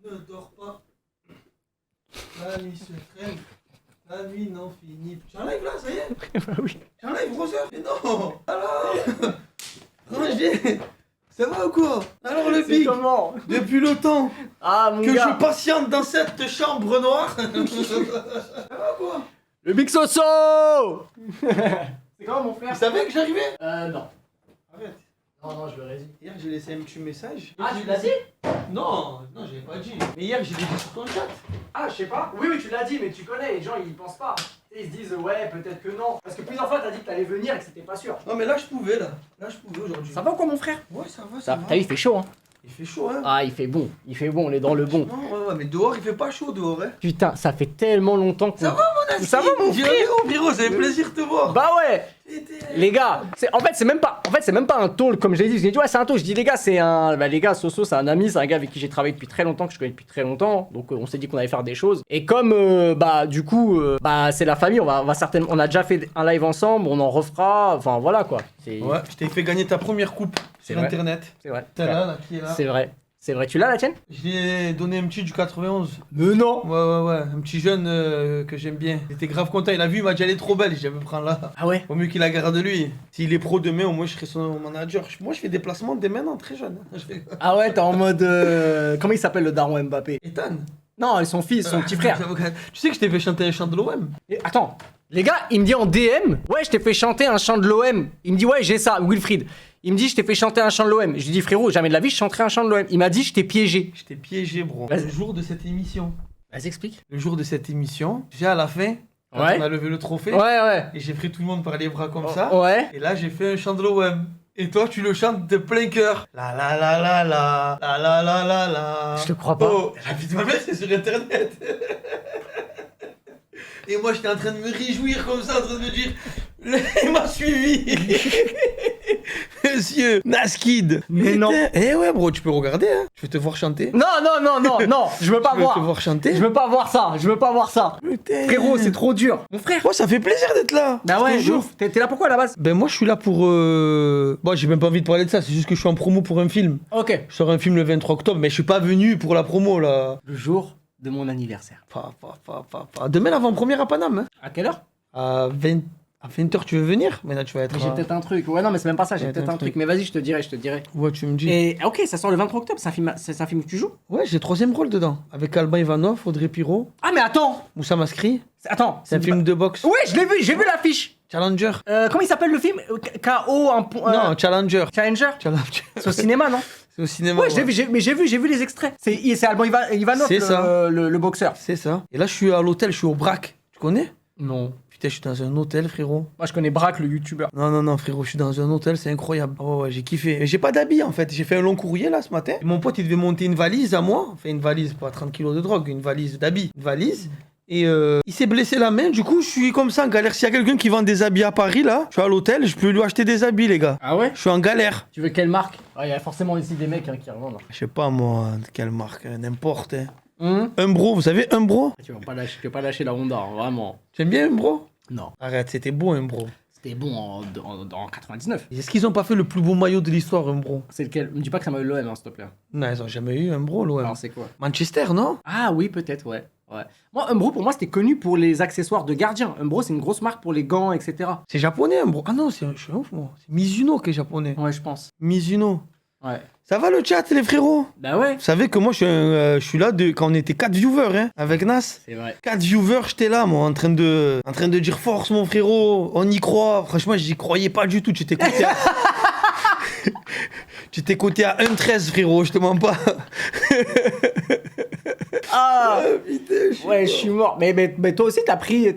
ne dors pas. La nuit se traîne. La nuit n'en finit. Tu es en live là, ça y est? Bah oui. Tu es en live, Roger? Mais non. Alors Ranger. Ça va ou quoi? Alors le C'est big, comment? depuis le temps Ah mon que gars. je patiente dans cette chambre noire. Ça va ou quoi? Le Big Soso. C'est comment mon frère? Tu savais que j'arrivais? Non. Arrête. Non, je le résine. Hier j'ai laissé un petit message. Ah, tu l'as dit? Non, je l'ai pas dit. Mais hier j'ai dit sur ton chat. Ah, je sais pas. Oui, tu l'as dit, mais tu connais, les gens ils pensent pas. Ils se disent ouais, peut-être que non. Parce que plusieurs fois t'as dit que t'allais venir et que c'était pas sûr. Non mais là je pouvais là. Là je pouvais aujourd'hui. Ça va quoi mon frère? Ouais ça va, Ça, va. t'as vu, il fait chaud hein. Il fait chaud hein. Ah, il fait bon, on est dans le bon. Non, ouais, mais dehors il fait pas chaud dehors hein. Putain, ça fait tellement longtemps qu'on... Ça va mon ami? Ça va, mon frère? Biro, ça fait plaisir de te voir. Bah ouais. Les gars, en fait c'est même pas un taunt comme je l'ai dit. Je dit ouais c'est un taunt. Je dis les gars c'est un, bah les gars Soso c'est un ami, c'est un gars avec qui j'ai travaillé depuis très longtemps, que je connais depuis très longtemps. Donc on s'est dit qu'on allait faire des choses. Et comme bah du coup bah c'est la famille, on va certainement, on a déjà fait un live ensemble, on en refera. Enfin voilà quoi. Ouais, je t'ai fait gagner ta première coupe sur vrai. internet. C'est vrai. T'es là, qui est là. C'est vrai. Tu l'as la tienne? Je lui ai donné un petit du 91. Mais non. Ouais, un petit jeune que j'aime bien. Il était grave content, il a vu, il m'a dit elle est trop belle, j'ai dit prends là. Ah ouais. Au mieux qu'il la garde de lui. S'il est pro demain, au moins je serai son manager. Moi je fais des placements dès maintenant, très jeune. Ah ouais, t'es en mode comment il s'appelle le daron Mbappé? Ethan. Non, son fils, son petit frère. Tu sais que je t'ai fait chanter un chant de l'OM? Et attends, les gars, il me dit en DM, ouais, je t'ai fait chanter un chant de l'OM. Il me dit, ouais, j'ai ça, Wilfried. Il me dit, je t'ai fait chanter un chant de l'OM. Je lui dis, frérot, jamais de la vie, je chanterai un chant de l'OM. Il m'a dit, je t'ai piégé. Je t'ai piégé, bro. Vas-y. Le jour de cette émission. Vas-y, explique. Le jour de cette émission, tu sais, à la fin, quand Ouais. on a levé le trophée, Ouais. et j'ai pris tout le monde par les bras comme ça, Ouais. et là j'ai fait un chant de l'OM. Et toi, tu le chantes de plein cœur. La la la la la, la la la la la. Je te crois pas. Oh, rapide-moi bien, c'est sur internet. Et moi, j'étais en train de me réjouir comme ça, en train de me dire, il m'a suivi. Monsieur Naskid. Mais non. Eh ouais, bro, tu peux regarder, hein. Je vais te voir chanter. Non, je veux pas Je vais te voir. voir chanter. Je veux pas voir ça. Putain. Frérot, c'est trop dur. Mon frère. Oh, ça fait plaisir d'être là. Bah ouais, Je te de jure. ouf. T'es là pourquoi à la base? Ben moi, je suis là pour... Bon, j'ai même pas envie de parler de ça, c'est juste que je suis en promo pour un film. Ok. Je sors un film le 23 octobre, mais je suis pas venu pour la promo, là. Le jour de mon anniversaire. Demain, l'avant-première à Paname. Hein. À quelle heure? À 20h, tu veux venir? Maintenant, tu vas être... J'ai peut-être un truc. Ouais, non, mais c'est même pas ça, j'ai Ouais, peut-être t'as un un truc. truc. Mais vas-y, je te dirai. Ouais, tu me dis. Et ok, ça sort le 23 octobre, c'est un film que tu joues? Ouais, j'ai 3e rôle dedans. Avec Alban Ivanov, Audrey Pirot, Ah, mais attends. Moussa Maskri. Attends. C'est un film de boxe. Ouais, je l'ai vu, j'ai vu l'affiche. Challenger. Comment il s'appelle le film? KO, un point. Non, Challenger. Challenger? Challenger. C'est au cinéma, non? C'est au cinéma. Ouais, j'ai vu les extraits. C'est Alban Ivanov, C'est ça. le boxeur. C'est ça. Et là, je suis à l'hôtel, je suis au BRAC. Tu connais? Non. Putain, je suis dans un hôtel, frérot. Moi, je connais Braque, le youtubeur. Non, frérot, je suis dans un hôtel, c'est incroyable. Oh, ouais, j'ai kiffé. Mais j'ai pas d'habits, en fait. J'ai fait un long courrier, là, ce matin. Et mon pote, il devait monter une valise à moi. Enfin, une valise, pas 30 kilos de drogue, une valise d'habits. Une valise. Et il s'est blessé la main, du coup, je suis comme ça en galère. S'il y a quelqu'un qui vend des habits à Paris, là, je suis à l'hôtel, je peux lui acheter des habits, les gars. Ah ouais? Je suis en galère. Tu veux quelle marque? Ah, il y a forcément ici des mecs qui revendent. Je sais pas, moi, de quelle marque, n'importe. Hein. Umbro, vous savez, Umbro? Tu vas pas lâcher la Honda, hein, vraiment. J'aime bien Umbro? Non. Arrête, c'était beau, Umbro. C'était bon en 99. Est-ce qu'ils ont pas fait le plus beau maillot de l'histoire, Umbro? C'est lequel? Me dis pas que ça m'a eu l'OM, hein, s'il te plaît. Non, ils ont jamais eu Umbro, l'OM. Alors, c'est quoi? Manchester, non? Ah oui, peut-être, ouais. Moi, Umbro, pour moi, c'était connu pour les accessoires de gardien. Umbro, c'est une grosse marque pour les gants, etc. C'est japonais, Umbro. Ah non, je suis ouf, moi. C'est Mizuno qui est japonais. Ouais, je pense. Mizuno. Ouais. Ça va le chat, les frérots? Bah ouais. Vous savez que moi, je suis là quand on était 4 viewers, hein, avec Nas. C'est vrai. 4 viewers, j'étais là, moi, en train de dire force, mon frérot. On y croit. Franchement, j'y croyais pas du tout. Tu t'es coté à... tu t'es coté à 1,13, frérot, je te mens pas. Ah putain, ouais, je suis mort. Mais toi aussi, t'as pris.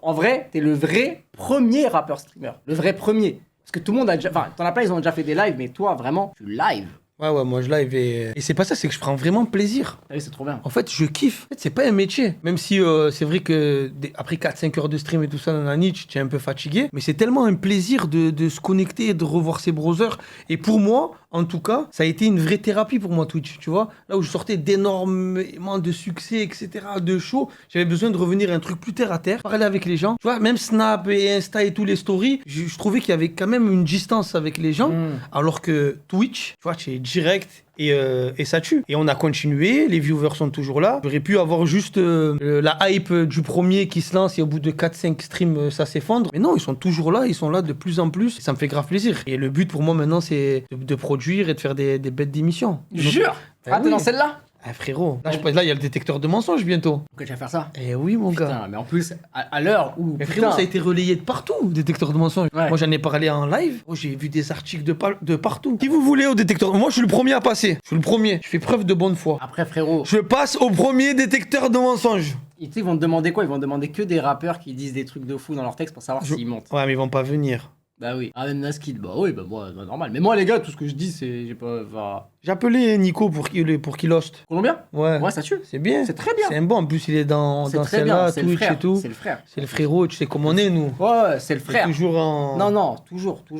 En vrai, t'es le vrai premier rappeur streamer. Le vrai premier. Parce que tout le monde a déjà. Enfin, t'en as plein, ils ont déjà fait des lives, mais toi, vraiment, tu live. Ouais, moi je live et c'est pas ça, c'est que je prends vraiment plaisir. Ah oui, c'est trop bien. En fait, je kiffe. En fait, c'est pas un métier. Même si c'est vrai que après 4-5 heures de stream et tout ça dans la niche, tu es un peu fatigué. Mais c'est tellement un plaisir de se connecter et de revoir ses browsers. Et pour moi, en tout cas, ça a été une vraie thérapie pour moi, Twitch. Tu vois, là où je sortais d'énormément de succès, etc., de shows, j'avais besoin de revenir à un truc plus terre à terre, parler avec les gens. Tu vois, même Snap et Insta et tous les stories, je trouvais qu'il y avait quand même une distance avec les gens. Alors que Twitch, tu vois, tu es direct et ça tue. Et on a continué, les viewers sont toujours là. J'aurais pu avoir juste la hype du premier qui se lance et au bout de 4-5 streams, ça s'effondre. Mais non, ils sont toujours là, ils sont là de plus en plus. Et ça me fait grave plaisir. Et le but pour moi maintenant, c'est de produire et de faire des bêtes d'émissions. Jure. Ah, t'es dans celle-là? Ah frérot, là il y a le détecteur de mensonges bientôt. Pourquoi tu vas faire ça? Eh oui mon gars. Putain, mais en plus, à l'heure où... Mais frérot, ça a été relayé de partout, le détecteur de mensonges. Ouais. Moi j'en ai parlé en live, moi j'ai vu des articles de partout. Si vous voulez au détecteur, moi je suis le premier à passer. Je suis le premier, je fais preuve de bonne foi. Après frérot... Je passe au premier détecteur de mensonges. Ils vont te demander quoi? Ils vont te demander que des rappeurs qui disent des trucs de fou dans leur texte pour savoir s'ils montent. Ouais mais ils vont pas venir. Bah oui. Ah même Naskid, bah oui, bah moi, normal. Mais moi les gars, tout ce que je dis c'est... J'ai pas... J'ai appelé Nico pour qu'il hoste. Colombien? Ouais. Ouais, ça tue. C'est bien. C'est très bien. C'est un bon, en plus il est dans très bien, celle-là, c'est le Twitch frère. et tout. C'est le frère. C'est le frérot, tu sais comment on est nous. Ouais, c'est le frère. Toujours en... Non, toujours, tu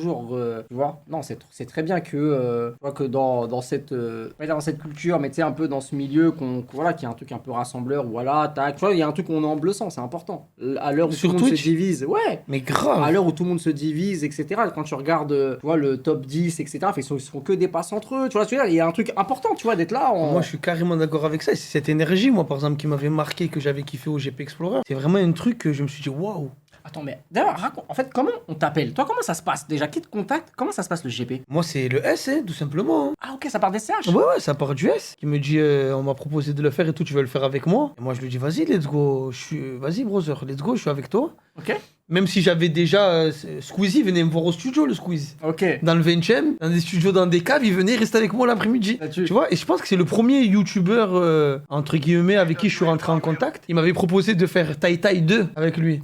vois. Non, c'est très bien que, tu vois, que dans cette, pas dire dans cette culture, mais tu sais, un peu dans ce milieu, voilà, qu'il y a un truc un peu rassembleur, voilà, tac, tu vois, il y a un truc où on est en bleu sang, c'est important. À l'heure où Sur tout le monde Twitch se divise, ouais. Mais grave. À l'heure où tout le monde se divise, etc. Quand tu regardes, tu vois, le top 10, etc., ils sont que des passes entre eux, tu vois, il y a un truc important, tu vois, d'être là. Moi, je suis carrément d'accord avec ça. C'est cette énergie, moi, par exemple, qui m'avait marqué, que j'avais kiffé au GP Explorer. C'est vraiment un truc que je me suis dit, waouh. Attends, mais d'ailleurs, raconte, en fait, comment on t'appelle? Toi, comment ça se passe? Déjà, qui te contacte? Comment ça se passe le GP? Moi, c'est le S, hein, tout simplement. Hein. Ah, ok, ça part des CH? Ouais, ça part du S. Qui me dit, on m'a proposé de le faire et tout, tu veux le faire avec moi? Et moi, je lui dis, vas-y, let's go. Vas-y, brother, let's go, je suis avec toi. Ok. Même si j'avais déjà. Squeezie venait me voir au studio, le Squeeze. Ok. Dans le 20ème, dans des studios, dans des caves, il venait rester avec moi l'après-midi. Tu vois, et je pense que c'est le premier youtubeur, entre guillemets, avec qui je suis rentré en contact. Il m'avait proposé de faire Tai Tai 2 avec lui.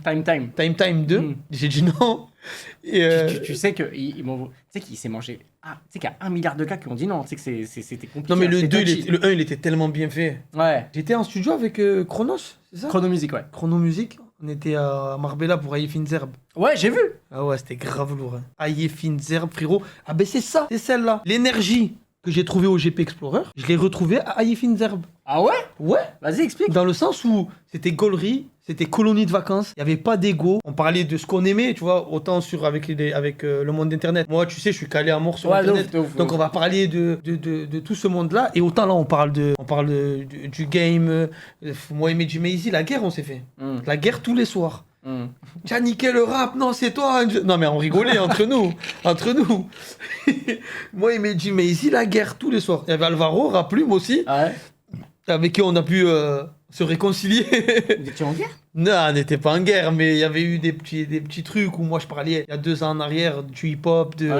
Time 2. J'ai dit non. Et tu sais que qu'il s'est mangé. Ah, tu sais qu'il y a 1 milliard de cas qui ont dit non. Tu sais que c'était compliqué. non, mais le c'est 2, touchy. le 1, il était tellement bien fait. Ouais. J'étais en studio avec Chronos, c'est ça? Chrono Music, ouais. Chrono Music. On était à Marbella pour Aïe Finzerbe. Ouais, j'ai vu. Ah ouais, c'était grave lourd. Hein. Aïe Finzerbe, frérot. Ah ben c'est ça, c'est celle-là. L'énergie que j'ai trouvée au GP Explorer, je l'ai retrouvée à Aïe Finzerbe. Ah ouais? Ouais. Vas-y, explique. Dans le sens où c'était gaulerie, c'était colonie de vacances, il n'y avait pas d'ego. On parlait de ce qu'on aimait, tu vois, autant avec le monde d'Internet. Moi, tu sais, je suis calé à mort sur Internet. Donc on va parler de tout ce monde-là. Et autant là, on parle du game. Moi et Meji Maizy, la guerre, on s'est fait. La guerre tous les soirs. Tu as niqué le rap, non, c'est toi. Non, mais on rigolait entre nous. Entre nous. Moi et Meji Maizy, la guerre tous les soirs. Il y avait Alvaro, Raplume aussi. Ouais. Avec qui on a pu se réconcilier. Vous étiez en guerre? Non, on n'était pas en guerre, mais il y avait eu des petits trucs où moi je parlais il y a 2 ans en arrière du hip-hop, de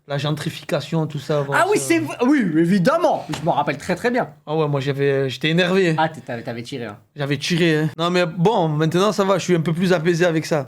la gentrification, tout ça. Ah oui, c'est vrai. Oui, évidemment. Je m'en rappelle très très bien. Ah ouais, moi j'étais énervé. Ah, t'avais tiré. Hein. J'avais tiré. Hein. Non mais bon, maintenant ça va, je suis un peu plus apaisé avec ça.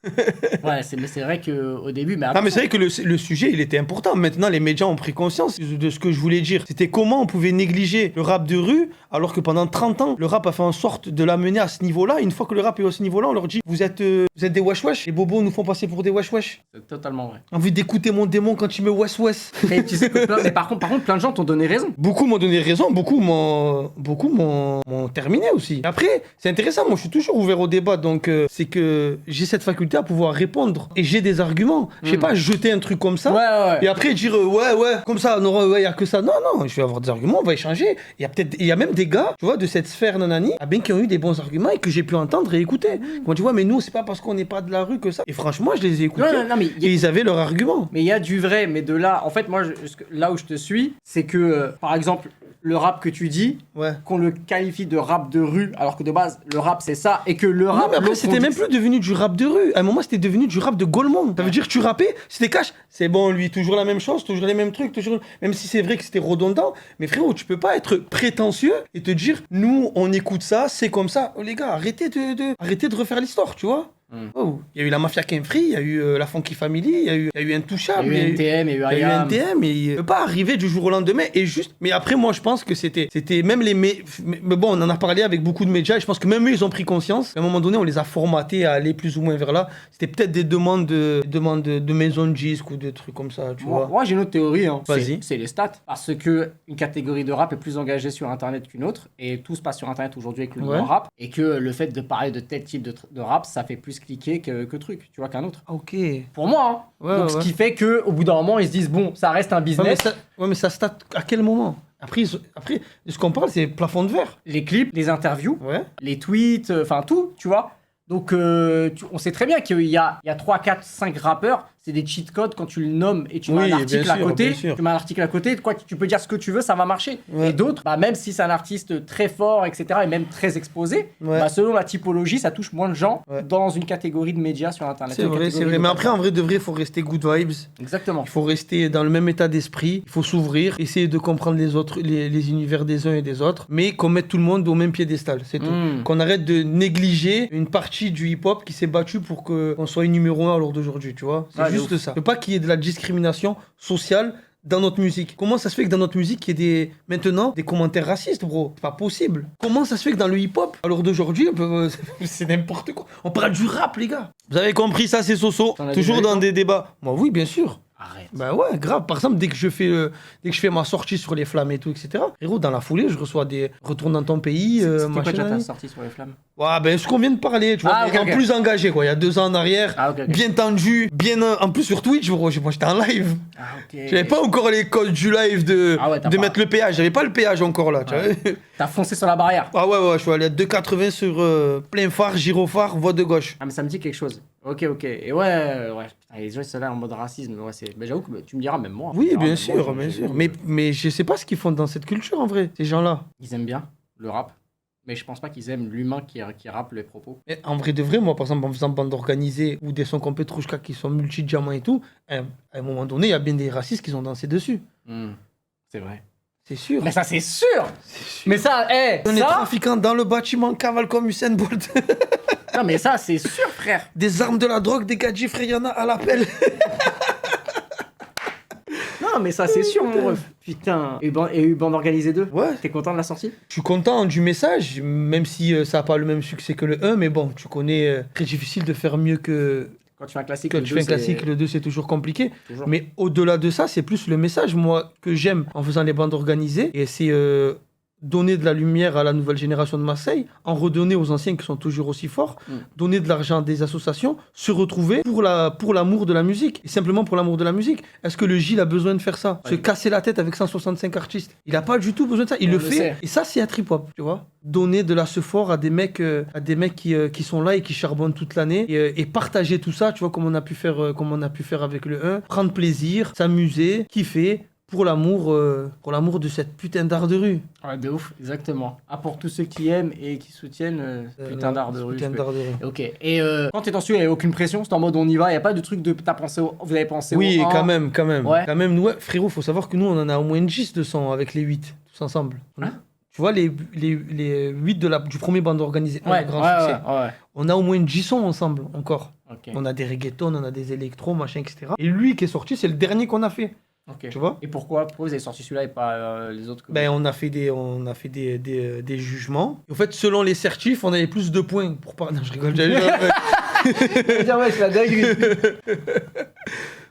Ouais, mais c'est vrai qu'au début... Mais non mais c'est vrai que le sujet il était important. Maintenant les médias ont pris conscience de ce que je voulais dire. C'était comment on pouvait négliger le rap de rue alors que pendant 30 ans, le rap a fait en sorte de l'amener à ce niveau-là. Une fois que le rap est à ce niveau-là, on leur dit vous êtes des wesh-wesh. Les bobos nous font passer pour des wesh-wesh. C'est totalement vrai. Envie d'écouter mon démon quand il me wesh-wesh. Mais tu sais que mais par contre, plein de gens t'ont donné raison. Beaucoup m'ont donné raison, beaucoup m'ont terminé aussi. Après, c'est intéressant, moi je suis toujours ouvert au débat, donc c'est que j'ai cette faculté à pouvoir répondre et j'ai des arguments. Je sais pas jeter un truc comme ça ouais. Et après dire ouais, comme ça, non, ouais, y a que ça. Non, je vais avoir des arguments, on va échanger. Il y a même des gars, tu vois, de cette sphère nanani, qui ont eu des bons arguments et que j'ai pu entendre et écouter. Quand tu vois, mais nous, c'est pas parce qu'on n'est pas de la rue que ça. Et franchement, je les ai écoutés. Non, mais et ils avaient leurs arguments. Mais il y a du vrai, mais de là, en fait, moi, là où je te suis, c'est que, par exemple, le rap que tu dis, qu'on le qualifie de rap de rue, alors que de base, le rap c'est ça, et que le rap... Non, mais après, c'était même plus devenu du rap de rue. À un moment, c'était devenu du rap de Golemont. Ça veut dire que tu rappais, c'était cash. C'est bon, lui, toujours la même chose, toujours les mêmes trucs, toujours... Même si c'est vrai que c'était redondant. Mais frérot, tu peux pas être prétentieux et te dire, nous, on écoute ça, c'est comme ça. Oh les gars, arrêtez de refaire l'histoire, tu vois. Oh, il y a eu la Mafia Game Free, il y a eu la Funky Family, il y a eu Intouchable, il y a eu NTM, il y a eu NTM, et il ne peut pas arriver du jour au lendemain et juste. Mais après, moi, je pense que c'était même mais bon, on en a parlé avec beaucoup de médias et je pense que même eux, ils ont pris conscience. À un moment donné, on les a formatés à aller plus ou moins vers là. C'était peut-être des demandes de maisons de disques ou de trucs comme ça, tu vois. Moi, j'ai une autre théorie, hein. Vas-y. C'est les stats. Parce que une catégorie de rap est plus engagée sur Internet qu'une autre et tout se passe sur Internet aujourd'hui avec le rap et que le fait de parler de tel type de rap, ça fait plus plus cliquer que truc, tu vois, qu'un autre. Ah, ok. Pour moi, hein. Ouais, Donc, ce qui fait qu'au bout d'un moment, ils se disent, bon, ça reste un business. Mais ça start à quel moment? Après, de ce qu'on parle, c'est plafond de verre. Les clips, les interviews, Ouais. les tweets, enfin tout, tu vois. Donc, on sait très bien qu'il y a 3, 4, 5 rappeurs, c'est des cheat codes quand tu le nommes et tu mets Oui, un article bien à sûr, côté. bien sûr. Tu mets un article à côté, quoi, tu peux dire ce que tu veux, ça va marcher. Ouais. Et d'autres, bah, même si c'est un artiste très fort, etc., et même très exposé, Ouais. bah, selon la typologie, ça touche moins de gens Ouais. dans une catégorie de médias sur Internet. C'est une vrai, c'est catégorie vrai. de Mais après, médias. en vrai de vrai, il faut rester good vibes. Exactement. Il faut rester dans le même état d'esprit. Il faut s'ouvrir, essayer de comprendre les autres, les univers des uns et des autres, mais qu'on mette tout le monde au même piédestal. C'est tout. Mm. Qu'on arrête de négliger une partie du hip-hop qui s'est battue pour qu'on soit numéro 1 à l'heure d'aujourd'hui, tu vois. C'est Ouais, de juste ouf. ça. Il ne faut pas qu'il y ait de la discrimination sociale dans notre musique. Comment ça se fait que dans notre musique, il y ait maintenant des commentaires racistes, bro? C'est pas possible. Comment ça se fait que dans le hip-hop, à l'heure d'aujourd'hui, c'est n'importe quoi. On parle du rap, les gars. Vous avez compris, ça, c'est Soso. T'en as Toujours déjà eu, dans toi des débats. Moi, oui, bien sûr. Arrête. Bah ouais, grave. Par exemple, dès que je fais ma sortie sur les flammes et tout, etc. Frérot, dans la foulée, je reçois des retours dans ton pays, C'était quoi machin. déjà ta sortie sur les flammes? Ouais, ben ce qu'on vient de parler, tu vois, Ah, mais ok, en ok. plus engagé, quoi. Il y a 2 ans en arrière, Ah, ok, ok. bien tendu, bien. En plus sur Twitch, bro, moi j'étais en live. Ah, ok. J'avais pas encore les codes du live Ah ouais, t'as de pas. mettre le péage. J'avais pas le péage encore là, tu Ouais. vois. T'as foncé sur la barrière. Ah ouais, je suis allé à 2,80 sur plein phare, gyrophare, voie de gauche. Ah, mais ça me dit quelque chose. Ok. Et ouais. Putain, les gens, ils sont là en mode racisme. Ouais, mais j'avoue que tu me diras, même moi. Oui, Tu me diras, bien même sûr, moi, bien j'ai sûr. vu, Mais je sais pas ce qu'ils font dans cette culture en vrai, ces gens-là. Ils aiment bien le rap. Mais je pense pas qu'ils aiment l'humain qui rappe les propos. Et en vrai de vrai, moi par exemple en faisant bande organisée ou des sons comme Petrouchka qui sont multi-diamants et tout, à un moment donné, il y a bien des racistes qui ont dansé dessus. C'est vrai. C'est sûr. Mais ça, c'est sûr. C'est sûr. Mais ça, On est ça. trafiquants dans le bâtiment, cavale comme Usain Bolt. Non, mais ça, c'est sûr, frère. Des armes, de la drogue, des gadgets, frère, y en a à l'appel. Non, mais ça, c'est sûr, mon ref. Putain. Et bande organisée 2. Ouais. T'es content de la sortie? Je suis content du message, même si ça n'a pas le même succès que le 1, mais bon, tu connais, très difficile de faire mieux que... Quand tu fais un classique, Quand le tu 2, fais un c'est- classique, le 2 c'est toujours compliqué. Toujours. Mais au-delà de ça, c'est plus le message, moi, que j'aime en faisant les bandes organisées. Et c'est donner de la lumière à la nouvelle génération de Marseille, en redonner aux anciens qui sont toujours aussi forts, donner de l'argent à des associations, se retrouver pour l'amour de la musique. Et simplement pour l'amour de la musique. Est-ce que le Gilles a besoin de faire ça? Ouais. Se casser la tête avec 165 artistes? Il n'a pas du tout besoin de ça. Il On le le fait. sait. Et ça, c'est un trip-hop, tu vois. Donner de la sephore à des mecs qui sont là et qui charbonnent toute l'année et partager tout ça, tu vois, comme on a pu faire avec le 1. Prendre plaisir, s'amuser, kiffer pour l'amour de cette putain d'art de rue. Ouais, de ouf, exactement. Ah, pour tous ceux qui aiment et qui soutiennent putain d'art de rue. Putain d'art de rue. Ok. Et quand t'es dessus, il n'y a aucune pression, c'est en mode on y va, il n'y a pas de truc de vous avez pensé Oui, au 1. quand même. Ouais. Quand même, nous, frérot, faut savoir que nous, on en a au moins 10 de sons avec les 8, tous ensemble. Hein? Tu vois, les 8 du premier bande organisée, Ouais, le grand ouais, succès. ouais. On a au moins 10 sons ensemble, encore. Ok. On a des reggaetons, on a des électros, machin, etc. Et lui qui est sorti, c'est le dernier qu'on a fait. Ok. Tu vois? Et pourquoi vous avez sorti celui-là et pas les autres que- Ben, on a fait des jugements. Et en fait, selon les certifs, on avait plus de points pour pas. Non, je rigole. dire, ouais, c'est la dinguerie.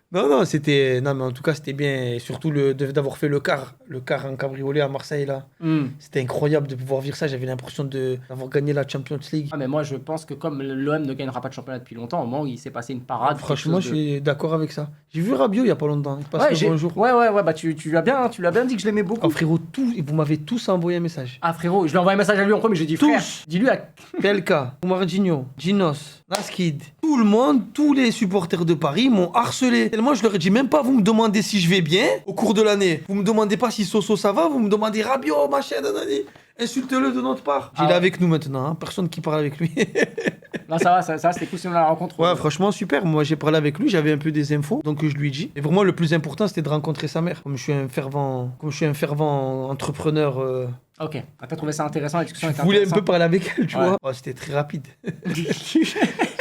Non, c'était. Non, mais en tout cas, c'était bien. Et surtout d'avoir fait le quart en cabriolet à Marseille, là. C'était incroyable de pouvoir vivre ça. J'avais l'impression d'avoir gagné la Champions League. Ah, mais moi, je pense que comme l'OM ne gagnera pas de championnat depuis longtemps, au moment où il s'est passé une parade. Franchement, je suis d'accord avec ça. J'ai vu Rabiot il y a pas longtemps. Il passe Ouais, le bonjour. ouais, bah tu lui as bien dit que je l'aimais beaucoup. Oh, frérot, vous m'avez tous envoyé un message. Ah, frérot, je lui ai envoyé un message à lui en premier, mais j'ai dit frère, Tous. dis-lui à. PLK, Oumardinho, Ginos, Naskid, tout le monde, tous les supporters de Paris m'ont harcelé. Tellement je leur ai dit, même pas vous me demandez si je vais bien au cours de l'année. Vous me demandez pas si Soso ça va, vous me demandez Rabiot, machin, nanani. Insultez-le de notre part. Il est ouais. avec nous maintenant, hein. Personne qui parle avec lui. Non, ça va, ça c'était cool si on la rencontre. Ouais, franchement, super. Moi, j'ai parlé avec lui, j'avais un peu des infos, donc je lui ai dit. Et pour moi, le plus important, c'était de rencontrer sa mère. Comme je suis un fervent entrepreneur, Ok, t'as trouvé ça intéressant, la discussion je était voulais un intéressante. peu parler avec elle, tu Ouais. vois. Oh, c'était très rapide.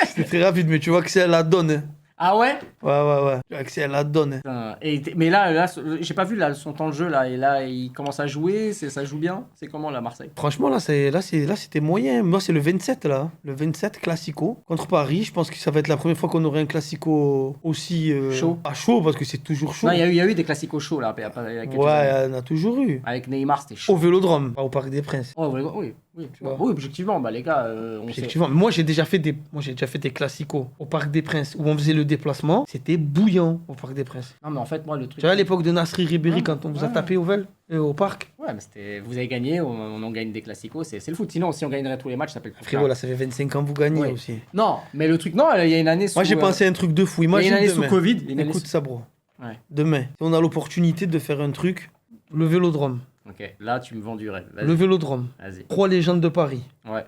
C'était très rapide, mais tu vois que c'est la donne. Hein. Ah ouais? Ouais. Tu vois que c'est la donne. Hein. Putain, mais là, j'ai pas vu là, son temps de jeu là, et là il commence à jouer, ça joue bien. C'est comment là, Marseille? Franchement, là, c'était moyen. Moi, c'est le 27, là. Le 27, Classico. Contre Paris. Je pense que ça va être la première fois qu'on aurait un Classico aussi... Chaud. Pas chaud, parce que c'est toujours chaud. Non, il y a eu des classicos chauds là, il y a quelques années. Ouais, il y en a toujours eu. Avec Neymar, c'était chaud. Au Vélodrome, pas au Parc des Princes. Oh, oui. Oui, Tu vois. oui, objectivement, bah les gars, on sait. Effectivement. Moi, j'ai déjà fait des classicos au Parc des Princes où on faisait le déplacement. C'était bouillant au Parc des Princes. Non, mais en fait, moi, le truc. Tu vois, à l'époque de Nasri Ribéry, Ouais, quand on vous a ouais. tapé au parc. Ouais, mais c'était. Vous avez gagné, on en gagne des classicos, c'est le foot. Sinon, si on gagnerait tous les matchs, ça s'appelle plus. Frérot, là, ça fait 25 ans que vous gagnez Ouais. aussi. Non, mais le truc, non, il y a une année sous. Moi, j'ai pensé à un truc de fou. Il y a Imagine une année demain. sous Covid. il y a une année Écoute ça, bro. Ouais. Demain, si on a l'opportunité de faire un truc, le Vélodrome. Ok, là, tu me vends du rêve. Le Vélodrome. Vas-y. 3 légendes de Paris. Ouais.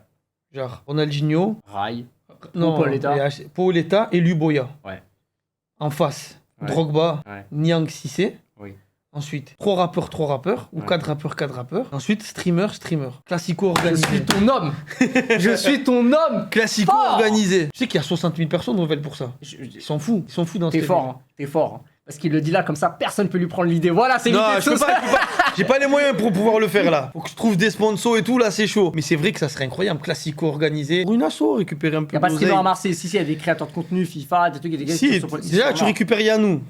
Genre Ronaldinho, Rail. Pauletta. Paoletta et Luboya. Ouais. En face, Ouais. Drogba, Ouais. Niang Cissé. Oui. Ensuite, 3 rappeurs, ou Ouais. 4 rappeurs. Ensuite, streamer. Classico Je organisé. suis ton homme. Je suis ton homme. Classico Fort. organisé. Tu sais qu'il y a 60 000 personnes au Vel pour ça. Ils sont fous dans ce T'es délire. fort, hein. T'es fort. Hein. Parce qu'il le dit là comme ça, personne peut lui prendre l'idée. Voilà, c'est l'idée Non, de je peux ce pas. J'ai pas les moyens pour pouvoir le faire là. Faut que je trouve des sponsors et tout, là c'est chaud. Mais c'est vrai que ça serait incroyable. Classico organisé. Pour une asso, récupérer un peu Il y a pas de d'oseille. streamer à Marseille. Si, il y a des créateurs de contenu, FIFA, des trucs, il y a des gars Si, qui sont sur le déjà tu streamer. récupères Yanou.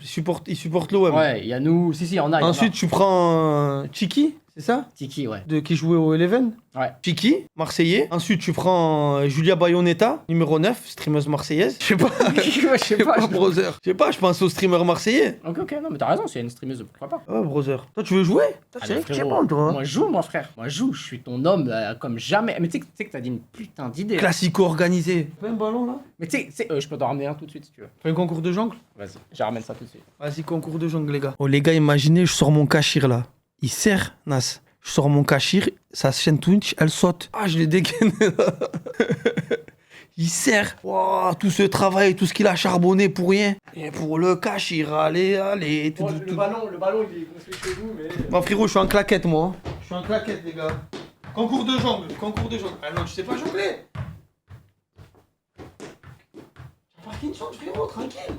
Il supporte l'OM. Ouais, il y a nous. Si, il y en a. Ensuite, tu prends Chiki, c'est ça Tiki, ouais. Qui jouait au Eleven. Ouais. Chiki, Marseillais. Ensuite, tu prends Julia Bayonetta, numéro 9, streameuse marseillaise. Je sais pas. Ouais, je sais pas. brother. Je sais pas, je pense au streamer marseillais. Ok, non, mais t'as raison, c'est une streameuse, pourquoi pas. Ouais, brother. Toi, tu veux jouer Toi, Ah, c'est mais vrai que tu es frérot, bon, toi. Moi, je joue, moi, frère. Moi, je joue. Je suis ton homme comme jamais. Mais tu sais que t'as dit une putain d'idée. Hein. Classico organisé. Fais un ballon là. Mais tu sais, je peux t'en ramener un tout de suite si tu veux. Fais un concours de jongle. Vas-y, je ramène ça tout de suite. Vas-y, concours de jongle, les gars. Oh, les gars, imaginez, je sors mon cachir là. Il serre, Nas. Je sors mon cachir, sa chaîne Twitch, elle saute. Ah, je l'ai dégainé là. Il serre. Wow, tout ce travail, tout ce qu'il a charbonné pour rien. Et pour le cachir, allez. Tout, tout. Le ballon, il est construit chez vous, mais. Bon, frérot, je suis en claquette, moi. Je suis en claquette, les gars. Concours de jongle. Ah non, tu sais pas jongler. Parkinson, frérot, tranquille.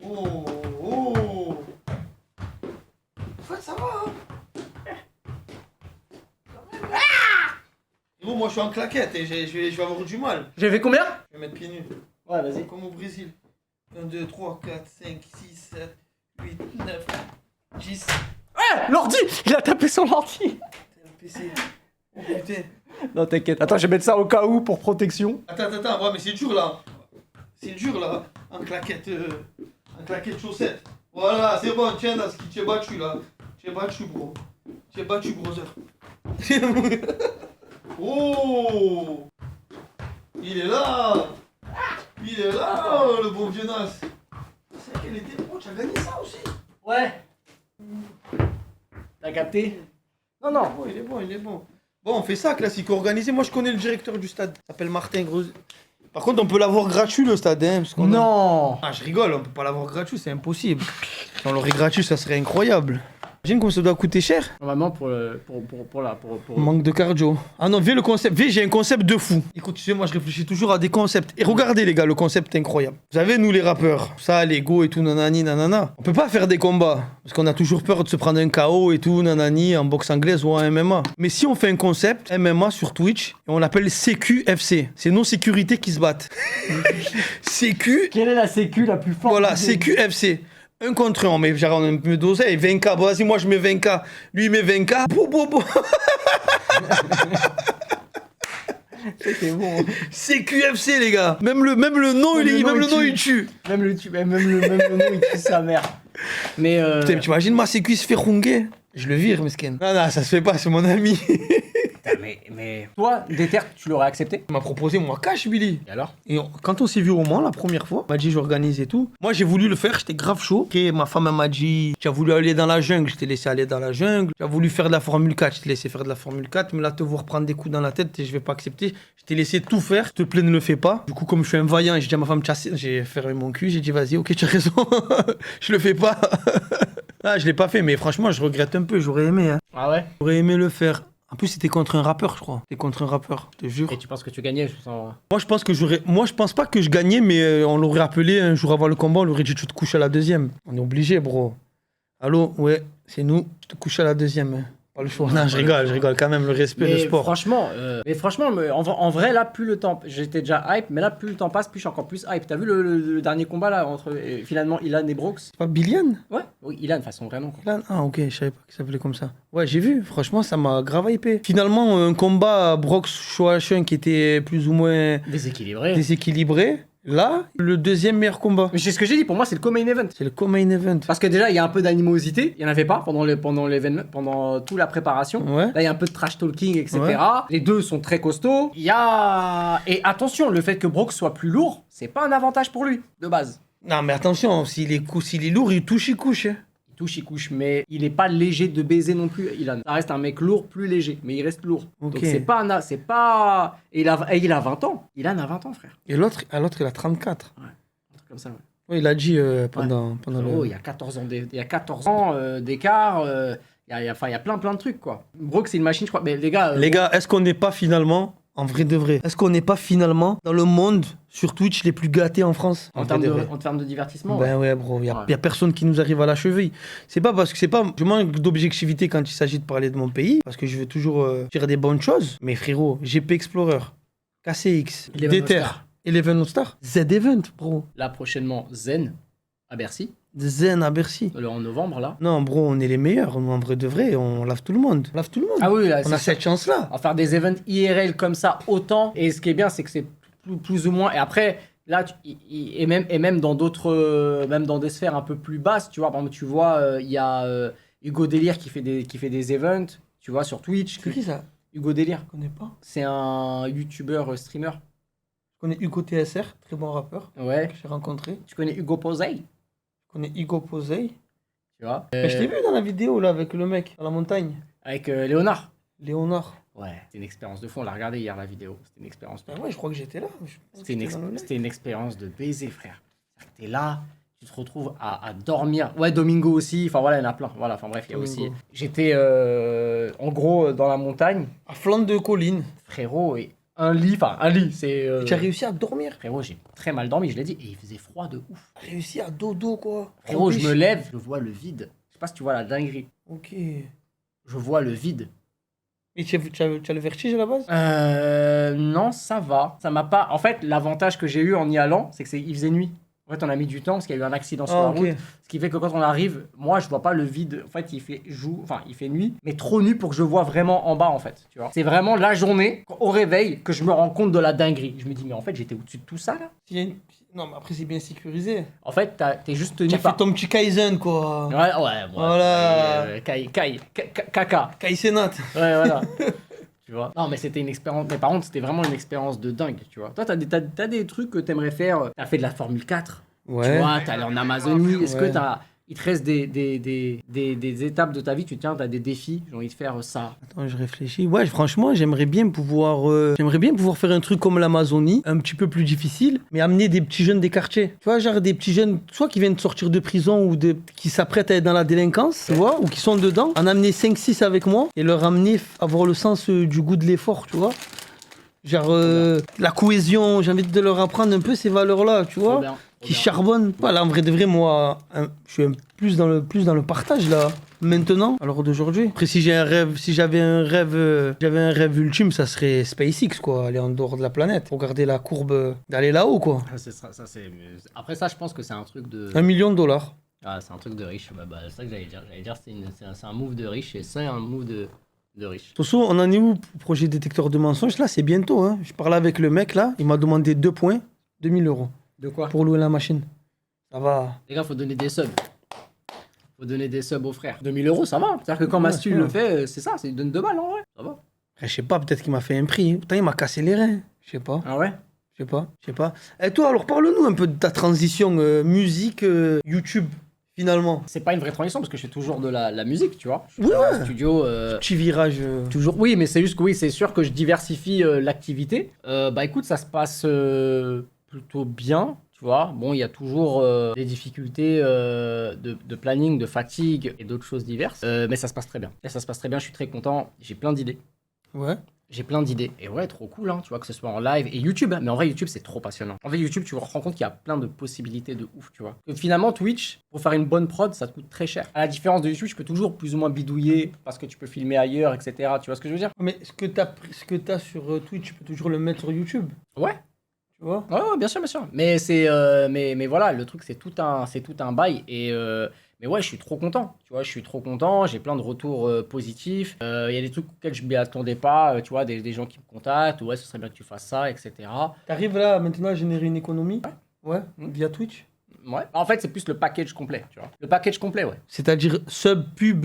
Oh. En fait, ça va, hein. Frérot, moi, je suis en claquette et je vais avoir du mal. J'ai fait combien? Je vais mettre pieds nus. Ouais, vas-y. Comme au Brésil. 1, 2, 3, 4, 5, 6, 7, 8, 9, 10. Ouais, l'ordi. Il a tapé son ordi. C'est le PC. Oh putain. Non, t'inquiète. Attends, je vais mettre ça au cas où pour protection. Attends, ouais, mais c'est dur là. C'est dur là. En claquette chaussette. Voilà, c'est bon, tiens, là, tu es battu là. Tu es battu, bro. Tu es battu, brother. Oh! Il est là! Le bon vieux Nas. C'est vrai qu'elle était. Oh, tu as gagné ça aussi? Ouais. T'as capté? Non. Il est bon. Bon, on fait ça, classique organisé. Moi, je connais le directeur du stade. Il s'appelle Martin Gros. Par contre, on peut l'avoir gratuit le stade, hein, parce qu'on a- Non. Ah, je rigole, on peut pas l'avoir gratuit, c'est impossible. Si on l'aurait gratuit, ça serait incroyable. Imagine comme ça doit coûter cher. Normalement, pour Manque de cardio. Ah non, le concept. J'ai un concept de fou. Écoute, tu sais, moi, je réfléchis toujours à des concepts. Et regardez, les gars, le concept est incroyable. Vous savez, nous, les rappeurs, ça, les go et tout, nanani, nanana. On peut pas faire des combats. Parce qu'on a toujours peur de se prendre un KO et tout, nanani, en boxe anglaise ou en MMA. Mais si on fait un concept MMA sur Twitch, et on l'appelle CQFC. C'est nos sécurités qui se battent. CQ. Quelle est la sécu la plus forte? Voilà, CQFC. Un contre un, mais genre on a un peu d'oseille, 20K, bon, vas-y, moi je mets 20K, lui il met 20K, boum. C'est bon. CQFC les gars, même le nom il tue. Même le nom il tue sa mère. Mais Putain, tu imagines ma CQ se fait ronguer? Je le vire, mesquin. Non, ça se fait pas, c'est mon ami. mais toi, Déter, tu l'aurais accepté? Il m'a proposé moi cash Billy. Et alors? Et quand on s'est vu au Mans la première fois, il m'a dit j'organise et tout. Moi j'ai voulu le faire, j'étais grave chaud. Ok, ma femme elle m'a dit tu as voulu aller dans la jungle, je t'ai laissé aller dans la jungle. Tu as voulu faire de la Formule 4, je t'ai laissé faire de la Formule 4. Mais là te voir prendre des coups dans la tête, je vais pas accepter. Je t'ai laissé tout faire, s'il te plaît ne le fais pas. Du coup comme je suis un vaillant, j'ai dit à ma femme j'ai fermé mon cul, j'ai dit vas-y ok tu as raison, je le fais pas. Ah je l'ai pas fait mais franchement je regrette un peu, j'aurais aimé. Hein. Ah ouais? J'aurais aimé le faire. En plus, c'était contre un rappeur, je crois. C'était contre un rappeur, je te jure. Et tu penses que tu gagnais? Moi, je pense pas que je gagnais, mais on l'aurait appelé un jour avant le combat, on lui aurait dit tu te couches à la deuxième. On est obligé, bro. Allô, ouais, c'est nous. Je te couche à la deuxième. Hein. Pas le choix. Non, je rigole quand même, le respect, le Mais sport. franchement, en vrai, là, plus le temps. J'étais déjà hype, mais là, plus le temps passe, plus je suis encore plus hype. T'as vu le dernier combat là entre finalement Ilan et Brooks? C'est pas Billion? Ouais, oui, Ilan, de façon vrai nom. Quoi. Là, ah, ok, je savais pas qu'il s'appelait comme ça. Ouais, j'ai vu, franchement, ça m'a grave hypé. Finalement, un combat Brox Shoachun qui était plus ou moins Déséquilibré. déséquilibré. Là, le deuxième meilleur combat. Mais c'est ce que j'ai dit, pour moi, c'est le co-main event. C'est le co-main event. Parce que déjà, il y a un peu d'animosité. Il n'y en avait pas pendant toute la préparation. Ouais. Là, il y a un peu de trash talking, etc. Ouais. Les deux sont très costauds. Il y a... Et attention, le fait que Brooks soit plus lourd, c'est pas un avantage pour lui, de base. Non, mais attention, s'il est lourd, il touche, il couche. Hein. Il couche, mais il est pas léger de baiser non plus, Ilan. Ça reste un mec lourd, plus léger, mais il reste lourd. Ok. Donc c'est pas... Et il a 20 ans. Ilan a 20 ans, frère. Et l'autre, il a 34. Un truc comme ça, ouais. Oui, il a dit pendant Frérot, le... il y a 14 ans d'écart, il y a plein de trucs, quoi. Brooks, c'est une machine, je crois. Mais les gars... Les gars, est-ce qu'on n'est pas finalement, en vrai de vrai, est-ce qu'on n'est pas finalement dans le monde sur Twitch les plus gâtés en France en vrai termes de divertissement, Ben ouais, bro, il y Ouais. a personne qui nous arrive à la cheville. C'est pas parce que je manque d'objectivité quand il s'agit de parler de mon pays, parce que je veux toujours dire des bonnes choses. Mais frérot, GP Explorer, KCX, Eleven Déter, All-Star. Eleven All-Star, Z-Event, bro. là, prochainement, Zen, à Bercy, Zen à Bercy. en novembre, là. Non, bro, on est les meilleurs. Nous, en vrai de vrai, on lave tout le monde. On lave tout le monde. Ah oui, là, On a cette chance-là. En faire des events IRL comme ça autant, et ce qui est bien, c'est que c'est plus ou moins... Et après... Là, et même dans d'autres, même dans des sphères un peu plus basses, tu vois, par exemple, tu vois, il y a Hugo Délire qui fait des events, tu vois, sur Twitch. C'est qui ça? Hugo Délire, Je connais pas. c'est un youtubeur streamer. Je connais Hugo TSR, très bon rappeur Ouais. que j'ai rencontré. Tu connais Hugo Posey, Je connais Hugo Posey. tu vois. Mais je l'ai vu dans la vidéo là avec le mec dans la montagne. Avec Léonard. Léonard. Ouais, c'était une expérience de fou. On l'a regardé hier la vidéo. C'était une expérience de Ah ouais, je crois que j'étais là. C'était une expérience de baiser, frère. T'es là, tu te retrouves à dormir. Ouais, Domingo aussi. Enfin voilà, il y en a plein. Voilà, enfin bref, il y a Domingo. aussi. J'étais en gros dans la montagne, À flanc de colline. frérot, et un lit, c'est. Tu as réussi à dormir. Frérot, j'ai très mal dormi, je l'ai dit, et il faisait froid de ouf. Tu as réussi à dodo quoi. Frérot, je me lève, je vois le vide. Je sais pas si tu vois la dinguerie. Ok. Je vois le vide. Et tu as le vertige à la base? Non, ça va. Ça m'a pas. En fait, l'avantage que j'ai eu en y allant, c'est il faisait nuit. En fait, on a mis du temps parce qu'il y a eu un accident sur la ok. route. Ce qui fait que quand on arrive, moi, je vois pas le vide. En fait, il fait nuit, mais trop nuit pour que je vois vraiment en bas, en fait. Tu vois. C'est vraiment la journée, au réveil, que je me rends compte de la dinguerie. Je me dis, mais en fait, j'étais au-dessus de tout ça, là. Non, mais après, c'est bien sécurisé. En fait, t'es juste Tu tenu as fait ton petit Kaizen quoi. Ouais, Voilà. Caca. Kaizenat. Ouais, voilà. Tu vois. Non, mais c'était une expérience. Mais par contre, c'était vraiment une expérience de dingue, tu vois. Toi, t'as des trucs que t'aimerais faire. T'as fait de la Formule 4. Ouais. Tu vois, t'es allé en Amazonie. Est-ce Ouais. que il te reste des étapes de ta vie, t'as des défis, j'ai envie de faire ça. Attends, je réfléchis. Ouais, franchement, j'aimerais bien pouvoir faire un truc comme l'Amazonie, un petit peu plus difficile, mais amener des petits jeunes des quartiers. Tu vois, genre des petits jeunes, soit qui viennent de sortir de prison ou qui s'apprêtent à être dans la délinquance, tu vois, ou qui sont dedans, en amener 5-6 avec moi et leur amener avoir le sens du goût de l'effort, tu vois. Genre la cohésion, j'ai envie de leur apprendre un peu ces valeurs-là, tu vois. Qui charbonne. Voilà, en vrai de vrai, moi, je suis plus dans le partage là. Maintenant, à l'heure d'aujourd'hui. Après, si j'avais un rêve ultime, ça serait SpaceX, quoi, aller en dehors de la planète, regarder la courbe, d'aller là-haut, quoi. Après ça, je pense que c'est un truc de. $1 million. Ah, c'est un truc de riche. C'est ça que j'allais dire. J'allais dire c'est un move de riche et c'est un move de riche. Tosso, on en est où pour projet détecteur de mensonges? Là, c'est bientôt. Hein. Je parlais avec le mec là, il m'a demandé 2 points, 2000 euros. De quoi? Pour louer la machine. Ça va. Les gars, faut donner des subs. Faut donner des subs aux frères. 2000 euros, ça va. C'est-à-dire que quand Mastu le fait, c'est ça, c'est il donne 2 balles en vrai. Ça va. Après, je sais pas, peut-être qu'il m'a fait un prix. Putain, il m'a cassé les reins. Je sais pas. Ah ouais? Je sais pas. Et toi, alors parle-nous un peu de ta transition musique, YouTube, finalement. C'est pas une vraie transition parce que je fais toujours de la musique, tu vois. Je suis Oui, dans ouais. le studio. Petit virage. Toujours. Oui, mais c'est juste que oui, c'est sûr que je diversifie l'activité. Bah écoute, ça se passe plutôt bien. Tu vois, bon, il y a toujours des difficultés de planning, de fatigue et d'autres choses diverses. Mais ça se passe très bien. Et ça se passe très bien, je suis très content. J'ai plein d'idées. Ouais. J'ai plein d'idées. Et ouais, trop cool, hein, tu vois, que ce soit en live et YouTube. Mais en vrai, YouTube, c'est trop passionnant. En fait, YouTube, tu te rends compte qu'il y a plein de possibilités de ouf, tu vois. Que finalement, Twitch, pour faire une bonne prod, ça te coûte très cher. À la différence de YouTube, tu peux toujours plus ou moins bidouiller parce que tu peux filmer ailleurs, etc. Tu vois ce que je veux dire? Mais ce que t'as sur Twitch, tu peux toujours le mettre sur YouTube. Ouais. Tu vois? Ouais, bien sûr, bien sûr. Mais mais voilà, le truc, c'est tout un bail. Mais ouais, je suis trop content. Tu vois, je suis trop content. J'ai plein de retours positifs. Il y a des trucs auxquels je m'y attendais pas. Tu vois, des gens qui me contactent. Ouais, ce serait bien que tu fasses ça, etc. T'arrives là maintenant à générer une économie. Ouais. Via Twitch. Ouais. En fait, c'est plus le package complet, tu vois. Le package complet, ouais. C'est-à-dire sub, pub.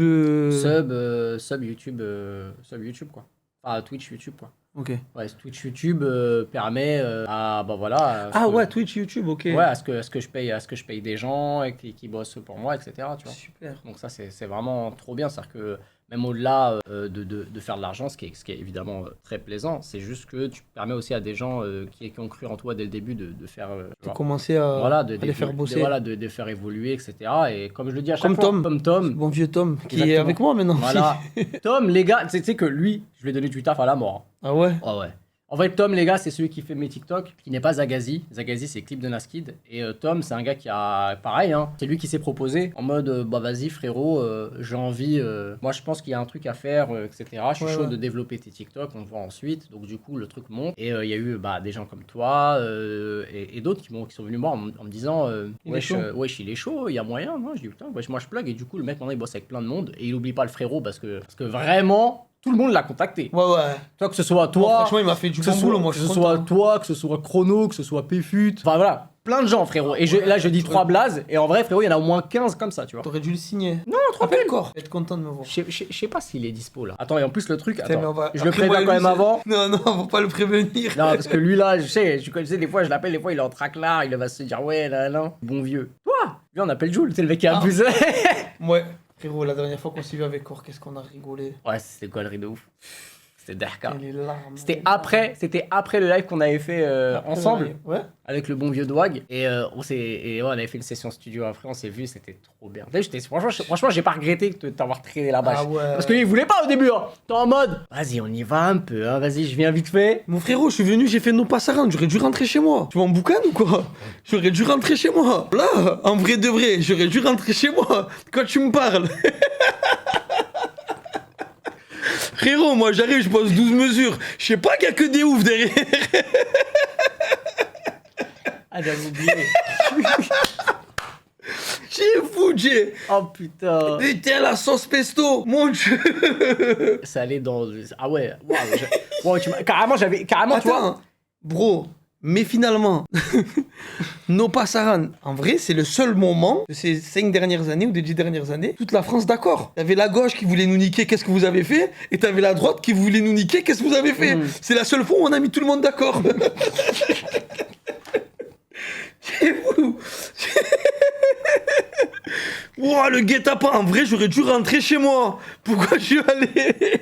Sub YouTube, quoi. Enfin, Twitch, YouTube, quoi. Ok. Ouais, Twitch, YouTube permet à, bah voilà. Ah ouais, Twitch, YouTube, ok. Ouais, à ce que je paye des gens et qui bossent pour moi, etc. Tu vois. Super. Donc ça, c'est vraiment trop bien. C'est-à-dire que même au-delà de faire de l'argent, ce qui est évidemment très plaisant, c'est juste que tu permets aussi à des gens qui ont cru en toi dès le début de faire... Tu as commencé à, voilà, à les faire bosser. Voilà, de faire évoluer, etc. Et comme je le dis à chaque Comme fois, Tom. comme Tom. Bon vieux Tom, qui Exactement. est avec moi maintenant. Voilà. Tom, les gars, tu sais que lui, je lui ai donné du taf à la mort. Ah ouais? Ah ouais. En fait, Tom, les gars, c'est celui qui fait mes TikTok, qui n'est pas Zagazi. Zagazi, c'est clip de Naskid. Et Tom, c'est un gars qui a. Pareil, hein. C'est lui qui s'est proposé en mode bah vas-y, frérot, j'ai envie. Moi, je pense qu'il y a un truc à faire, etc. Je suis chaud de développer tes TikTok, on voit ensuite. Donc, du coup, le truc monte. Et il y a eu des gens comme toi et d'autres qui sont venus moi en me disant wesh, il est chaud, il y a moyen. Moi, je dis putain, wesh, moi, je plug. Et du coup, le mec, maintenant, il bosse avec plein de monde. Et il oublie pas le frérot parce que vraiment. Tout le monde l'a contacté. Ouais. Toi, que ce soit toi. Bon, franchement, il m'a fait du bon boulot, moi. Que ce soit toi, que ce soit Chrono, que ce soit Péfut. Enfin voilà, plein de gens, frérot. Et là, je dis 3 blazes. Et en vrai, frérot, il y en a au moins 15 comme ça, tu vois. T'aurais dû le signer. Non, tranquille. Encore. Être content de me voir. Je sais pas s'il est dispo là. Attends, et en plus, le truc. Putain, Attends, je le après, préviens quand même avant. Non, faut pas le prévenir. Non, parce que lui là, je sais, des fois, je l'appelle, des fois, il est en traclard. Il va se dire, ouais, là. Bon vieux. Toi, lui, on appelle Jules, c'est le mec qui a abusé. Ouais. Frérot, la dernière fois qu'on s'est vu avec Cor, qu'est-ce qu'on a rigolé. Ouais, c'était gaulerie de ouf. C'était Derka. C'était après le live qu'on avait fait ensemble. Ouais. Avec le bon vieux Dwag. Et on avait fait une session studio après, on s'est vu, c'était trop bien. Franchement, j'ai pas regretté de t'avoir traîné la bâche. Ah ouais. Parce qu'il voulait pas au début. Hein. T'es en mode, vas-y, on y va un peu, hein. Vas-y, je viens vite fait. Mon frérot, je suis venu, j'ai fait nos passaran, j'aurais dû rentrer chez moi. Tu vas en boucan ou quoi? J'aurais dû rentrer chez moi. Là, en vrai de vrai, j'aurais dû rentrer chez moi. Quand tu me parles. Frérot, moi j'arrive, je pose 12 mesures. Je sais pas qu'il y a que des oufs derrière. Ah, j'avais oublié. J'ai fou, j'ai. Oh putain. Putain, la sauce pesto, mon dieu. Ça allait dans. Ah ouais, waouh. Carrément, Attends, tu vois. bro. Mais finalement, nos passaran, en vrai, c'est le seul moment de ces 5 dernières années ou des 10 dernières années, toute la France d'accord. T'avais la gauche qui voulait nous niquer, qu'est-ce que vous avez fait? Et t'avais la droite qui voulait nous niquer, qu'est-ce que vous avez fait? C'est la seule fois où on a mis tout le monde d'accord. C'est fou. Ouah, le guet-apens, en vrai, j'aurais dû rentrer chez moi. Pourquoi je suis allé?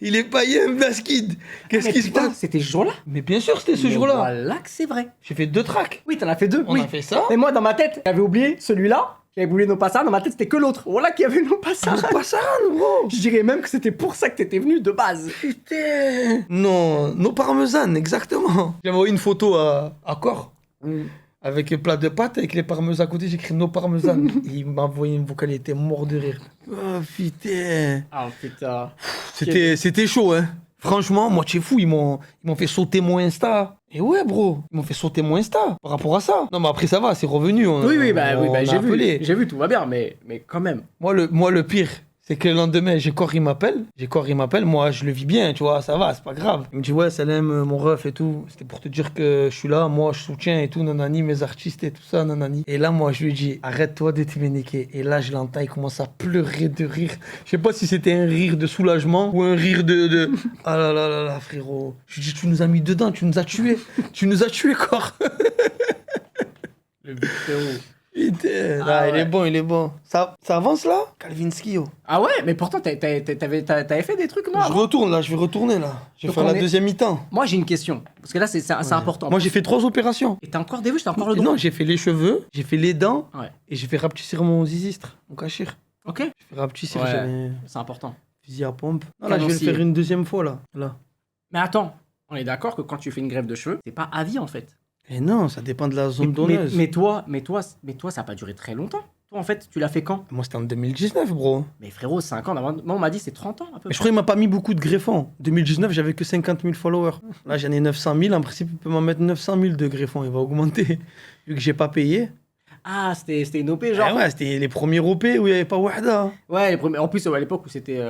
Il est paillé, Naskid. Qu'est-ce qui se passe? C'était ce jour-là? Mais bien sûr, c'était ce jour-là. Voilà que c'est vrai. J'ai fait 2 tracks. Oui, t'en as fait 2. On a fait ça. Et moi, dans ma tête, j'avais oublié celui-là. J'avais oublié nos passaran. Dans ma tête, c'était que l'autre. Voilà qu'il y avait nos passaran. Nos passaran, gros. Je dirais même que c'était pour ça que t'étais venu de base. Putain. Non, nos parmesanes, exactement. J'ai envoyé une photo à Cor. Avec un plat de pâtes, avec les parmesanes à côté, j'ai écrit nos parmesanes. Il m'a envoyé une vocale, il était mort de rire. Oh putain. Ah putain. C'était chaud, hein. Franchement, moi, tu es fou, ils m'ont fait sauter mon Insta. Et ouais, bro, ils m'ont fait sauter mon Insta par rapport à ça. Non, mais après, ça va, c'est revenu. Oui, j'ai j'ai vu, tout va bien, mais quand même. Moi, le pire, c'est que le lendemain, j'ai Cor, il m'appelle. Moi, je le vis bien, tu vois, ça va, c'est pas grave. Il me dit, ouais, Salem, mon ref et tout. C'était pour te dire que je suis là, moi, je soutiens et tout, nanani, mes artistes et tout ça, nanani. Et là, moi, je lui dis, arrête-toi de te niquer. Et là, je l'entends, il commence à pleurer de rire. Je sais pas si c'était un rire de soulagement ou un rire de... Ah là là là là, frérot. Je lui dis, tu nous as mis dedans, tu nous as tués. Tu nous as tués, Cor. Le but, frérot. Putain, Ah, il ouais. est bon. Ça avance là? Kalvinski, yo. Ah ouais, mais pourtant, t'avais fait des trucs, moi. Je vais retourner là. Je vais Donc faire on la est- deuxième mi-temps. Moi, j'ai une question. Parce que là, c'est important. Moi, j'ai fait 3 opérations. Et t'as encore des vues, t'as encore le droit. Non, j'ai fait les cheveux, j'ai fait les dents Ouais. et j'ai fait rapetissir mon zizistre, mon cachir. Ok. J'ai fait rapetissir, Ouais. j'avais C'est important. Fusil à pompe. Non, là, je vais le Canoncier. faire une deuxième fois, là. Mais attends, on est d'accord que quand tu fais une greffe de cheveux, c'est pas à vie en fait. Et non, ça dépend de la zone donneuse. Mais toi, ça a pas duré très longtemps. Toi, en fait, tu l'as fait quand? Moi, c'était en 2019, bro. Mais frérot, 5 ans. Moi, on m'a dit c'est 30 ans à peu Mais je près. crois qu'il m'a pas mis beaucoup de greffons. 2019, j'avais que 50 000 followers. Là, j'en ai 900 000. En principe, il peut m'en mettre 900 000 de greffons. Il va augmenter. Vu que j'ai pas payé. Ah, c'était une OP genre. Ah ouais, c'était les premiers OP où il n'y avait pas Wahda. Ouais, en plus, à l'époque où c'était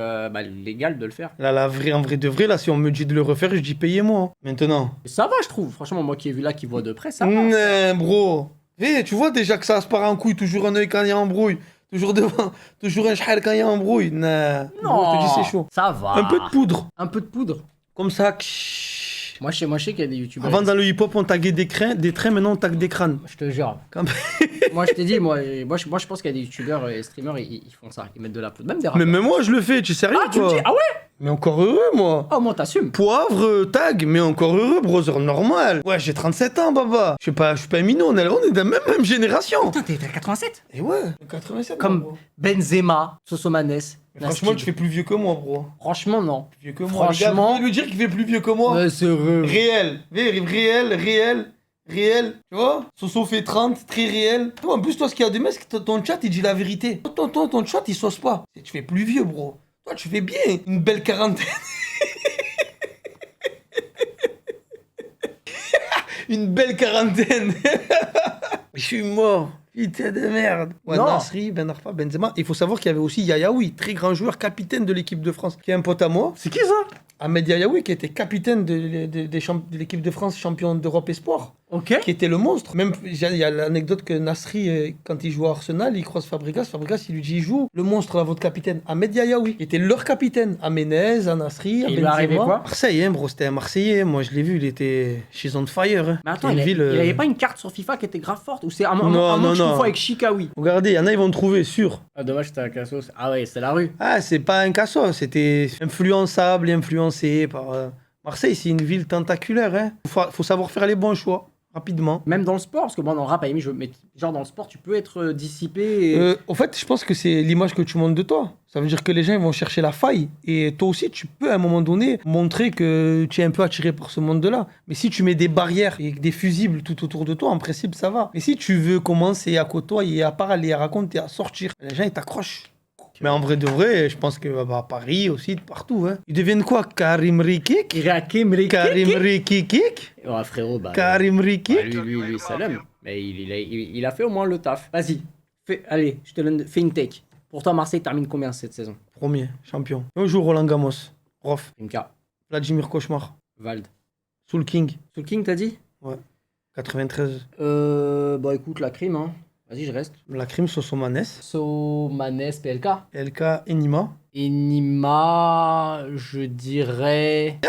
légal de le faire. Là, en vrai de vrai, là, si on me dit de le refaire, je dis payez-moi. Maintenant. Ça va, je trouve. Franchement, moi qui ai vu là, qui voit de près, ça va. Non, bro. Eh, tu vois déjà que ça se part en couille. Toujours un œil quand il y a embrouille. Toujours devant. Toujours un chahal quand il y a embrouille. Non. Bro, je te dis, c'est chaud. Ça va. Un peu de poudre. Un peu de poudre. Comme ça. Moi, je sais qu'il y a des youtubeurs. Avant, dans le hip-hop, on taguait des trains, maintenant, on tague des crânes. Je te jure. Comme- Moi, je t'ai dit, je pense qu'il y a des youtubeurs et streamers, ils font ça. Ils mettent de la poudre. Même des Mais rappeurs. même moi, je le fais, tu sais rien, Ah, tu me quoi. dis? Ah ouais? Mais encore heureux, moi. Oh, moi, t'assumes. Poivre, tag, mais encore heureux, brother, normal. Ouais, j'ai 37 ans, baba. Je suis pas un minot, on est de la même génération. Putain, t'es à 87. Et ouais, 87 Comme bro. Benzema, Sosomanes. Mais franchement, tu fais plus vieux que moi, bro. Franchement, non. Plus vieux que moi. Franchement. Les gars, vous voulez lui dire qu'il fait plus vieux que moi. Ouais, c'est heureux. Réel. Réel. Tu vois Soso fait 30, très réel. Toi, en plus, toi, ce qu'il y a de mieux, c'est que ton chat, il dit la vérité. Ton chat, il sauce pas. Tu fais plus vieux, bro. Toi, tu fais bien. Une belle quarantaine. Une belle quarantaine. Je suis mort. Putain de merde. Ouais, Non. Nasri, Ben Arfa, Benzema. Il faut savoir qu'il y avait aussi Yayaoui, très grand joueur, capitaine de l'équipe de France, qui est un pote à moi. C'est qui ça? Ahmed Yayaoui, qui était capitaine de l'équipe de France, champion d'Europe Espoir, Ok. qui était le monstre. Même, il y a l'anecdote que Nasri, quand il joue à Arsenal, il croise Fabregas. Fabregas, il lui dit, il joue le monstre, là, votre capitaine. Ahmed Yayaoui, qui était leur capitaine. À Menez, à Nasri, à Il lui est Benzema. arrivé quoi? Marseille, hein, bro, c'était un Marseillais. Moi, je l'ai vu, il était chez On Fire. Hein. Mais attends, C'était il avait pas une carte sur FIFA qui était grave forte? Ou c'est un Non, moment non, que je non. confonds avec Chicaoui? Regardez, il y en a, ils vont trouver, sûr. Ah, dommage, c'était un Cassos. Ah ouais, c'est la rue. Ah, c'est pas un cassos, c'était influençable et influencé par... Marseille, c'est une ville tentaculaire, hein. Faut savoir faire les bons choix, rapidement. Même dans le sport, parce que moi, dans le rap, à la limite, mais genre dans le sport, tu peux être dissipé et... Au fait, je pense que c'est l'image que tu montres de toi. Ça veut dire que les gens ils vont chercher la faille. Et toi aussi, tu peux à un moment donné montrer que tu es un peu attiré par ce monde-là. Mais si tu mets des barrières et des fusibles tout autour de toi, en principe, ça va. Mais si tu veux commencer à côtoyer, à parler, à raconter, à sortir, les gens, ils t'accrochent. Mais en vrai de vrai, je pense que à Paris aussi, de partout. Hein. Ils deviennent quoi? Karim Rikik? Karim Rikik? Ouais, frérot, bah... Karim Rikik? bah, lui, salam. Mais il a fait au moins le taf. Vas-y, allez, je te donne, fais une take. Pour toi, Marseille termine combien cette saison? Premier, champion. Un jour, Roland Gamos. Rof. MK, Vladimir Cauchemar. Vald. Soul King. Soul King, t'as dit? 93. Bah écoute, la crime, hein. Vas-y, je reste. La crime, Sosomanes. Somanes, PLK. LK, Enima. Enima, je dirais...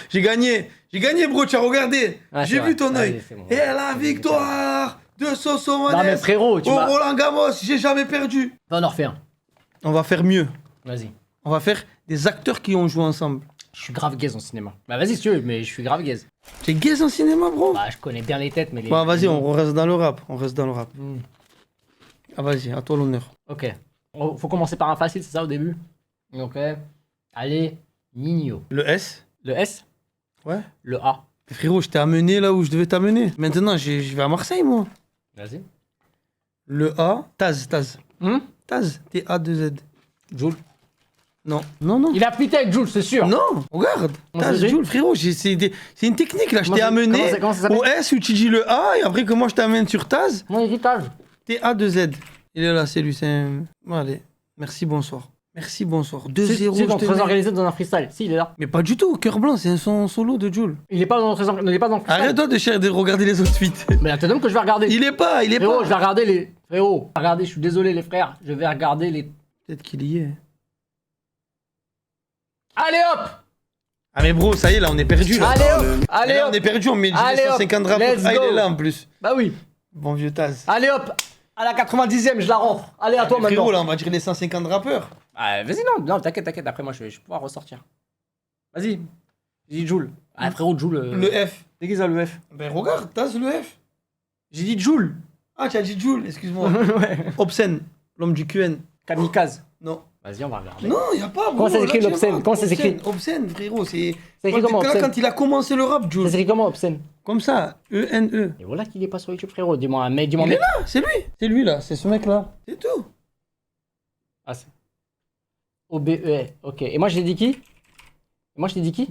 J'ai gagné, bro, tu as regardé. Ouais, J'ai c'est vu vrai. ton œil. Vas-y, c'est bon. Et la victoire de Sosomanes. Non mais frérot, tu Au m'as... Roland Gamos, j'ai jamais perdu. On en refait un. On va faire mieux. Vas-y. On va faire des acteurs qui ont joué ensemble. Je suis grave gaze en cinéma. Bah vas-y si tu veux, mais je suis grave gaze. T'es gaze en cinéma, bro? Bah je connais bien les têtes, mais les... Bah vas-y, on reste dans le rap. Hmm. Ah vas-y, à toi l'honneur. Ok. Faut commencer par un facile, c'est ça au début? Ok. Allez, Nino. Le S? Le S? Ouais. Le A. Frérot, je t'ai amené là où je devais t'amener. Maintenant, je vais à Marseille, moi. Vas-y. Le A, Taz. Taz, T-A-2-Z. Joule. Non. Il a pité avec Joule, c'est sûr. Non, regarde. Comment Taz, ça se dit Jules, frérot, c'est une technique là. Je Comment t'ai ça- amené comment ça s'appelle au S où tu dis le A et après que moi je t'amène sur Taz, Mon héritage. T-A-2-Z. Il est là, c'est lui. Bon, allez, merci, bonsoir. 2-0. C'est je dans te très mets. organisé dans un freestyle. Si, il est là. Mais pas du tout, cœur blanc, c'est un son solo de Jules. Il est pas dans le freestyle. Arrête-toi de regarder les autres suites. Mais attends que je vais regarder. Il est pas. Frérot, je vais regarder les... Frérot, regardez, je suis désolé les frères. Je vais regarder les... Peut-être qu'il y est. Allez hop. Ah mais bro, ça y est, là, on est perdu. Là. Allez hop. Mais Allez là, hop. on est perdu, on met Allez, hop. 150 rappeurs. Let's Ah, il go. est là en plus. Bah oui. Bon vieux Taz. Allez hop. À la 90e, je la rentre. Allez à toi maintenant. Frérot, là, on va dire les 150 rappeurs. Ah, vas-y, non, t'inquiète. Après, moi, je vais pouvoir ressortir. Vas-y. J'ai dit Joule. Ah, frérot, Joule. Le F. C'est qui ça, le F? Ben regarde, Taz, le F. J'ai dit Joule. Ah, tu as dit Jules, excuse-moi. Ouais. Obscène, l'homme du QN. Kamikaze. Non. Vas-y, on va regarder. Non, y a pas, bro. Comment ça s'écrit, là, tu l'obscène? vois. Comment ça s'écrit? Obscène, frérot. C'est écrit comment, là, obscène? quand il a commencé le rap, Ça Jules. s'écrit comment, obscène? Comme ça, E-N-E. Et voilà qu'il est pas sur YouTube, frérot. Dis-moi, mais dis-moi. Il est là, c'est lui. C'est lui, là. C'est ce mec-là. C'est tout. Ah, c'est. O-B-E. Ok. Et moi, je l'ai dit qui?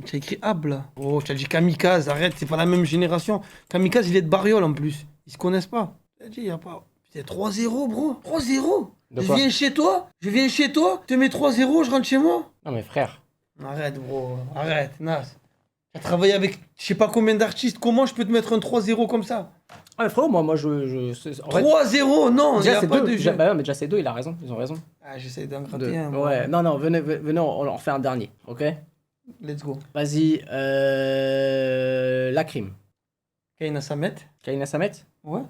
Tu as écrit Ab, là. Oh, je t'ai dit Kamikaze, arrête, c'est pas la même génération. Kamikaze, il est de Bariol, en plus. Ils se connaissent pas. T'as dit, y a pas... C'est 3-0, bro. 3-0. De Je quoi? viens chez toi, te mets 3-0, je rentre chez moi. Non, mais frère. Arrête, bro. Arrête, Nas. T'as travaillé avec je sais pas combien d'artistes. Comment je peux te mettre un 3-0 comme ça? Ah, mais frérot, moi, en fait, 3-0, non, il y déjà, a c'est pas deux. de Déjà, jeu. bah, non, mais déjà, c'est deux, il a raison. Ils ont raison. Ah, j'essaie d'en Deux. gratter un. moi. Ouais, non, venez, on en refait un dernier, ok? Let's go. Vas-y, la crime. Kaina Samet. Kaina Samet? Ouais.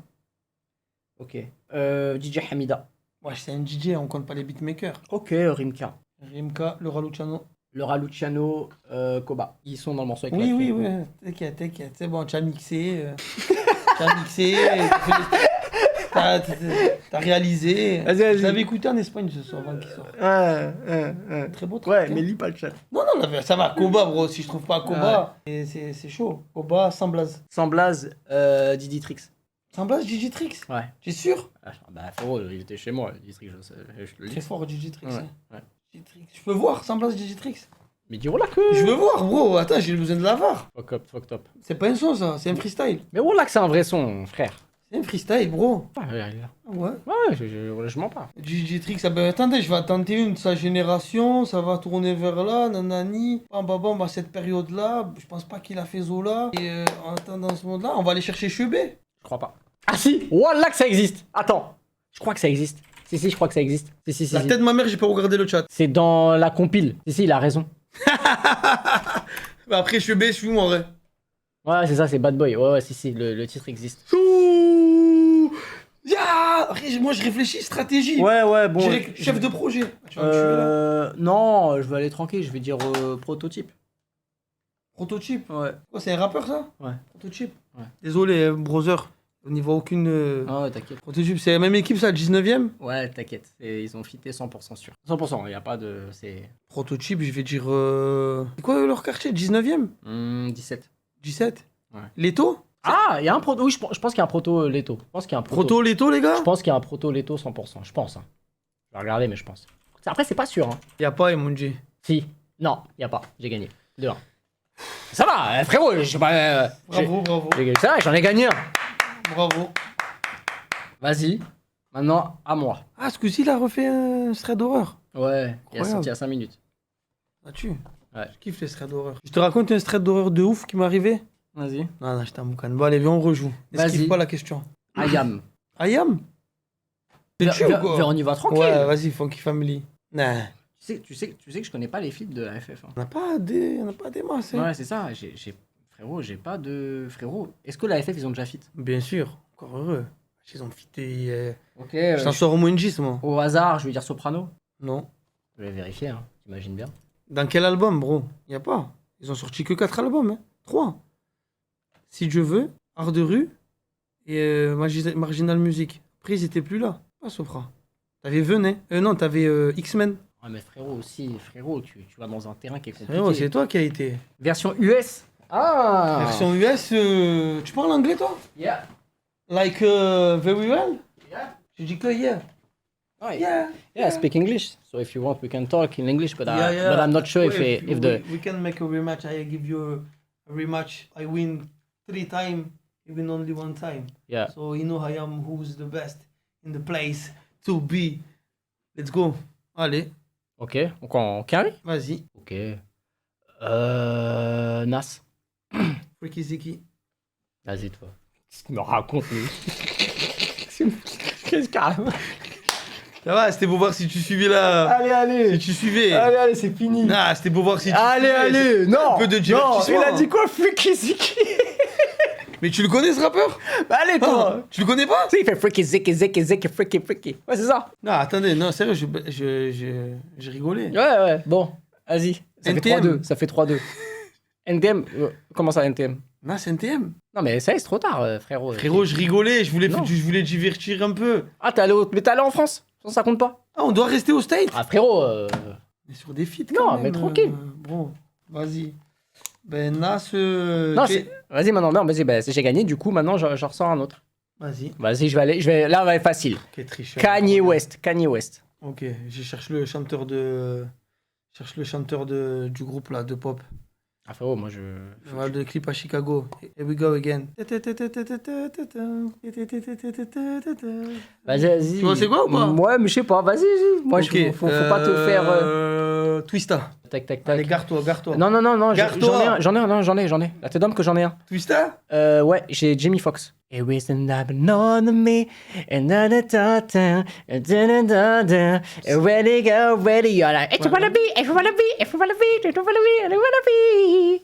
Ok. DJ Hamida. Ouais, c'est un DJ, on compte pas les beatmakers. Ok, Rimka. Rimka, Laura Luciano. Laura Luciano, Koba. Ils sont dans le morceau avec Oui, la oui, crime. oui. T'inquiète. C'est bon, tu as mixé. T'as mixé. T'as réalisé. Vas-y. Je l'avais écouté en Espagne ce soir, avant qu'il sorte. Très beau track. Ouais, hein. mais lis pas le chat. Non, ça va. Koba, bro. Si je trouve pas Koba, c'est chaud. Koba, sans blaze. Sans blaze, Didi Trix. Sans blaze, Digitrix. Ouais. T'es sûr? Ah, bah, frérot, il était chez moi, Didi Trix, je le Très dis. fort, Digitrix. Ouais, hein. ouais. Digitrix. Je peux voir, sans blaze, Digitrix. Mais dis voilà que. Je veux voir, bro. Attends, j'ai besoin de la voir. Fuck top. C'est pas un son, ça. C'est un freestyle. Mais voilà que c'est un vrai son, frère. C'est un freestyle, bro. Ah, regarde. Ouais. Ouais, je mens pas. Digitrix, ah ben attendez, je vais tenter une de sa génération, ça va tourner vers là, nanani. Bam, à cette période-là, je pense pas qu'il a fait Zola. Et en attendant ce monde-là, on va aller chercher Chebet. Je crois pas. Ah si, voilà que ça existe. Attends, je crois que ça existe. Si, je crois que ça existe. Si. La tête de ma mère, j'ai pas regardé le chat. C'est dans la compile. Si, il a raison. Bah après Chebet, je suis moi, ouais. Ouais, c'est ça, c'est Bad Boy. Ouais, si, le titre existe. Ouh ya Après, moi, je réfléchis stratégie. Ouais, bon. Je dirais chef de projet. Ah, tu vas me tuer, là. Non, je vais aller tranquille, je vais dire prototype. Prototype. Ouais. Quoi, c'est un rappeur, ça? Ouais. Prototype. Ouais. Désolé, brother. On n'y voit aucune... Ah ouais, t'inquiète. Prototype, c'est la même équipe, ça, le 19ème? Ouais, t'inquiète. Ils ont fité 100% sûr. 100%, il n'y a pas de. C'est. Prototype, je vais dire... C'est quoi leur quartier? 19ème? 17. 17? Ouais. Leto? Ah, il y a un proto. Oui, je pense qu'il y a un proto Leto. Je pense qu'il y a un Proto Leto, les gars? Je pense qu'il y a un proto Leto 100%. Je pense. Hein. Je vais regarder, mais je pense. Après, c'est pas sûr. Hein. Y'a pas, Emunji. Si. Non, il n'y a pas. J'ai gagné. 2-1. Ça va, frérot. Je sais pas. Bravo. Ça va, j'en ai gagné un. Bravo. Vas-y. Maintenant, à moi. Ah, ce coup-ci, il a refait un thread d'horreur. Ouais, il a Incroyable. sorti il y a 5 minutes. As-tu? Ouais. Je kiffe les threads d'horreur. Je te raconte un thread d'horreur de ouf qui m'est arrivé? Vas-y. Non, je t'emboucane. Bon, allez, viens, on rejoue. Vas-y. Esquive pas la question. Ayam. Ayam? T'es chill ou quoi? On y va tranquille. Ouais, vas-y, Funky Family. Nah. Tu sais que je connais pas les feats de la FF. Hein. On n'a pas des masses. Hein. Ouais, c'est ça. Frérot, j'ai pas de. Frérot, est-ce que la FF ils ont déjà fit? Bien sûr. Encore heureux. Ils ont fité. Ok. Je t'en sors au moins une 10, moi. Au hasard, je vais dire Soprano. Non. Je vais vérifier, hein. T'imagines bien. Dans quel album, bro? Y a pas. Ils ont sorti que 4 albums, hein. 3. Si Dieu veut, Art de rue et Marginal Music. Après, ils étaient plus là. Pas Sopra. T'avais Venet. Non, t'avais X-Men. Ouais, mais frérot aussi, frérot, tu vas dans un terrain qui est compliqué. Frérot, c'est toi qui a été. Version US. Ah. Version US, tu parles anglais, toi? Yeah. Like very well? Yeah. Je dis que yeah. Oh, Yeah. Yeah, I speak English. So if you want, we can talk in English, but Yeah. but I'm not sure Wait, if the. we can make a rematch. I give you a rematch. I win 3 times, you win only 1 time. Yeah. So you know I am who's the best in the place to be. Let's go. Allez, Ok. Donc en carré. vas-y. Ok. Nas. Freaky Ziki. Vas-y toi. Qu'est-ce qu'il me raconte lui? Qu'est-ce carrément? Ça va, c'était pour voir si tu suivais là. Allez. Si tu suivais. Allez, c'est fini. Ah, c'était pour voir si tu Allez, suivais. non. Un peu de Non, divertissement. il a dit quoi, Freaky Ziki? Mais tu le connais ce rappeur? Bah allez toi. Ah, tu le connais pas? Tu sais, il fait Freaky Ziki, Freaky. Ouais, c'est ça. Non, attendez, non, sérieux, j'ai rigolé. Ouais. Bon, vas-y. Ça fait NTM. 3-2. Ça fait 3-2. NTM. Comment ça, NTM? Non, c'est NTM. Non, mais ça y est, c'est trop tard, frérot. Frérot, je rigolais, je voulais Non. divertir un peu. Ah, mais t'es allé en France? Ça compte pas. Ah, on doit rester au state. Ah, frérot. Mais sur des feats, Non, quand même. mais tranquille. Bon, vas-y. Ben, Nas... Non, vas-y, maintenant, non, vas-y, bah, j'ai gagné, du coup, maintenant, je ressors un autre. Vas-y. Vas-y, là, on va être facile. Ok, tricheur. Kanye West. Ok, je cherche le chanteur du groupe, là, de pop. Ah, frérot, moi, je... Voilà, le clip à Chicago. Here we go again. Vas-y. Tu vois c'est quoi ou pas? Ouais, mais je sais pas, vas-y. Moi, Ok, faut pas te faire... Twista. Tac. Allez, gare-toi. Non, Garde-toi. j'en ai. Là, t'es d'homme que j'en ai un. Twista? Ouais, j'ai Jamie Foxx. It was happened on me, and da-da-da-da, and da-da-da-da, and ready go, ready, you're like, if you wanna be, if you wanna be, if you wanna be, if you wanna be, if you wanna be,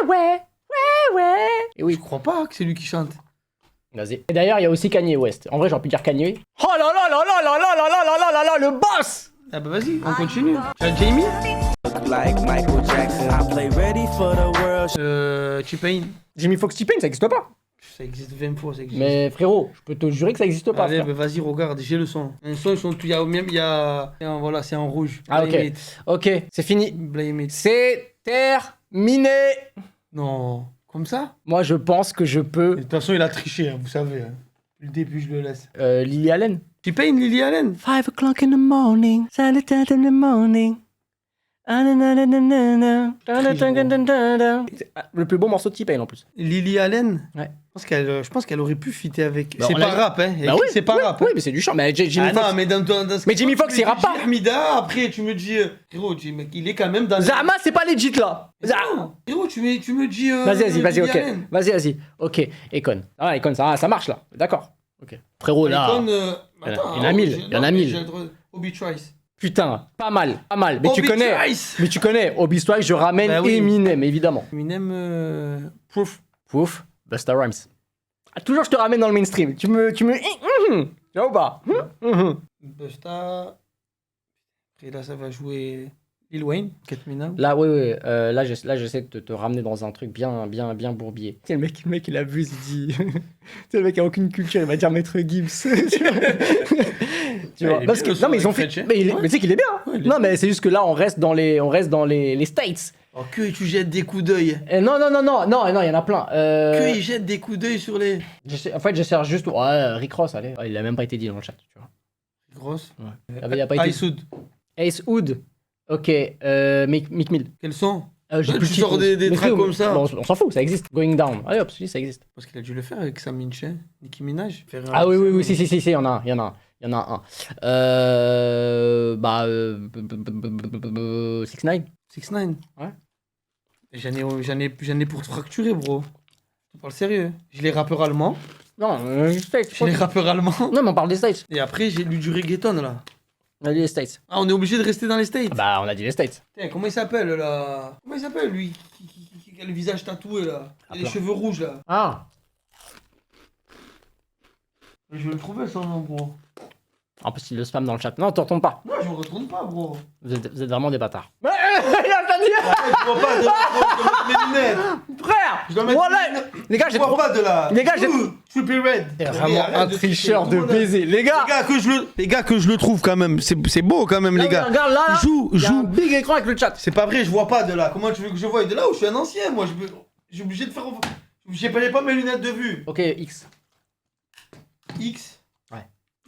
ouais. Et oui. Je crois pas que c'est lui qui chante. Vas-y. Et d'ailleurs, il y a aussi Kanye West. En vrai, j'aurais pu dire Kanye. Oh là là là là là là là là là là là, le boss! Ah bah vas-y, on continue. Jamie? Like Michael Jackson, I play ready for the world. T-Pain. Jimmy Fox T-Pain, ça existe pas. Ça existe 20 fois, ça existe. Mais frérot, je peux te jurer que ça existe pas. Allez, frère. bah vas-y, regarde, j'ai le son. Un son, ils sont tous. Voilà, c'est en rouge. Ah, Blame it. Ok, c'est fini. Blame it. C'est terminé. Non, comme ça? Moi, je pense que je De peux. toute façon, il a triché, hein, vous savez. Hein. Le début, je le laisse. Lily Allen. T-Pain, Lily Allen. 5 o'clock in the morning, Saturday in the morning. Le plus beau morceau de T-Pain en plus. Lily Allen. Ouais. Je pense qu'elle aurait pu fitter avec. Bah, c'est on pas l'a- rap, hein. Bah oui, c'est pas rap. Oui, hein. mais c'est du chant. Mais Jimmy Ah Fox. non, mais dans ce Mais Jimmy cas, Fox, tu me il rappe dis pas. Hamida, après tu me dis. Frérot, il est quand même dans. Zama, c'est pas legit là. Non, frérot, tu me dis. Vas-y, Lily ok. Allen. Vas-y. Ok, Econ. Ah, Econ, ça marche là. D'accord. Ok. Frérot, là. Icon, il y en a 1000, il y en a 1000. Obi Trice. Putain, pas mal. Mais tu Obi connais. Trice. Mais tu connais. Obi Strike, je ramène Bah oui. Eminem, évidemment. Eminem. Proof. Pouf, Busta Rhymes. Ah, toujours, je te ramène dans le mainstream. Tu me. Tu vois ou pas Busta. Et là, ça va jouer Lil Wayne, Kate Minaj. Là, oui. Là, j'essaie de te ramener dans un truc bien bourbier. Tu sais, le mec, il abuse, il dit. Tu sais, le mec a aucune culture, il va dire Maître Gibbs. Tu vois, il est parce bien, que le non, mais son ils ont fait. avec Fetch, hein. Mais, Ouais. mais tu sais qu'il est bien. Ouais, il est Non, mais c'est juste que là, on reste dans les States. Oh, que tu jettes des coups d'œil. Non, il y en a plein. Que il jette des coups d'œil sur les. En fait, j'essaie juste. Ouais, Rick Ross, allez. Ouais, il a même pas été dit dans le chat, tu vois. Grosse. Ouais. Il a pas été. Ice Hood. Ace Hood. Ok. Meek Mill. Quels sont? J'ai Tu plus le sors titre. des Mais tracks frérot, comme ça. bon, on s'en fout, ça existe. Going Down. Allez hop, celui ça existe. Parce qu'il a dû le faire avec Sam Lynch, hein. Nicki Minaj. Faire un- Ah oui, si, il y en a un. 6ix9ine. 6ix9ine. Ouais. J'en ai pour te fracturer, bro. Tu parles sérieux. J'ai les rappeurs allemands. Non, States. J'ai les rappeurs allemands. Non, mais on parle des States. Et après, j'ai lu du reggaeton, là. On a dit les States. Ah, on est obligé de rester dans les States. Ah bah, on a dit les States. Putain, comment il s'appelle, là? Comment il s'appelle, lui qui a le visage tatoué, là? Ah, Et les plein. cheveux rouges, là. Ah. Je vais le trouver, son nom, bro. En plus, il le spam dans le chat. Non, te retourne pas. Non, je me retourne pas, bro. Vous êtes vraiment des bâtards. Je vois pas de là, bro, je dois mettre mes lunettes. Frère Je dois mettre voilà. mes lunettes. Les gars, Je j'ai vois trop... pas de là. Les gars, j'ai- Trippy Red. T'es vraiment Arrête un de tricheur tricher. de Comment on a- baiser. Les gars Les gars, que je le trouve quand même. C'est beau quand même, les gars. Regarde là, Joue, il y a un joue. big écran avec le chat. C'est pas vrai, je vois pas de là. Comment tu veux que je voie de là où je suis un ancien, moi? J'ai obligé de faire. J'ai pas mes lunettes de vue. Ok, X. X.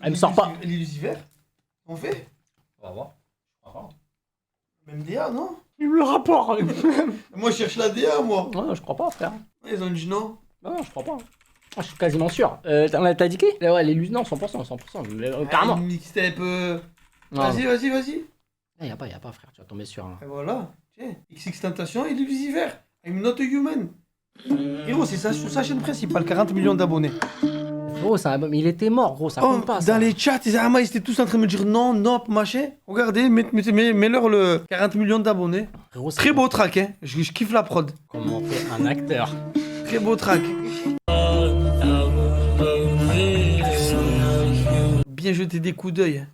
Elle me sort pas. L'illusiver. On fait. On va voir. Même DA, non? Le rapport. Moi, je cherche la DA, moi. Non, je crois pas, frère. Ils ont dit non. Non, je crois pas. Ah, je suis quasiment sûr. T'as dit qui? Ouais, les lunettes, non, 100%. Mais, carrément. Ah, une mixtape. Non. Vas-y. Y'a pas, frère, tu vas tomber sur un. Et voilà. Tiens, XX Tentation et l'illusiver. I'm not a human. Héros, c'est ça sur sa chaîne principale, 40 millions d'abonnés. Gros, mais il était mort, gros, ça compte pas. Ça. Dans les chats, ils étaient tous en train de me dire non, machin. Regardez, mets-leur le 40 millions d'abonnés. Frérot, c'est Très beau track, hein. Je kiffe la prod. Comment fait un acteur? Très beau track. Bien jeter des coups d'œil.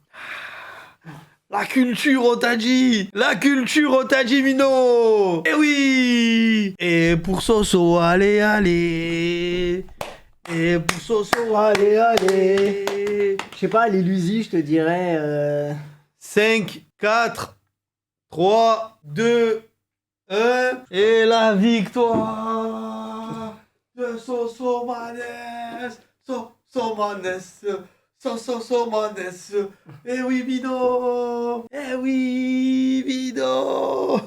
La culture, on t'a dit. La culture, on t'a dit, Mino. Eh oui. Et pour Soso, allez. Et pour Soso, allez. Je sais pas, les Luzi, je te dirais. 5, 4, 3, 2, 1. Et la victoire de Soso Manes. Soso Manes. Soso Manes. Eh oui, Bido. Eh oui, Bido.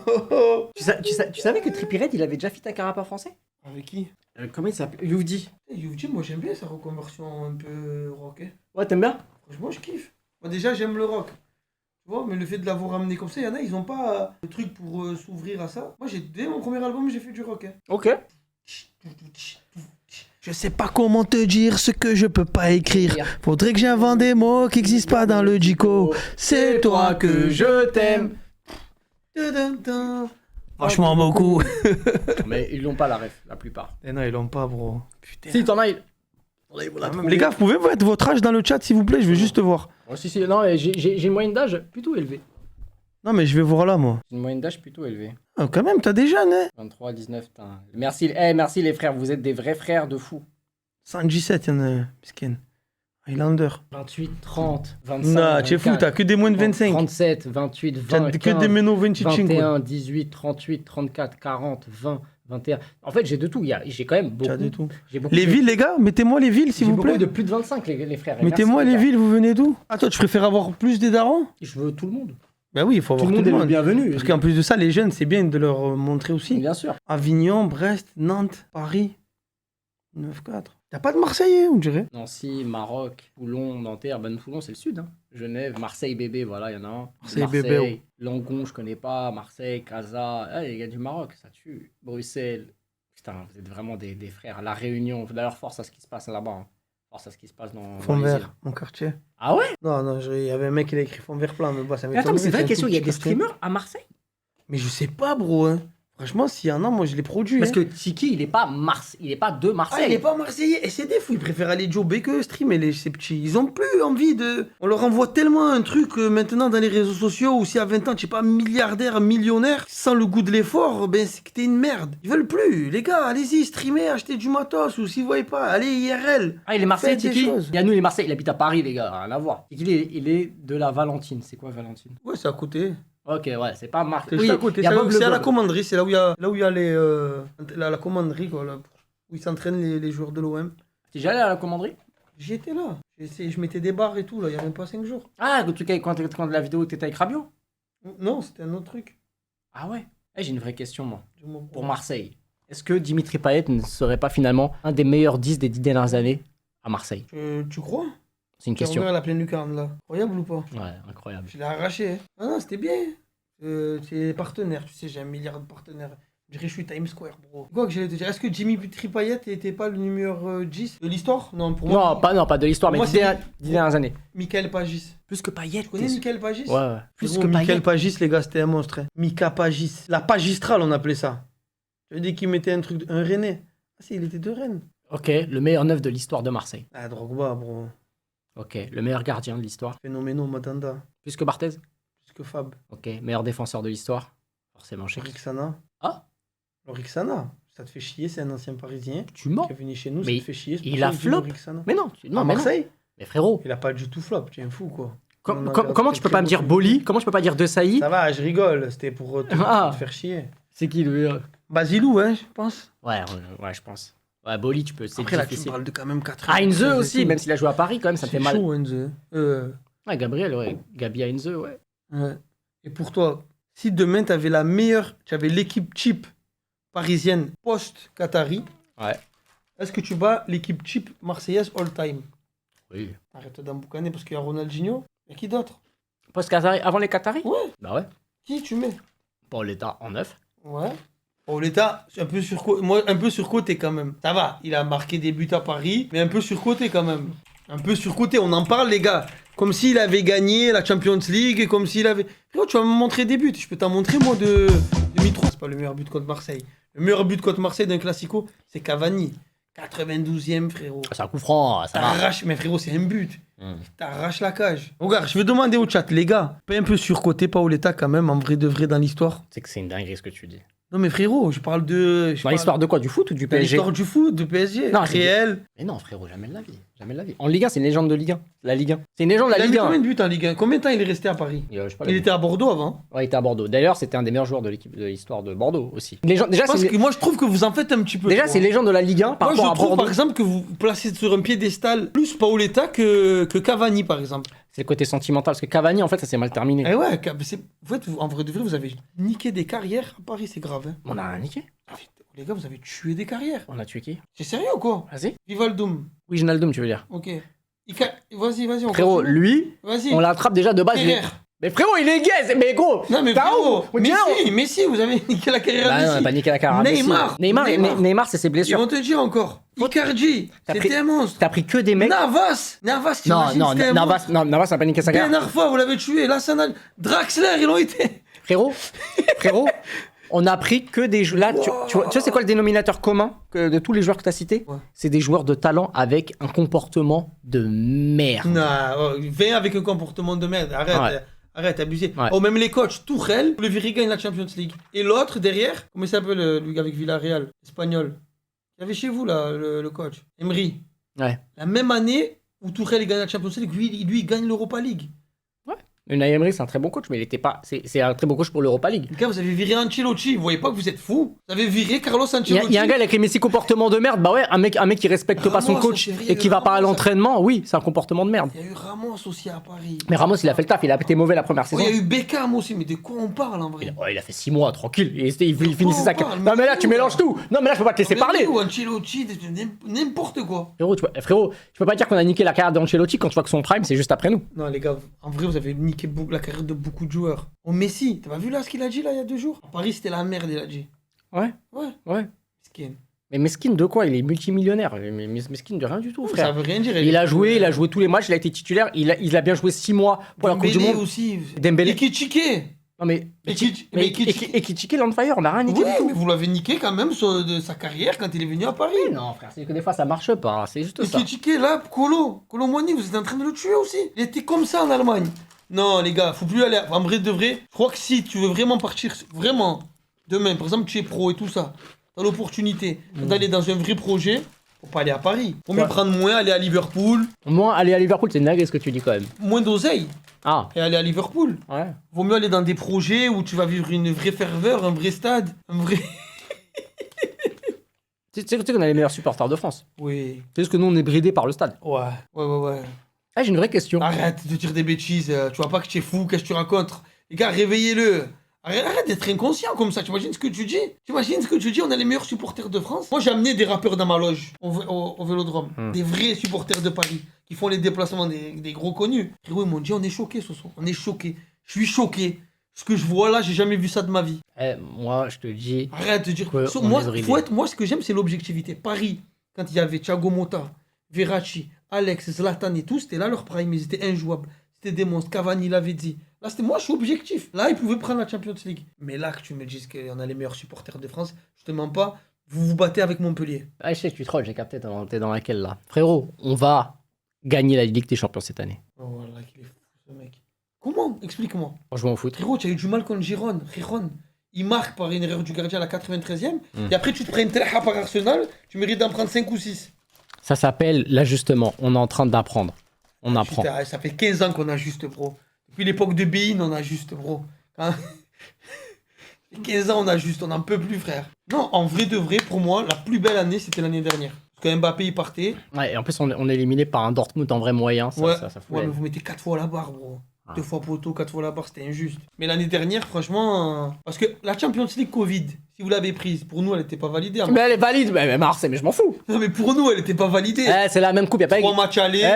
Tu savais que Trippie Redd, il avait déjà fait un carapa français? Avec qui? Comment il s'appelle? Youvdi. Youvdi, moi j'aime bien sa reconversion un peu rock. Hein. Ouais, t'aimes bien? Franchement, je kiffe. Moi, déjà, j'aime le rock. Tu vois, mais le fait de l'avoir ramené comme ça, il y en a, ils ont pas le truc pour s'ouvrir à ça. Moi, dès mon premier album, j'ai fait du rock. Hein. Ok. Je sais pas comment te dire ce que je peux pas écrire. Faudrait que j'invente des mots qui n'existent pas dans le dico. C'est toi que je t'aime. Franchement, beaucoup. Mais ils l'ont pas la ref, la plupart. Eh non, ils l'ont pas, bro. Putain. Si, t'en as, Les gars, vous pouvez mettre votre âge dans le chat, s'il vous plaît, je veux juste voir. Oh, si, non, j'ai une moyenne d'âge plutôt élevée. Non, mais je vais voir là, moi. Une moyenne d'âge plutôt élevée. Ah, quand même, t'as des jeunes, hein. 23, 19, putain. Merci, merci les frères, vous êtes des vrais frères de fous. 117, il y en a un, miskin. Highlander. 28, 30, 25. Non, tu es fou, t'as que des moins de 25. 37, 28, 20, T'as que 15, des menos 25. 21, 18, 38, 34, 40, 20, 21. En fait, j'ai de tout. J'ai quand même beaucoup. T'as de tout. J'ai beaucoup Les villes, les gars, mettez-moi les villes, s'il j'ai vous plaît. beaucoup de plus de 25, les frères. Et Mettez-moi merci, les gars. villes, vous venez d'où? Ah, toi, tu préfères avoir plus des darons? Je veux tout le monde. Ben oui, il faut avoir Tout le monde est le bienvenu. Parce qu'en plus de ça, les jeunes, c'est bien de leur montrer aussi. Bien sûr. Avignon, Brest, Nantes, Paris. 9-4. T'as pas de Marseillais, on dirait? Nancy, Maroc, Toulon, Nanterre. Ben, Toulon, c'est le sud. Hein. Genève, Marseille, bébé, voilà, il y en a un. Marseille, bébé. Langon, je connais pas. Marseille, Casa. Ah, les gars du Maroc, ça tue. Bruxelles. Putain, vous êtes vraiment des frères. La Réunion. D'ailleurs, force à ce qui se passe là-bas. Hein. Force à ce qui se passe dans Fond les îles. vert, mon quartier. Ah ouais? Non, il y avait un mec qui a écrit fond vert plein, mais bah, ça Mais attends, mais c'est une vraie question. Il y a des streamers à Marseille? Mais je sais pas, bro. Hein. Franchement, s'il y en a, moi, je les produis. Parce hein. que Tiki, il est pas de Marseille. Ah, il est pas marseillais. Et c'est des fous. Ils préfèrent aller jobber que streamer, ces petits. Ils ont plus envie de. On leur envoie tellement un truc maintenant dans les réseaux sociaux où si à 20 ans, tu es pas milliardaire, millionnaire, sans le goût de l'effort, ben c'est que t'es une merde. Ils veulent plus. Les gars, allez-y, streamer, achetez du matos. Ou si vous voyez pas, allez IRL. Ah, il est Marseille, Faites des Tiki. choses. Il y a nous, il est Marseille. Il habite à Paris, les gars. Rien à voir. Tiki, il est de la Valentine. C'est quoi Valentine? Ouais, c'est à côté. Ok, ouais, c'est pas Marseille. C'est juste à côté. il y a Bob C'est le à la Bob. commanderie. C'est là où il y a les. La commanderie, quoi. Là, où ils s'entraînent les joueurs de l'OM. T'es déjà allé à la commanderie? J'y étais là. Je mettais des barres et tout, là. Il y a même pas 5 jours. Ah, quand la vidéo que t'étais avec Rabiot? Non, c'était un autre truc. Ah ouais. Eh, j'ai une vraie question, moi. Dis-moi Pour Marseille. Est-ce que Dimitri Payet ne serait pas finalement un des meilleurs 10 des 10 dernières années à Marseille? Tu crois? C'est une question. Tu la pleine lucarne là. Incroyable ou pas? Ouais, incroyable. Je l'ai arraché. Hein. Ah non, c'était bien. C'est partenaire, tu sais, j'ai 1 milliard de partenaires. Je dirais, je suis Times Square, bro. Quoi que j'allais te dire, est-ce que Jimmy Payet n'était pas le numéro 10 de l'histoire? Non, pour moi. Non, pas de l'histoire, mais Pour 10 moi, 10 dernières années. Michael Pagis. Plus que Payet. Tu connais Michael Pagis? Ouais. Plus Frérot, que Payet. Michael Pagis, les gars, c'était un monstre. Hein. Mika Pagis. La Pagistrale, on appelait ça. Tu veux dire qu'il mettait un truc, un Rennais. Ah si, il était de Rennes. Ok, le meilleur neuf de l'histoire de Marseille. Ah, Drogba, bro. Ok, le meilleur gardien de l'histoire. Phénoméno, Matanda. Plus que Barthez. Plus que Fab. Ok, meilleur défenseur de l'histoire. Forcément chez qui? Lorixana. Ah, Lorixana. Ça te fait chier, c'est un ancien parisien. tu mens. Qui est venu chez nous, Mais ça te fait chier. c'est pour il ça a que je dis flop. Lorixana. Mais non, Non, mais non. Marseille. Mais frérot, Il a pas du tout flop, tu es un fou quoi. comment tu peux pas me dire Boli? Comment tu peux pas dire De Sailly? Ça va, je rigole, c'était pour te faire chier. C'est qui le meilleur? Basilou, hein, je pense. Ouais, je pense. Ouais, Boli, tu peux. C'est Après là, tu difficile. parles de quand même 4 Ah, Inze aussi, même s'il a joué à Paris, quand même, ça me fait mal. C'est chaud, Enze. Ouais, Gabriel, ouais. Gabi à Inze, ouais. Ouais. Et pour toi, si demain tu avais tu avais l'équipe cheap parisienne post-Qatari, Ouais. est-ce que tu bats l'équipe cheap marseillaise all-time? Oui. Arrête d'emboucaner parce qu'il y a Ronaldinho. Et qui d'autre? Post-Qatari, avant les Qataris? Ouais. Bah ouais. Qui tu mets? Paul l'État en 9. Ouais. Oh, l'État, un peu moi, un peu surcoté quand même. Ça va, il a marqué des buts à Paris, mais un peu surcoté quand même. Un peu surcoté, on en parle les gars. Comme s'il avait gagné la Champions League, et comme s'il avait... Frérot, tu vas me montrer des buts. Je peux t'en montrer moi de Mitro. C'est pas le meilleur but contre Marseille. Le meilleur but contre Marseille d'un classico, c'est Cavani. 92e frérot. C'est un coup franc, ça va. T'arraches, mais frérot, c'est un but. T'arraches la cage. Regarde, je veux demander au chat, les gars, pas un peu surcoté Paoletta quand même, en vrai de vrai dans l'histoire? C'est que c'est une dinguerie ce que tu dis. Non, mais frérot, je parle de. Dans l'histoire de quoi? Du foot ou du Dans PSG? l'histoire du foot, de PSG. Non, réel. Mais non, frérot, jamais de la vie. Jamais de la vie. En Ligue 1, c'est une légende de Ligue 1. La Ligue 1. C'est une légende de Il la a mis Ligue 1. combien de buts en Ligue 1? Combien de temps il est resté à Paris? Je sais pas, Il était à Bordeaux avant. Ouais, il était à Bordeaux. D'ailleurs, c'était un des meilleurs joueurs de l'équipe de l'histoire de Bordeaux aussi. Légende... Déjà, Parce que moi, je trouve que vous en faites un petit peu. Déjà, trop, c'est légende de la Ligue 1 par Moi, je rapport à trouve, Bordeaux. par exemple, que vous placez sur un piédestal plus Paoletta que Cavani, par exemple. C'est le côté sentimental. Parce que Cavani, en fait, ça s'est mal terminé. Eh ouais, en fait, en vrai de vrai, vous avez niqué des carrières à Paris, c'est grave. Hein. On a rien niqué. Les gars, vous avez tué des carrières. On a tué qui? C'est sérieux ou quoi? Vas-y. Vivaldoum. Oui, Ginaldum, tu veux dire. Ok. Vas-y, on Frérot, continue. lui, Vas-y. on l'attrape déjà de base. Kerrer. Mais frérot, il est gay. Mais gros. Non, mais t'as frérot, où Messi, vous avez niqué la carrière Bah de non, on Messi. a pas niqué la carrière. à Messi. Neymar. Neymar, c'est ses Ils blessures. vont te dire encore. Icardi, T'as c'était pris- un monstre. T'as pris que des mecs. Navas, Non, c'était un monstre. Navas n'a pas niqué sa carrière. Ben Arfa, vous l'avez tué. Lassana, Draxler, ils l'ont été. Frérot, on a pris que des joueurs. Là, tu vois c'est quoi le dénominateur commun de tous les joueurs que tu as cités? Ouais. C'est des joueurs de talent avec un comportement de merde. Non, viens avec un comportement de merde. Arrête. Ouais. Arrête, abusé. Ouais. Oh, même les coachs, Tuchel, le Viri gagne la Champions League. Et l'autre derrière, comment il s'appelle, lui avec Villarreal, espagnol. Il y avait chez vous, là, le coach. Emery. Ouais. La même année où Tuchel il gagne la Champions League, lui il gagne l'Europa League. Unai Emery, c'est un très bon coach, mais il était pas. C'est un très bon coach pour l'Europa League. Les gars, vous avez viré Ancelotti. Vous voyez pas que vous êtes fous? Vous avez viré Carlos Ancelotti. Il y a un gars, il a écrit Messi comportement de merde. Bah ouais, un mec qui respecte pas son Ramos, coach c'est vrai, et qui va pas à Ramos, l'entraînement, oui, c'est un comportement de merde. Il y a eu Ramos aussi à Paris. Mais Ramos, il a fait le taf, il a été mauvais la première Oh, saison. il y a eu Beckham aussi, mais de quoi on parle en vrai? Ouais, il a fait 6 mois, tranquille. Il finissait sa on parle, Non, mais là, mais tu où, mélanges là tout. Non, mais là, je peux pas te laisser parler. Ou Ancelotti, n'importe quoi. Frérot, tu peux pas dire qu'on a niqué la carrière d'Ancelotti quand tu vois que son prime, c'est juste après nous. Non, les gars, en vrai, vous avez niqué la carrière de beaucoup de joueurs. Oh, Messi, t'as pas vu là ce qu'il a dit là il y a 2 jours? À Paris, c'était la merde, il a dit. Ouais. Ouais. Skin. Mais Meskin de quoi? Il est multimillionnaire. Mais Meskin de rien du tout, Ça frère. veut rien dire. Il a joué tous les matchs, il a été titulaire, il a bien joué 6 mois pour la Coupe du Monde. Aussi. Dembélé. Ekitike. Non mais Ekitike, Ekitike, l'on fire, on a rien niqué. oui, mais vous l'avez niqué quand même de sa carrière quand il est venu à Paris. Non, frère, c'est que des fois ça marche pas, c'est juste ça. Ekitike, là, Kolo Muani, vous êtes en train de le tuer aussi. Il était comme ça en Allemagne. Non, les gars, faut plus aller. En vrai de vrai, je crois que si tu veux vraiment partir, vraiment, demain, par exemple, tu es pro et tout ça, t'as l'opportunité d'aller dans un vrai projet, faut pas aller à Paris. Faut mieux prendre moins, aller à Liverpool, Moi, aller à Liverpool, c'est nague ce que tu dis quand même. moins d'oseille Ah, et aller à Liverpool. ouais. Vaut mieux aller dans des projets où tu vas vivre une vraie ferveur, un vrai stade, un vrai. Tu sais qu'on a les meilleurs supporters de France. Oui. C'est juste que nous, on est bridés par le stade. Ouais. Ah, j'ai une vraie question. Arrête de dire des bêtises, tu vois pas que tu es fou, qu'est-ce que tu racontes? Les gars, réveillez-le. Arrête d'être inconscient comme ça, tu imagines ce que tu dis? On a les meilleurs supporters de France. Moi j'ai amené des rappeurs dans ma loge au Vélodrome, des vrais supporters de Paris, qui font les déplacements des gros connus. Frérot, ils m'ont dit on est choqués ce soir, on est choqués. Je suis choqué. Ce que je vois là, j'ai jamais vu ça de ma vie. Moi, je te dis. Arrête de dire. Ouais, on Moi, est bridés. moi, ce que j'aime, c'est l'objectivité. Paris, quand il y avait Thiago Motta, Verratti, Alex, Zlatan et tout, c'était là leur prime, ils étaient injouables. C'était des monstres. Cavani l'avait dit. Là, moi, je suis objectif. Là, ils pouvaient prendre la Champions League. Mais là, que tu me dises qu'on a les meilleurs supporters de France, je te mens pas, vous vous battez avec Montpellier. Ah, je sais que tu trolls, j'ai capté, t'es dans laquelle là. Frérot, on va gagner la Ligue des Champions cette année. Oh, voilà, qu'il est fou, ce mec. Comment? Explique-moi. Franchement, au foot. Frérot, tu as eu du mal contre Giron. Il marque par une erreur du gardien à la 93e. Et après, tu te prends une télha par Arsenal, tu mérites d'en prendre 5 ou 6. Ça s'appelle l'ajustement. On est en train d'apprendre. On apprend. Putain, ça fait 15 ans qu'on ajuste, bro. Depuis l'époque de Bein, on ajuste, bro. Hein? 15 ans, on ajuste, on n'en peut plus, frère. Non, en vrai de vrai, pour moi, la plus belle année, c'était l'année dernière. Parce que Mbappé, il partait. Ouais, et en plus, on est éliminé par un Dortmund en vrai moyen. Ça fout Ouais, la- mais vous mettez 4 fois la barre, bro. Ah. 2 fois poteau, 4 fois la barre, c'était injuste. Mais l'année dernière, franchement... Parce que la Champions League Covid, si vous l'avez prise, pour nous, elle n'était pas validée. hein. Mais elle est valide, mais Marseille, mais je m'en fous. Non, mais pour nous, elle n'était pas validée. C'est la même coupe, y a pas 3 matchs allés.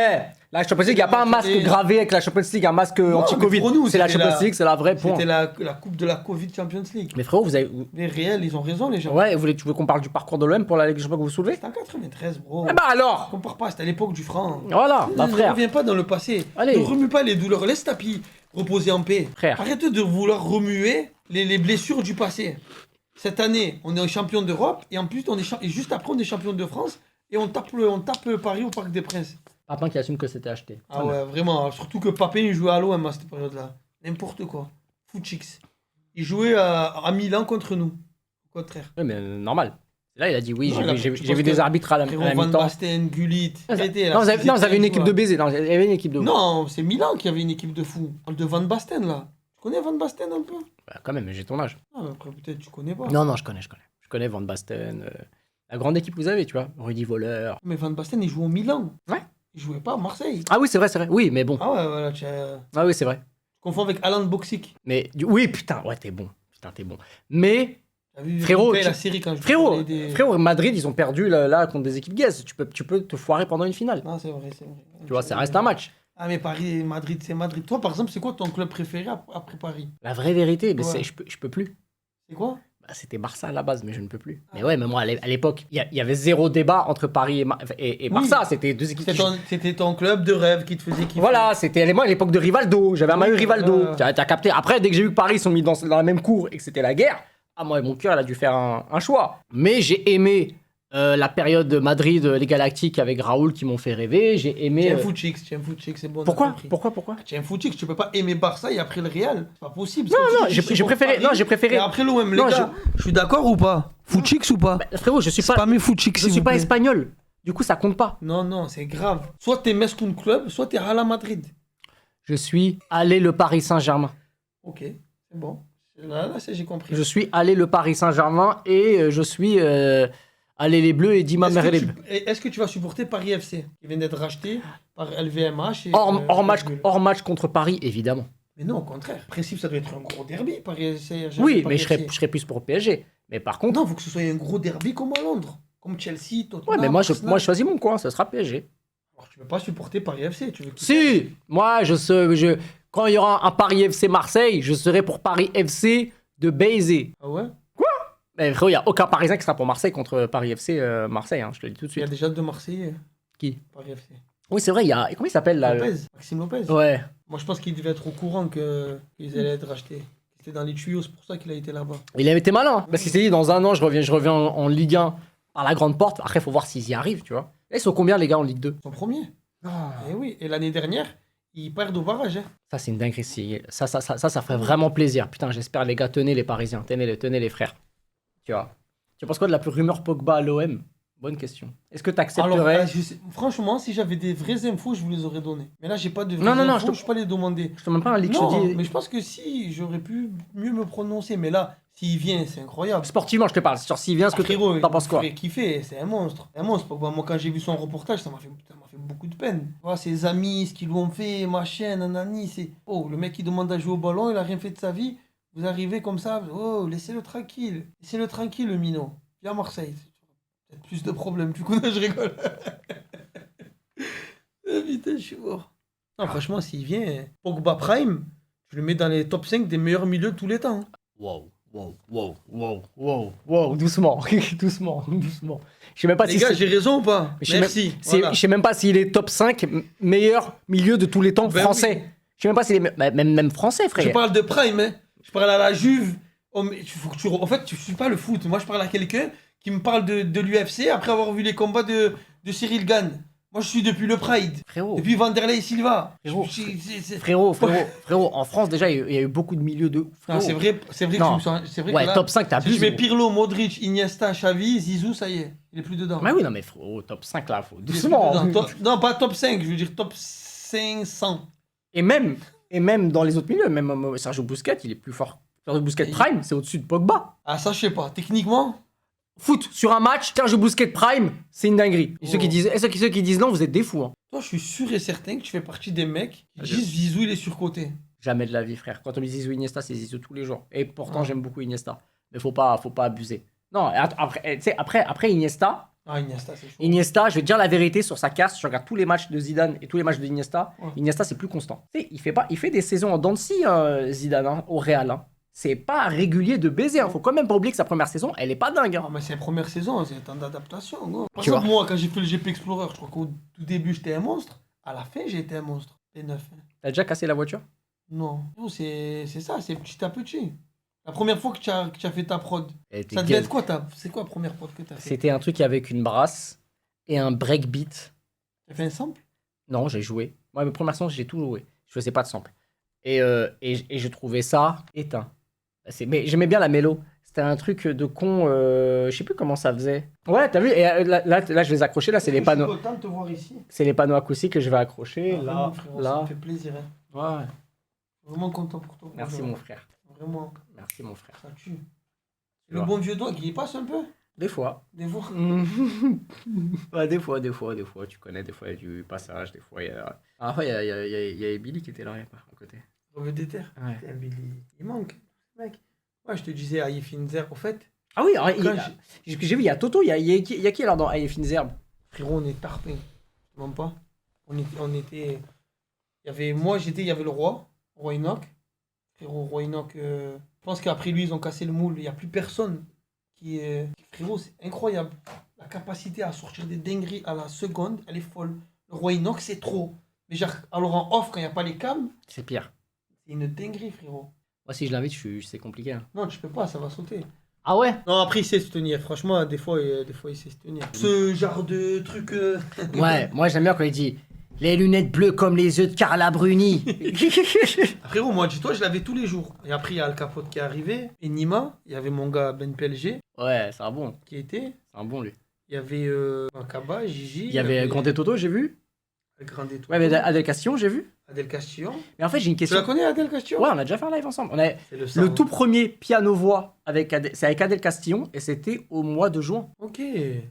La Champions League, il n'y a pas un masque gravé avec la Champions League, un masque anti-Covid. mais pour nous, C'est la c'était Champions League, c'est la vraie point. C'était la coupe de la Covid Champions League. Mais frérot, vous avez. Les réels, ils ont raison, les gens. Ouais, tu veux qu'on parle du parcours de l'OM pour la Ligue des Champions que vous soulevez? C'était en 93, bro. Eh bah alors! Compare pas, c'était à l'époque du franc. Voilà, bah Ne frère. reviens pas dans le passé. Allez. Ne remue pas les douleurs. Laisse tapis reposer en paix. Frère. Arrête de vouloir remuer les blessures du passé. Cette année, on est champion d'Europe et en plus, et juste après, on est champion de France et on tape Paris au Parc des Princes. Papin qui assume que c'était acheté. Ah ouais, vraiment. Surtout que Papin, il jouait à l'OM à cette période-là. N'importe quoi. Footchix. Il jouait à Milan contre nous. Au contraire. Ouais, mais normal. Là, il a dit oui, Non, j'ai je vu pense des que arbitres à la Frérot, Van mi-temps. Basten, Gullit. Non, arrêtez, là, non, c'était vous avez une un équipe de joueur. baiser. Non, il y avait une équipe de. Non, c'est Milan qui avait une équipe de fous. On parle de Van Basten, là. Tu connais Van Basten un peu? Bah, quand même, mais j'ai ton âge. Ah, mais après, peut-être tu connais pas. Non, je connais. Je connais Van Basten. La grande équipe que vous avez, tu vois. Rudy Voller. Mais Van Basten, il jouait au Milan. Ouais. Il jouait pas à Marseille. Ah oui, c'est vrai. Oui, mais bon. Ah ouais, voilà, tu Ah oui, c'est vrai. confonds avec Alan Boxic. Mais oui, putain, ouais, t'es bon. Putain, t'es bon. Mais T'as vu Frérot, la série quand je frérot, parlais des- frérot, Madrid, ils ont perdu là contre des équipes gays. Tu peux te foirer pendant une finale. Non, c'est vrai, c'est vrai. Tu vois, ça reste un match. Ah, mais Paris, Madrid, c'est Madrid. Toi, par exemple, c'est quoi ton club préféré après Paris? La vraie vérité, mais Ouais. je peux plus. C'est quoi? Bah, c'était Barça à la base, mais je ne peux plus. Mais ouais, mais moi, à l'époque, il y avait zéro débat entre Paris et Barça. Oui. C'était deux équipes. C'était ton club de rêve qui te faisait kiffer. Voilà, c'était moi à l'époque de Rivaldo. J'avais un maillot Rivaldo. voilà. T'as capté. Après, dès que j'ai vu que Paris sont mis dans la même cour et que c'était la guerre, moi, mon cœur, il a dû faire un choix. Mais j'ai aimé la période de Madrid, les Galactiques avec Raoul qui m'ont fait rêver. J'ai aimé. Tiens Footchix, c'est bon. Pourquoi t'as compris. Pourquoi Tiens Footchix, tu peux pas aimer Barça et après le Real. C'est pas possible. Non, j'ai préféré. Non, j'ai préféré. Et après l'OM, les Non, gars, je suis d'accord ou pas? Footchix ou pas? Frérot, je suis C'est pas. pas mes Footchix, Je s'il suis vous pas plaît. espagnol. Du coup, ça compte pas. Non, c'est grave. Soit t'es Mescoun Club, soit t'es Real Madrid. Je suis allé le Paris Saint-Germain. Ok, c'est bon. Là, j'ai compris. Je suis allé le Paris Saint-Germain et je suis allé les Bleus et Dima Est-ce que, Merleb. est-ce que tu vas supporter Paris FC qui vient d'être racheté par LVMH et, Hors match contre Paris, évidemment. Mais non, au contraire. En principe, ça doit être un gros derby, Paris FC. Oui, Paris mais FC. je serais plus pour PSG. Mais par contre, Non, il faut que ce soit un gros derby comme à Londres. Comme Chelsea, Tottenham. ouais, mais moi je Arsenal. choisis mon coin, ça sera PSG. Alors, tu peux pas supporter Paris FC. Tu veux Si, moi quand il y aura un Paris FC Marseille, je serai pour Paris FC de Baiser. Ah ouais? Mais frérot, il n'y a aucun Parisien qui sera pour Marseille contre Paris FC Marseille, hein, je te le dis tout de Il y a suite. déjà deux Marseillais. Qui? Paris FC. Oui, c'est vrai, il y a. Comment il s'appelle là Lopez, Maxime Lopez. Ouais. Moi, je pense qu'il devait être au courant qu'ils allaient être rachetés. C'était dans les tuyaux, c'est pour ça qu'il a été là-bas. Il avait été malin, hein, parce qu'il s'est dit dans un an, je reviens en Ligue 1 par la grande porte. Après, il faut voir s'ils y arrivent, tu vois. Et ils sont combien, les gars, en Ligue 2? Son premier. Non. Et oui, et l'année dernière, ils perdent au barrage. Hein. Ça, c'est une dinguerie. Ça ferait vraiment plaisir. Putain, j'espère, les gars, tenez les Parisiens, tenez les frères. Tu vois. Tu penses quoi de la plus rumeur Pogba à l'OM? Bonne question. Est-ce que tu Alors, accepterais? franchement, si j'avais des vraies infos, je vous les aurais données. Mais là, j'ai pas de vraies Non, infos, je te- je peux pas les demander. Je te demande pas un leak, je Non, te dis. mais je pense que si, j'aurais pu mieux me prononcer. Mais là, s'il vient, c'est incroyable. Sportivement, je te parle. Sur s'il vient, ce que Frérot, t'en penses quoi? il me ferait kiffer, c'est un monstre. Un monstre. Pogba. Moi, quand j'ai vu son reportage, ça m'a fait beaucoup de peine. Tu vois, ses amis, ce qu'ils lui ont fait, machin, nanani, c'est... Oh, le mec, il demande à jouer au ballon, il a rien fait de sa vie. Vous arrivez comme ça, oh, laissez-le tranquille. Laissez-le tranquille, le minot. Viens à Marseille. Peut-être plus de problèmes, du coup, là, je rigole. Ah, putain, je suis mort. Non, franchement, s'il vient, Pogba Prime, je le mets dans les top 5 des meilleurs milieux de tous les temps. Wow, doucement, doucement. Je sais même pas Les si gars, c'est- j'ai raison ou pas? je sais Merci. même- Voilà. je sais même pas s'il est top 5 meilleurs milieux de tous les temps Ben français. oui. Je sais même pas s'il est même français, Je frère. parle de Prime, hein. Je parle à la Juve. Oh, mais faut que en fait, je suis pas le foot. Moi, je parle à quelqu'un qui me parle de l'UFC après avoir vu les combats de Cyril Gann. Moi, je suis depuis le Pride. Frérot. Depuis Vanderlei Silva. Frérot. C'est- Frérot, en France déjà, il y a eu beaucoup de milieux de. Non, Frérot. c'est vrai que Non. je me sens. C'est vrai Ouais, que là, top 5, t'as si je abusé. mets Pirlo, Modric, Iniesta, Xavi, Zizou, ça y est, il est plus dedans. Mais oui, non, mais frérot, top 5 là, faut Il est plus doucement. dedans. Non, pas top 5, je veux dire top 500. Et même dans les autres milieux, même Sergio Busquets, il est plus fort. Sergio Busquets Prime, c'est au-dessus de Pogba. Ah, ça, je sais pas. Techniquement, Foot, sur un match, Sergio Busquets Prime, c'est une dinguerie. Et Oh. ceux qui disent non, vous êtes des fous. Hein. toi, je suis sûr et certain que tu fais partie des mecs qui Je- disent Zizou, il est surcoté. Jamais de la vie, frère. Quand on me dit Zizou Iniesta, c'est Zizou tous les jours. Et pourtant, Ah. j'aime beaucoup Iniesta. Mais faut pas abuser. Non, après, tu sais, après Iniesta, Ah, Iniesta, c'est chaud. je vais te dire la vérité sur sa casse. Je regarde tous les matchs de Zidane et tous les matchs de Iniesta. Ouais. Iniesta, c'est plus constant. Tu sais, il fait des saisons en dents de scie, Zidane, hein, au Real. Hein. C'est pas régulier de baiser. Hein. Faut quand même pas oublier que sa première saison, elle est pas dingue. Hein. Ah, mais c'est la première saison, c'est un temps d'adaptation. Gros. Par Tu exemple, vois. moi, quand j'ai fait le GP Explorer, je crois qu'au tout début, j'étais un monstre. À la fin, j'ai été un monstre. P9. T'as déjà cassé la voiture? Non. Non, c'est ça, c'est petit à petit. La première fois que tu as fait ta prod, Elle était ça devait gaze. être quoi c'est quoi la première prod que tu as fait? C'était un truc avec une brasse et un breakbeat. Tu as fait un sample? Non, j'ai joué. Moi, mes premières sons, j'ai tout joué. Je faisais pas de sample. Et je trouvais ça éteint. Mais j'aimais bien la mélo. C'était un truc de con, je sais plus comment ça faisait. Ouais, t'as vu, et là, je les ai accrochés, là, c'est les panneaux. Je suis content de te voir ici. C'est les panneaux acoustiques que je vais accrocher, Ah, là, vraiment, frérot, ça là. me fait plaisir. Hein. Ouais, Vraiment content pour toi. merci mon frère. Vraiment, Merci mon frère. ça tue. Tu Le vois. bon vieux doigt, il y passe un peu Des fois. des fois. Ouais, des fois, tu connais, des fois il y a du passage, des fois il y a... Ah ouais, il y a Billy qui était là, à côté. Revue des terres. Ouais. Putain, mais il manque, mec. Ouais, je te disais, Aïe Finzer, au fait, Ah oui, alors, Quand j'ai vu, il y a Toto, il y a qui alors dans Aïe Finzerbe? frérot, on est tarpé. Je te mens pas. On était. Il y avait moi, il y avait le roi Enoch. Frérot, roi Enoch. Je pense qu'après lui, ils ont cassé le moule. Il n'y a plus personne qui est. Frérot, c'est incroyable. La capacité à sortir des dingueries à la seconde, elle est folle. Le roi Enoch, c'est trop. Mais genre, alors en off, quand il n'y a pas les cams, C'est pire. c'est une dinguerie, frérot. Moi, si je l'invite, c'est compliqué. Hein. Non, tu peux pas, ça va sauter. Ah ouais? Non, après, il sait se tenir. Franchement, des fois, il sait se tenir. Ce genre de truc. Ouais, moi j'aime bien quand il dit les lunettes bleues comme les œufs de Carla Bruni. Frérot, moi, dis-toi, je l'avais tous les jours. Et après, il y a Al Capote qui est arrivé. Et Nima, il y avait mon gars Ben PLG Ouais, c'est un bon. qui était. C'est un bon lui. Il y avait Kaba, Gigi. Il y avait Grand et Toto, j'ai vu. Grand et tout. Ouais, mais Adèle Castillon, j'ai vu. Adèle Castillon. Mais en fait, j'ai une Tu la question. connais, Adèle Castillon? Ouais, on a déjà fait un live ensemble. On a... C'est le sang. Le tout premier piano-voix, c'est avec Adèle Castillon, et c'était au mois de juin. Ok.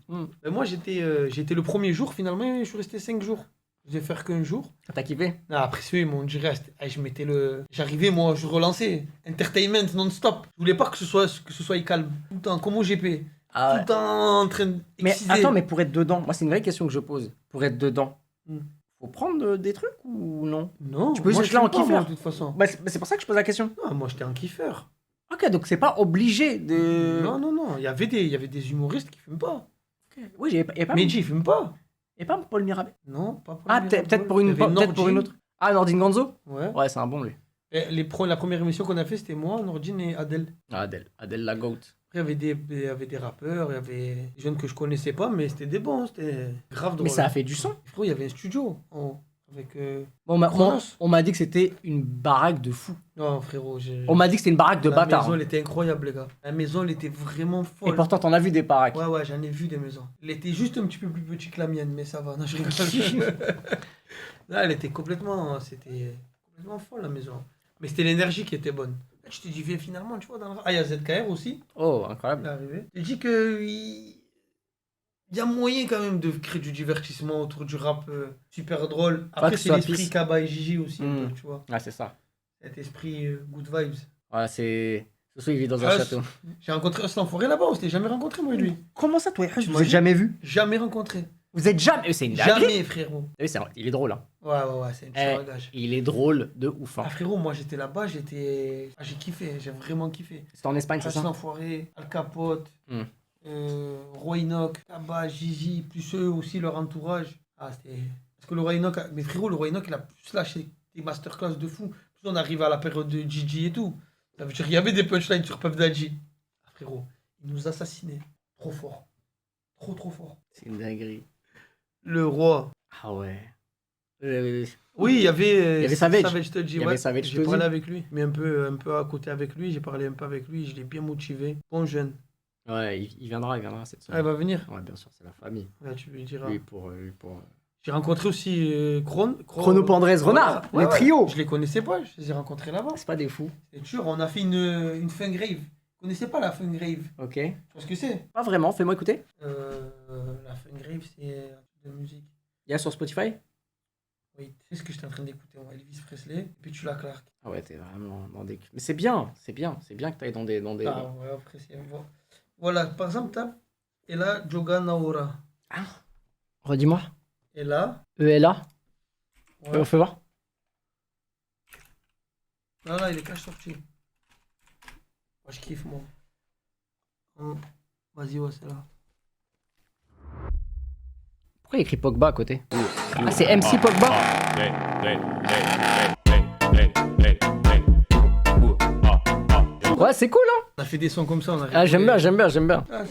Hmm. Ben, moi, j'étais le premier jour, finalement, je suis resté 5 jours. Je devais faire qu'un jour. T'as kiffé? Non, après, ceux, ils m'ont dit, reste. Ah, je mettais le. J'arrivais, moi, je relançais. Entertainment non-stop. Je voulais pas que ce soit calme. Tout le temps, comme au GP. Ah Tout ouais. le temps en train de. Mais exciser. attends, mais pour être dedans, moi c'est une vraie question que je pose. Pour être dedans, Hmm. faut prendre des trucs ou non? Non, Tu peux moi, juste je là fume en pas, moi, kiffeur. de toute façon. Bah, c'est pour ça que je pose la question. Non, moi, j'étais un kiffeur. Ok, donc c'est pas obligé de. Non, non, non. Il y avait des humoristes qui fument pas. Ok. Oui, il y a pas, Medji, il fume pas. y a pas Paul Mirabel. Non, pas pour Ah, les peut-être Mirabel. pour Il y avait peut-être pour une Nordine. autre. Ah, Nordine Ganzo? Ouais. Ouais, c'est un bon lui. Et la première émission qu'on a fait, c'était moi, Nordine et Adèle. Ah, Adèle la goat. Après, il y avait des rappeurs, il y avait des jeunes que je connaissais pas, mais c'était des bons, c'était grave drôle. Mais ça a fait du son. Frérot, il y avait un studio avec. Bon, on m'a dit que c'était une baraque de fou. Non, frérot, On m'a dit que c'était une baraque de la bâtard. maison, Hein. elle était incroyable, les gars. La maison, elle était vraiment Et folle. pourtant, t'en as vu des baraques. Ouais, ouais, j'en ai vu des maisons. Elle était juste un petit peu plus petite que la mienne, mais ça va. Non, je rigole. Là, elle était c'était complètement folle, la maison. Mais c'était l'énergie qui était bonne. Là, je te dis, finalement, tu vois, dans le... Ah, il y a ZKR aussi, Oh, il est incroyable. arrivé. Je te dis que il y a moyen quand même de créer du divertissement autour du rap super drôle. Pas Après, que ce c'est soit l'esprit pisse. Kaba et Gigi aussi, un Mm. peu, tu vois. Ah, c'est ça. Cet esprit good vibes. Voilà, c'est. Ce soir, il vit dans un Ah, château. J'ai rencontré Aslan Forêt là-bas, on s'était jamais rencontré, moi et lui. Comment ça, toi, Tu vous m'as êtes dit jamais vu? Jamais rencontré. Vous êtes jamais. C'est une dinguerie. Jamais, frérot. Ah oui, il est drôle, hein. Ouais, ouais, ouais, c'est un Eh, petit bagage. il est drôle de ouf. Hein. Ah frérot, moi j'étais là-bas, j'ai kiffé, j'ai vraiment kiffé. C'était en Espagne, c'est ça? Aslan Forêt, Al Capote, Hmm. Roi Enoch, Kaba, Gigi, plus eux aussi, leur entourage. Ah, c'était. Parce que le Roi Enoch, mais frérot, le Roi Enoch, il a plus lâché des masterclass de fou. Plus on arrive à la période de Gigi et tout. Ça veut dire qu'il y avait des punchlines sur Puff Daddy. Ah frérot, il nous assassinait. Trop fort. Trop, trop fort. C'est une dinguerie. Le roi. Ah ouais. Oui, il y avait. Il y avait Savage. Savage Touchy, Il y ouais. avait Savage J'ai Touchy. parlé avec lui, mais un peu à côté avec lui. J'ai parlé un peu avec lui, je l'ai bien motivé. Bon jeune. Ouais, il viendra cette Ah, il semaine. va venir. Ouais, bien sûr, c'est la famille. Ouais, tu lui diras. Lui pour. J'ai rencontré aussi Chrono Pandrez, Renard, Ouais, le ouais. trio. Je les connaissais pas, je les ai rencontrés là-bas. C'est pas des fous. C'est sûr, on a fait une fun grave. Vous connaissez pas la fun grave? Ok. Tu vois ce que c'est? Pas vraiment, fais-moi écouter. La fun grave, c'est un truc de musique. Il y a sur Spotify? Oui, tu sais ce que j'étais en train d'écouter, moi, Elvis Presley, et puis tu la Clark. Ah ouais, t'es vraiment dans des. Mais c'est bien que t'ailles dans des. Ah ouais, après c'est. Voilà, par exemple, tape. Et là, Joga Naora. Ah. Redis-moi. Et là, ELA. ouais. Fais voir. Là, il est cash sorti. Moi, je kiffe, moi. Vas-y, ouais, c'est là. Pourquoi il écrit Pogba à côté? Ah, c'est MC Pogba? Ouais, c'est cool, hein? On a fait des sons comme ça, on a Ah, j'aime bien. Ah,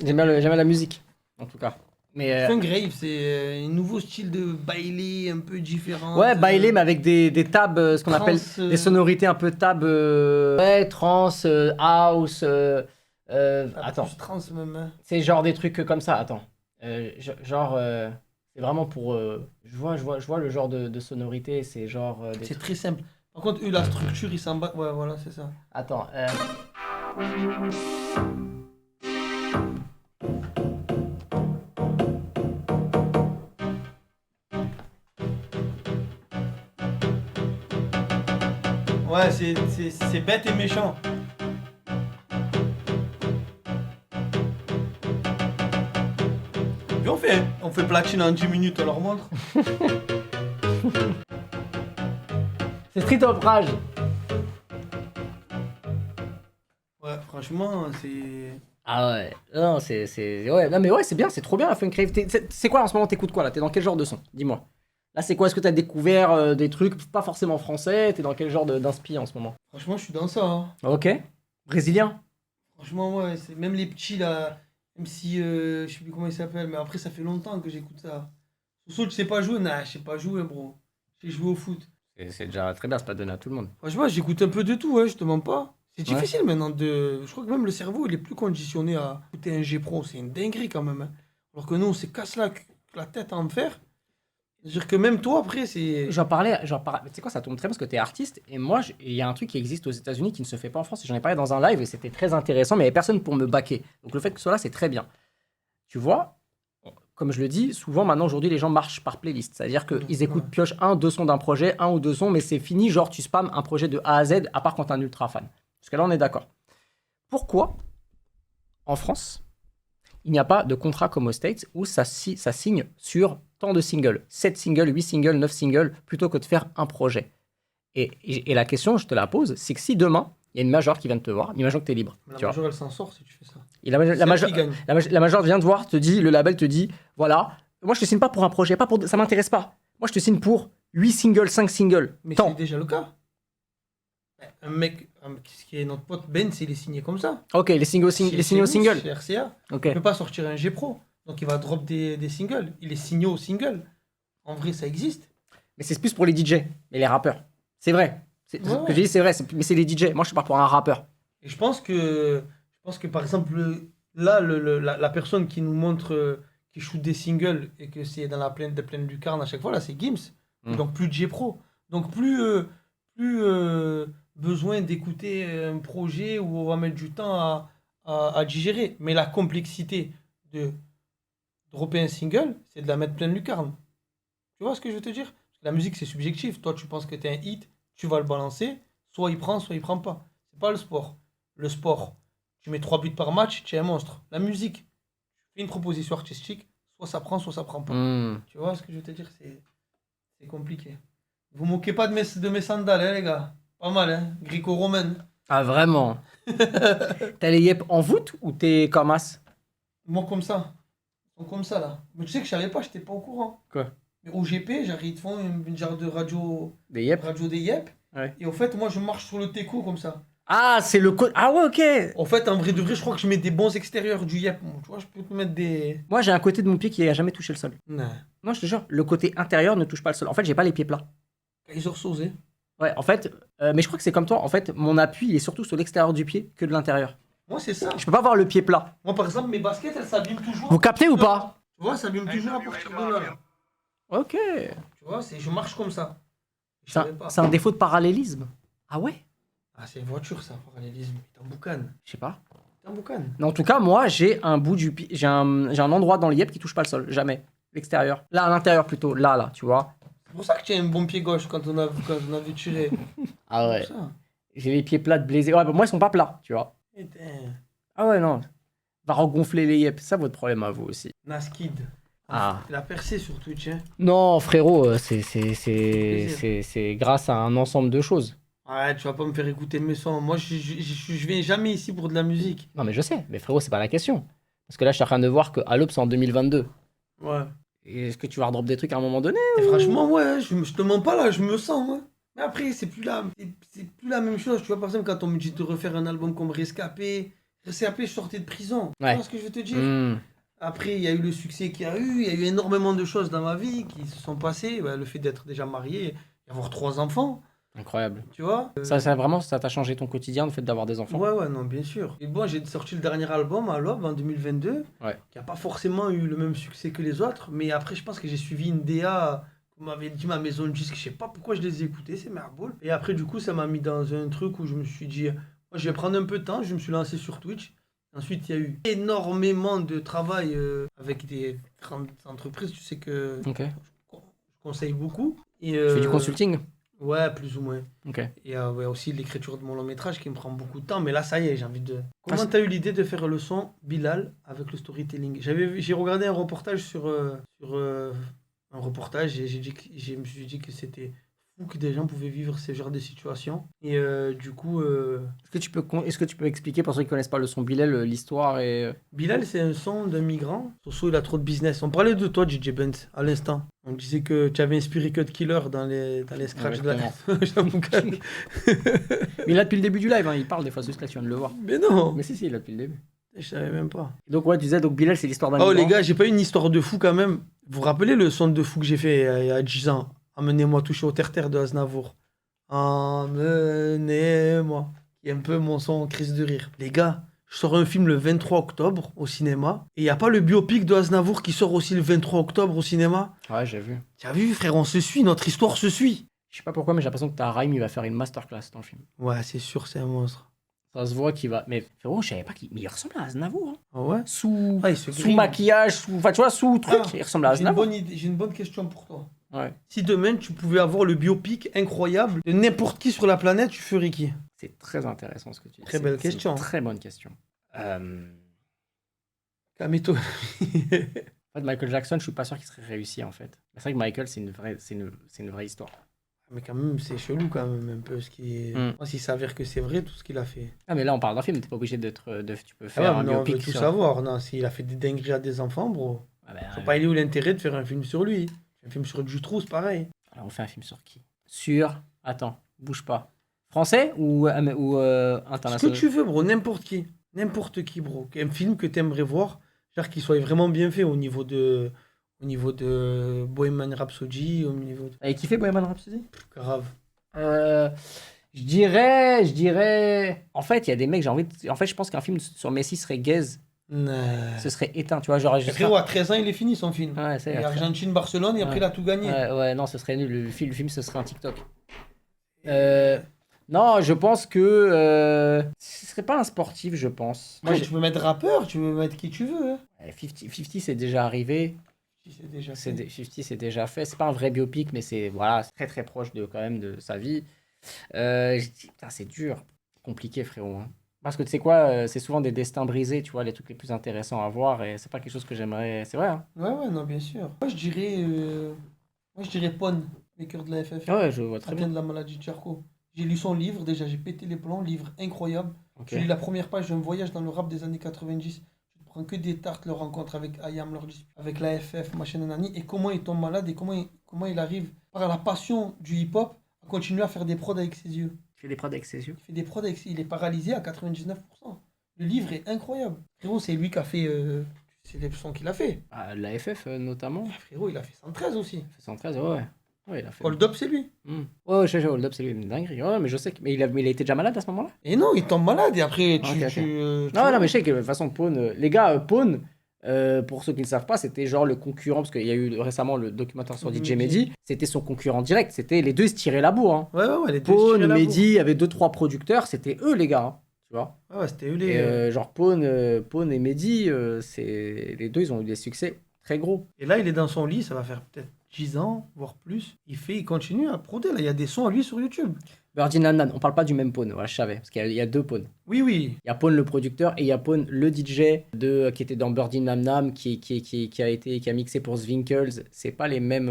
J'aime bien la musique, en tout cas. Mais Fun grave, c'est un nouveau style de bailé un peu différent. ouais, bailé, mais avec des tabs, ce qu'on trans, appelle des sonorités un peu tab, ouais, trance, house, Attends. Plus trans même. Hein. C'est genre des trucs comme ça, attends. C'est vraiment pour... je vois le genre de sonorité, c'est genre... des C'est trucs- très simple. Par contre, eux, la structure, ils s'en battent. Ouais, voilà, c'est ça. Attends, Ouais, c'est bête et méchant. Puis on fait platine en 10 minutes, on leur montre. c'est Street of Rage. Ouais, franchement, c'est. Ah ouais, non, ouais, non mais ouais, c'est bien, c'est trop bien la Funk Rave. C'est quoi en ce moment, t'écoutes quoi là? T'es dans quel genre de son? Dis-moi. Là, c'est quoi? Est-ce que t'as découvert des trucs pas forcément français? T'es dans quel genre d'inspi en ce moment? Franchement, je suis dans ça. Hein. Ok. Brésilien? Franchement, ouais, c'est même les petits là, même si je sais plus comment ils s'appellent, mais après, ça fait longtemps que j'écoute ça. Soso, tu sais pas jouer? Nah, je sais pas jouer, bro. J'ai joué au foot. C'est déjà très bien, c'est pas donné à tout le monde. Franchement, j'écoute un peu de tout, ouais, je te mens pas. C'est Ouais. difficile maintenant de. Je crois que même le cerveau, il est plus conditionné à écouter un G Pro. C'est une dinguerie quand même. Hein. Alors que nous, on se casse la tête à en faire. C'est-à-dire que même toi, après, c'est. J'en parlais, tu sais quoi, ça tombe très bien parce que t'es artiste et moi, il y a un truc qui existe aux États-Unis qui ne se fait pas en France et j'en ai parlé dans un live et c'était très intéressant, mais il n'y avait personne pour me backer. Donc le fait que ce soit là, c'est très bien. Tu vois, comme je le dis, souvent maintenant aujourd'hui, les gens marchent par playlist. C'est-à-dire qu'ils écoutent, piochent un, deux sons d'un projet, un ou deux sons, mais c'est fini, genre tu spams un projet de A à Z, à part quand t'es un ultra fan. Parce que là, on est d'accord. Pourquoi, en France, il n'y a pas de contrat comme aux States où ça signe sur tant de singles, 7 singles, 8 singles, 9 singles, plutôt que de faire un projet. Et la question, je te la pose, c'est que si demain, il y a une major qui vient de te voir, imagine que tu es libre. La tu vois. major, elle s'en sort si tu fais ça. Et la C'est elle qui gagne. major vient te voir, te dit, le label te dit, voilà, moi je te signe pas pour un projet, pas pour, ça m'intéresse pas. Moi je te signe pour 8 singles, 5 singles. Mais Tant. c'est déjà le cas. Un mec ce qui est notre pote Ben, il est signé comme ça. Ok, les signés au single. Chez RCA. Ok. Il ne peut pas sortir un G Pro. Donc il va drop des singles. Il est signé au single. En vrai, ça existe. Mais c'est plus pour les DJ et les rappeurs. C'est vrai. Ce Ouais. que j'ai dit, c'est vrai, mais c'est les DJ. Moi je parle pour un rappeur. Et je pense que par exemple, là, la personne qui nous montre, qui shoot des singles et que c'est dans la plaine de Plaine Lucarne à chaque fois, là, c'est Gims. Donc plus de G Pro. Donc plus besoin d'écouter un projet où on va mettre du temps à digérer. Mais la complexité de dropper un single, c'est de la mettre pleine lucarne. Tu vois ce que je veux te dire? La musique, c'est subjectif. Toi, tu penses que tu es un hit, tu vas le balancer. Soit il prend, soit il prend pas. C'est pas le sport. Le sport, tu mets 3 buts par match, tu es un monstre. La musique, tu fais une proposition artistique, soit ça prend, soit ça prend pas. Tu vois ce que je veux te dire? C'est compliqué. Vous moquez pas de mes sandales, hein, les gars. Pas mal, hein. Gréco-romaine. Ah vraiment? T'as les yep en voûte ou t'es comme as? Moi, comme ça. Ils sont comme ça, là. Mais tu sais que je savais pas, j'étais pas au courant. Quoi? Mais au GP, ils te font une genre de radio Des yep? des yep. Ouais. Et au fait, moi, je marche sur le teco comme ça. Ah, c'est le code. Ah ouais, ok. En fait, en vrai de vrai, je crois que je mets des bons extérieurs du yep. Moi, tu vois, je peux te mettre des. Moi, j'ai un côté de mon pied qui a jamais touché le sol. Non. Non, je te jure, le côté intérieur ne touche pas le sol. En fait, j'ai pas les pieds plats. Ils ont ressosé. Ouais, en fait, mais je crois que c'est comme toi. En fait, mon appui, il est surtout sur l'extérieur du pied que de l'intérieur. Moi, c'est ça. Je peux pas avoir le pied plat. Moi, par exemple, mes baskets, elles s'abîment toujours. Vous captez ou pas? Tu vois, ça s'abîme toujours à partir de là. Ok. Tu vois, je marche comme ça. Je C'est savais pas. un défaut de parallélisme. Ah ouais? Ah, c'est une voiture, ça, parallélisme. T'es en boucane. Je sais pas. T'es en boucane. Mais en tout cas, moi, j'ai un bout du pied, j'ai un endroit dans le yep qui touche pas le sol, jamais. L'extérieur. Là, à l'intérieur plutôt. Là, tu vois. C'est pour ça que tu as un bon pied gauche quand on a vu tirer. Ah C'est pour ça. J'ai les pieds plats de blaiser. Ouais, bah, moi, ils sont pas plats, tu vois. Putain. Ah ouais, non. Va regonfler les yep. C'est ça votre problème à vous aussi. Naskid. Ah. Il a percé sur Twitch, hein. Non, frérot, c'est grâce à un ensemble de choses. Ouais, tu vas pas me faire écouter mes sons. Moi, je viens jamais ici pour de la musique. Non, mais je sais. Mais frérot, c'est pas la question. Parce que là, je suis en train de voir que Alop, c'est en 2022. Ouais. Et est-ce que tu vas redrop des trucs à un moment donné? Et franchement, ouais, je te mens pas là, je me sens, moi. Mais après, c'est plus la même chose. Tu vois, par exemple, quand on me dit de refaire un album comme Rescapé, je sortais de prison. Ouais. Tu vois ce que je veux te dire? Hmm. Après, il y a eu le succès qu'il y a eu. Il y a eu énormément de choses dans ma vie qui se sont passées. Bah, le fait d'être déjà marié, d'avoir 3 enfants. Incroyable. Tu vois? Ça vraiment, ça t'a changé ton quotidien, le fait d'avoir des enfants? Ouais, non, bien sûr. Et bon, j'ai sorti le dernier album à l'Aube en 2022, Ouais. qui a pas forcément eu le même succès que les autres, mais après, je pense que j'ai suivi une DA, comme m'avait dit ma maison de disque, je sais pas pourquoi je les ai écoutés, c'est merboule. Et après, du coup, ça m'a mis dans un truc où je me suis dit, moi, je vais prendre un peu de temps, je me suis lancé sur Twitch. Ensuite, il y a eu énormément de travail avec des grandes entreprises, tu sais que Ok. je conseille beaucoup. Et, Tu fais du consulting? Ouais, plus ou moins. Ok. Et ouais, aussi l'écriture de mon long métrage qui me prend beaucoup de temps. Mais là, ça y est, j'ai envie de... Comment c'est- t'as eu l'idée de faire le son Bilal avec le storytelling? J'ai regardé un reportage sur un reportage et je me suis dit que c'était fou que des gens pouvaient vivre ce genre de situation. Et du coup, Est-ce que tu peux expliquer pour ceux qui connaissent pas le son Bilal, l'histoire et... Bilal, c'est un son d'un migrant. Soso, il a trop de business. On parlait de toi, DJ Benz, à l'instant. On disait que tu avais inspiré Cut Killer dans les scratchs de la... J'avoue que- Mais là depuis le début du live, hein, il parle des fois, c'est juste là tu viens de le voir. Mais non, Mais si, il a depuis le début. je savais même pas. Donc ouais, tu disais, donc Bilal, c'est l'histoire d'un Oh les migrant. gars, j'ai pas eu une histoire de fou quand même. Vous vous rappelez le son de fou que j'ai fait il y a 10 ans? Emmenez-moi toucher au terre-terre de Aznavour. Emmenez-moi. Qui est un peu mon son crise de rire. Les gars, je sors un film le 23 octobre au cinéma. Et il n'y a pas le biopic de Aznavour qui sort aussi le 23 octobre au cinéma. Ouais, j'ai vu. Tu as vu, frère, on se suit, notre histoire se suit. Je sais pas pourquoi, mais j'ai l'impression que Raïm, il va faire une masterclass dans le film. Ouais, c'est sûr, c'est un monstre. Ça se voit qu'il va... Mais frérot, je savais pas qu'il... Mais il ressemble à Aznavour, hein. Ah ouais? Sous... Ah, il se sous grime. maquillage, sous... Enfin, tu vois, sous truc, Ah, il ressemble à J'ai une Aznavour. bonne idée, j'ai une bonne question pour toi. Ouais. Si demain tu pouvais avoir le biopic incroyable de n'importe qui sur la planète, tu ferais qui? C'est très intéressant ce que tu dis. Très C'est- belle c'est une question. Très bonne question. Kameto. En fait, Michael Jackson, je suis pas sûr qu'il serait réussi, en fait. C'est vrai que Michael, c'est une vraie histoire. Mais quand même, c'est chelou quand même un peu ce qui est... Moi, s'il s'avère que c'est vrai, tout ce qu'il a fait. Ah, mais là, on parle d'un film, t'es pas obligé d'être... tu peux Ah faire ouais, un mais non, on veut biopic tout sur... savoir. Non, s'il a fait des dingueries à des enfants, bro. Ah, bah, Je sais pas, il est où l'intérêt de faire un film sur lui? Un film sur Dutroux, c'est pareil. alors, on fait un film sur qui? Sur... Attends, bouge pas. Français ou Ce que international? tu veux, bro, n'importe qui. N'importe qui, bro. Un film que t'aimerais voir, genre qu'il soit vraiment bien fait au niveau de Bohemian Rhapsody, au niveau de... T'avais kiffé Bohemian Rhapsody? Grave. Je dirais... En fait, il y a des mecs, j'ai envie de... En fait, je pense qu'un film sur Messi serait gaze. Nah. Ce serait éteint, tu vois, genre... Frérot, à 13 ans, il est fini son film. Ouais, c'est Et Argentine-Barcelone, et après, il a tout gagné. Ouais, non, ce serait nul. Le film, ce serait un TikTok. Non, je pense que ce serait pas un sportif, je pense. Moi, Ouais, tu peux mettre rappeur, tu peux mettre qui tu veux. Hein. 50 c'est déjà arrivé. Si c'est déjà C'est fait. 50 c'est déjà fait. C'est pas un vrai biopic, mais c'est voilà, c'est très très proche de quand même de sa vie. Je dis, putain, c'est dur, compliqué, frérot. Hein. Parce que tu sais quoi, c'est souvent des destins brisés, tu vois, les trucs les plus intéressants à voir, et c'est pas quelque chose que j'aimerais. C'est vrai. Hein. Ouais, non, bien sûr. Moi, je dirais Pon, maker de la FF. Ouais, je vois très Atteint bien. de la maladie de Charcot. J'ai lu son livre, déjà, j'ai pété les plombs, livre incroyable. Ok. J'ai lu la première page d'un voyage dans le rap des années 90. Je prends que des tartes, leur rencontre avec IAM, leur dispute avec la FF, machin nanani, et comment il tombe malade et comment il arrive, par la passion du hip-hop, à continuer à faire des prods avec ses yeux. Tu fais des prods avec ses yeux. Il fait des prods avec il est paralysé à 99%. Le livre est incroyable. Frérot, c'est lui qui a fait. C'est les sons qu'il a fait. Ah, la FF notamment. Frérot, il a fait 113 aussi. 113, ouais. Ouais, il a fait. Hold Up, c'est lui. Ouais, je Hold Up, c'est lui, une dinguerie. Ouais, mais je sais que. Mais il a été déjà malade à ce moment-là? Et non, il tombe malade et après, tu. Ok. tu Non, vois. non, mais je sais que de toute façon, Pawn. Les gars, Pawn, pour ceux qui ne savent pas, c'était genre le concurrent, parce qu'il y a eu récemment le documentaire sur DJ Mehdi. C'était son concurrent direct. C'était les deux, ils se tiraient la bourre. Hein. Ouais, les deux. se Pawn, tiraient la Mehdi, il y avait 2-3 producteurs, c'était eux les gars. Hein, tu vois? bourre. Ouais, c'était eux Et les. genre Pawn et Mehdi, les deux, ils ont eu des succès très gros. Et là, il est dans son lit, ça va faire peut-être 10 ans, voire plus. Il continue à prodder. Là, il y a des sons à lui sur YouTube. Birdie Nan, on parle pas du même Pawn, voilà, je savais, parce qu'il y a deux Pawn. Oui. Il y a Pawn le producteur et il y a Pawn le DJ qui était dans Birdie Nam Nam qui a mixé pour Zwinkels. C'est pas les mêmes.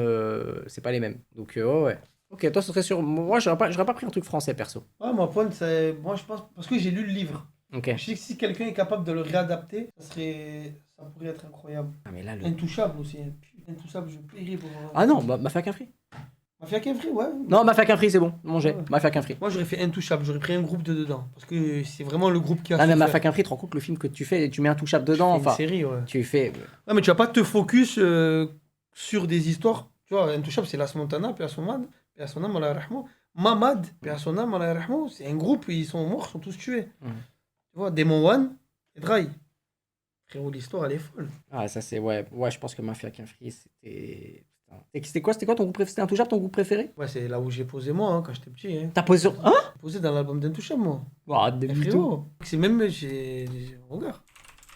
Donc ouais. Ok, toi ce serait sur. Moi j'aurais pas pris un truc français perso. Ouais, moi, Pon, c'est. Moi, je pense. Parce que j'ai lu le livre. Ok. Je sais que si quelqu'un est capable de le réadapter, ça pourrait être incroyable. Ah mais là Intouchable aussi. Hein. Putain, Intouchable, je paierais pour voir. Ah non, Mafia qu'un Free. Mafia Kefri, ouais. Non, Mafia qu'un Free c'est bon. Mon jet. Ouais. Mafia qu'un Free. Moi, j'aurais fait Intouchable. J'aurais pris un groupe de dedans. Parce que c'est vraiment le groupe qui a. Ah mais souffert. Mafia qu'un Free, tu te rends compte le film que tu fais, tu mets un touchable Tu dedans. fais une Enfin, série, ouais. tu fais. Ouais, mais tu vas pas te focus sur des histoires. Tu vois, Intouchable, c'est Las Montana, puis à son âme, Allah yarhamou. Mamad, paix à son âme, Allah yarhamou, c'est un groupe, ils sont morts, ils sont tous tués. Mhm. Tu vois, Demon One et Dry. Frérot, l'histoire, elle est folle. Ah, ça c'est. Ouais, je pense que Mafia qu'un Free, c'était. Putain. C'était quoi ton groupe préféré? C'était Intouchable ton groupe préféré? Ouais, c'est là où j'ai posé moi, hein, quand j'étais petit. Hein. T'as posé sur. Hein? J'ai posé dans l'album d'Intouchable, moi. Arrête de Eh, mytho. frérot, c'est même. Regarde.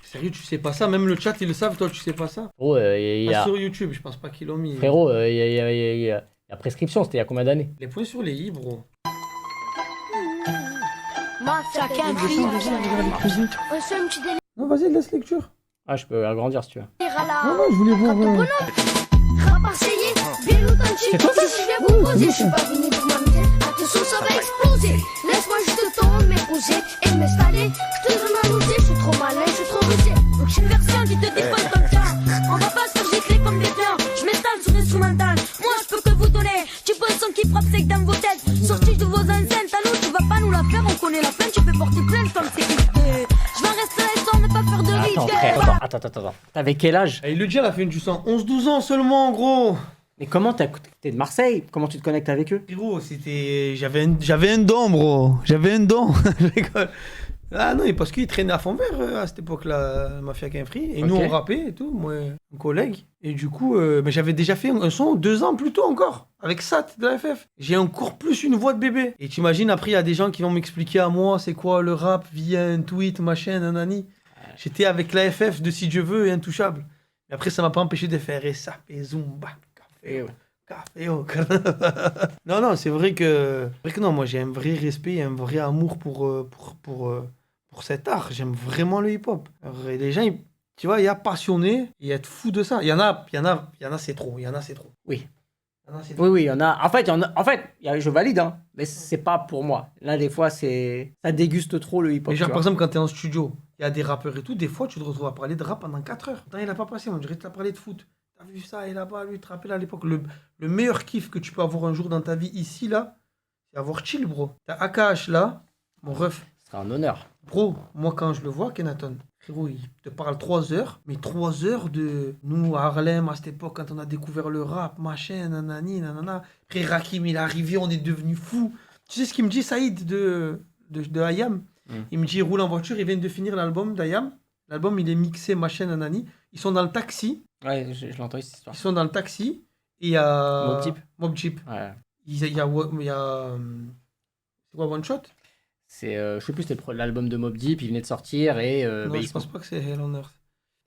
Sérieux, tu sais pas ça? Même le chat, ils le savent, toi, tu sais pas ça? Frérot, il y Pas a. sur YouTube, je pense pas qu'ils l'ont mis. Frérot, il y a prescription, c'était il y a combien d'années? Les points sur les i, bro. Mafia qu'un free. On se fait un petit délire Non, vas-y, laisse lecture. Ah, je peux agrandir si tu veux. à la. Non, non, je voulais voir. Rap marseillais, bien authentique. C'est toi, ça? Si je viens composer, je suis pas venu pour m'amuser. Attention, ça va exploser. Laisse-moi juste le temps de m'épouser et de m'installer. Je te donne un outil, je suis trop malin, je suis trop rusé. Donc je suis une version qui te défonce comme ça. On va pas se faire gicler comme des fleurs. Je m'installe sur l'instrumental. Moi, je peux que vous donner. Tu peux un son qui frappe sec dans vos têtes. Sorti de vos enceintes, à nous, tu vas pas nous la faire. On connaît la peine, tu peux porter plainte comme sécurité. Je vais rester là histoire de pas faire de Attends, rigueur. frère, attends. T'avais quel âge? Et il le dit à la fin du sang, 11-12 ans seulement, gros. Mais comment t'es de Marseille? Comment tu te connectes avec eux? Frérot, c'était. J'avais un don, bro. J'avais un don. Je rigole. Ah non, et parce qu'il traînait à fond vert à cette époque-là, Mafia qu'un Free. Et nous, Ok. on rappait et tout, moi, un collègue. Et du coup, mais j'avais déjà fait un son 2 ans plus tôt encore, avec Sat de la FF. J'ai encore plus une voix de bébé. Et t'imagines, après, il y a des gens qui vont m'expliquer à moi c'est quoi le rap via un tweet, machin, nanani. J'étais avec la FF de Si Dieu veut et Intouchable. Et après, ça m'a pas empêché de faire SAP et Zumba. Et ouais. Café, oh. Non, c'est vrai que non, moi j'ai un vrai respect et un vrai amour pour cet art. J'aime vraiment le hip-hop. Alors, et les gens, tu vois, il y a passionné et être fou de ça. Il y en a, c'est trop. Il y en a, c'est trop. Oui. Il y en a, c'est trop. Oui, il y en a. Je valide, hein, mais c'est pas pour moi. Là, des fois, ça déguste trop le hip-hop. Mais genre, tu par vois. exemple, quand t'es en studio, il y a des rappeurs et tout, des fois, tu te retrouves à parler de rap pendant 4 heures. Putain, il a pas passé, on dirait que t'as parlé de foot. T'as vu ça, et là-bas, lui, tu te rappelles à l'époque, le meilleur kiff que tu peux avoir un jour dans ta vie ici, là, c'est avoir chill, bro. T'as AKH là, mon ref. Ce serait un honneur. Bro, moi, quand je le vois, Kenaton, frérot, il te parle 3 heures, mais 3 heures de nous à Harlem, à cette époque, quand on a découvert le rap, machin, nanani, nanana. Après, Rakim, il est arrivé, on est devenu fou. Tu sais ce qu'il me dit, Saïd, de Ayam? Il me dit, il roule en voiture, il vient de finir l'album d'Ayam. L'album, il est mixé, machin, nanani. Ils sont dans le taxi. Ouais, je l'ai entendu cette histoire. Ils sont dans le taxi. Et il y a. Mobb Deep. Mobb Deep. Ouais. Il y a. C'est quoi, One Shot? Je sais plus, c'était l'album de Mobb Deep, il venait de sortir et. Non, bah, je pense pas que c'est Hell on Earth.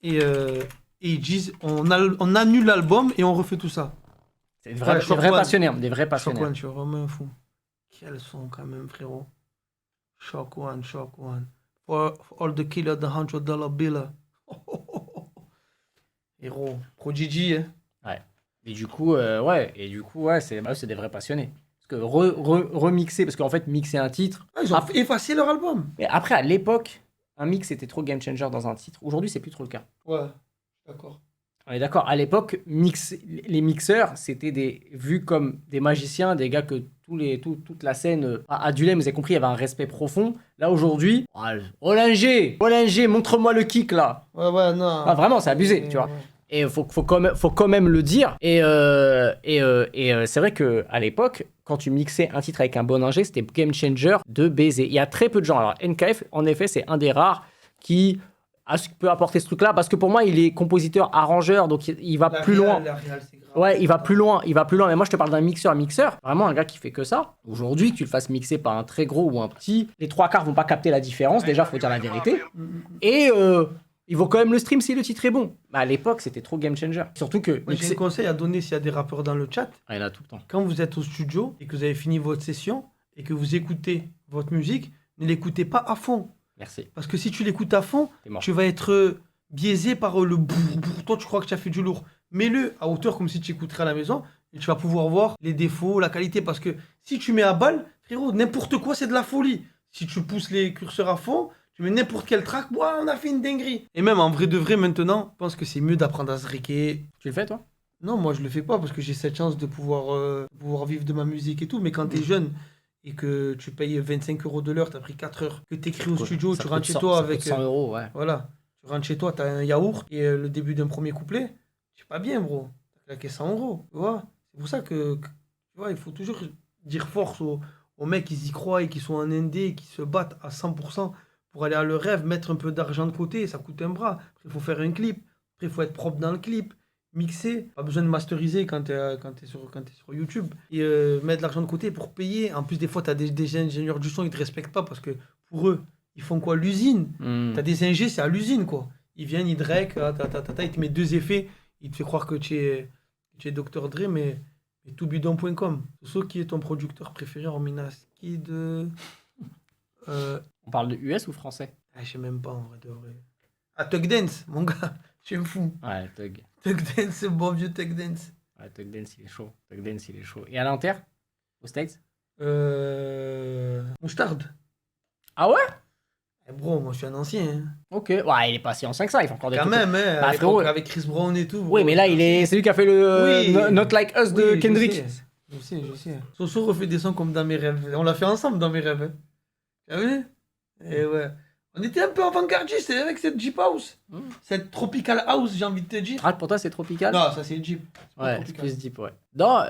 Et ils disent, on annule l'album et on refait tout ça. C'est Ouais, des vrais Shock One. passionnaires, des vrais Shock passionnaires. One, je suis vraiment fou. Quels sont quand même, frérot. Shock One. For all the killers, the $100 bill. Héros. Prodigy, hein. Et du coup, c'est des vrais passionnés. Parce que remixer, parce qu'en fait, mixer un titre. Ah, ils ont effacé leur album. Mais après, à l'époque, un mix était trop game changer dans un titre. Aujourd'hui, c'est plus trop le cas. Ouais, d'accord. On est d'accord. À l'époque, les mixeurs, c'était vus comme des magiciens, des gars que toute la scène adulait, vous avez compris, il y avait un respect profond. Là, aujourd'hui, Ollinger, montre-moi le kick là. Ouais, non. Ah, vraiment, c'est abusé, tu vois. Et il faut quand même le dire. Et c'est vrai qu'à l'époque, quand tu mixais un titre avec un bon ingé, c'était game changer de baiser. Il y a très peu de gens. Alors, NKF, en effet, c'est un des rares qui peut apporter ce truc-là, parce que pour moi, il est compositeur, arrangeur, donc il va plus loin. Ouais, il va plus loin. Mais moi, je te parle d'un mixeur. Vraiment un gars qui fait que ça. Aujourd'hui, que tu le fasses mixer par un très gros ou un petit, les 3/4 vont pas capter la différence. Déjà, faut dire la vérité. Et il vaut quand même le stream si le titre est bon. Mais à l'époque, c'était trop game changer. Surtout que. Moi, j'ai un conseil à donner s'il y a des rappeurs dans le chat. Ah, il y en a tout le temps. Quand vous êtes au studio et que vous avez fini votre session et que vous écoutez votre musique, ne l'écoutez pas à fond. Merci. Parce que si tu l'écoutes à fond, T'es mort. tu vas être biaisé par le bourr. Toi, tu crois que tu as fait du lourd. Mets-le à hauteur comme si tu écouterais à la maison et tu vas pouvoir voir les défauts, la qualité. Parce que si tu mets à balle, frérot, n'importe quoi, c'est de la folie. Si tu pousses les curseurs à fond, tu mets n'importe quel track, on a fait une dinguerie. Et même en vrai de vrai, maintenant, je pense que c'est mieux d'apprendre à se réquer. Tu le fais, toi? Non, moi, je le fais pas parce que j'ai cette chance de pouvoir vivre de ma musique et tout. Mais quand tu es jeune et que tu payes 25 € de l'heure, tu as pris 4 heures, que tu écris au studio, tu rentres chez toi avec. 100 €, ouais. Voilà. Tu rentres chez toi, tu as un yaourt et le début d'un premier couplet. C'est pas bien, bro. Tu as claqué 100 €. Tu vois? C'est pour ça que tu vois, il faut toujours dire force aux mecs qui y croient et qui sont en indé et qui se battent à 100% pour aller à leur rêve, mettre un peu d'argent de côté, ça coûte un bras. Après, il faut faire un clip. Après, il faut être propre dans le clip, mixer. Pas besoin de masteriser quand t'es sur YouTube. Et mettre de l'argent de côté pour payer. En plus, des fois, t'as des ingénieurs du son, ils te respectent pas parce que pour eux, ils font quoi? L'usine. T'as des ingés, c'est à l'usine, quoi. Ils viennent, ils drake, ils te mettent 2 effets, ils te font croire que tu es Dr. Dre, mais toutbidon.com. Soso, qui est ton producteur préféré en Minaskid On parle de US ou français? Je sais même pas en vrai de vrai. Ah, Tug Dance, mon gars, je me fous. Ouais, Tug. Tug Dance, c'est bon vieux Tug Dance. Ouais, Tug Dance, il est chaud. Tug Dance, il est chaud. Et à l'Inter? Aux States? Mouchtarde. Ah ouais? Bro, moi je suis un ancien. Hein. Ok. Ouais, il est pas si ancien que ça, il fait encore des Quand trucs. même, hein, Bah, à frérot, l'époque, avec Chris Brown et tout. Oui, bro, mais là, c'est lui qui a fait le Oui. Not Like Us de Oui, Kendrick. Je sais. Soso refait des sons comme dans mes rêves. On l'a fait ensemble dans mes rêves. Hein. T'as vu? Et ouais. On était un peu avant-gardiste avec cette Jeep House. Cette Tropical House, j'ai envie de te dire. Ah, pour toi, c'est tropical? Non, ça c'est Jeep. Ouais, c'est plus deep, ouais. Non,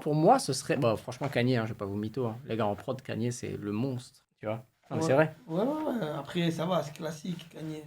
pour moi, ce serait. Bah, franchement, Kanye, hein, je vais pas vous mytho. Hein. Les gars, en prod, Kanye, c'est le monstre. Tu vois? Non, mais Ouais. c'est vrai. Ouais. Après, ça va, c'est classique, Kanye.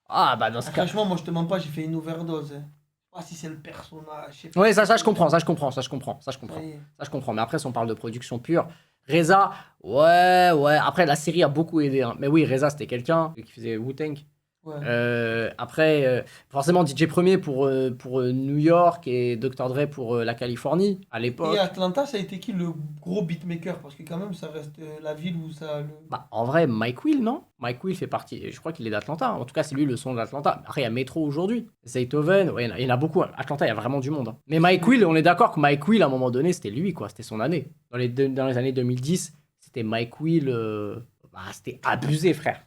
Ah, bah, dans ce cas. Franchement, moi je te mens pas, j'ai fait une overdose. Hein. Je sais pas si c'est le personnage. Je sais pas. Ouais, ça, je comprends. Ça, je comprends. Ça y est. Ça, je comprends. Mais après, si on parle de production pure, Reza, ouais. Après, la série a beaucoup aidé. Hein. Mais oui, Reza, c'était quelqu'un qui faisait Wu-Tang. Ouais. Après, forcément, DJ Premier pour New York et Dr. Dre pour la Californie à l'époque. Et Atlanta, ça a été qui le gros beatmaker? Parce que quand même, ça reste la ville où ça... Bah, en vrai, Mike Will, non? Mike Will fait partie, je crois qu'il est d'Atlanta. En tout cas, c'est lui le son d'Atlanta. Après, il y a Metro aujourd'hui. Zaytoven, ouais, il y en a beaucoup. Atlanta, il y a vraiment du monde. Hein. Mais Mike Will, on est d'accord que Mike Will, à un moment donné, c'était lui, quoi. C'était son année. Dans les années 2010, c'était Mike Will. C'était abusé, frère.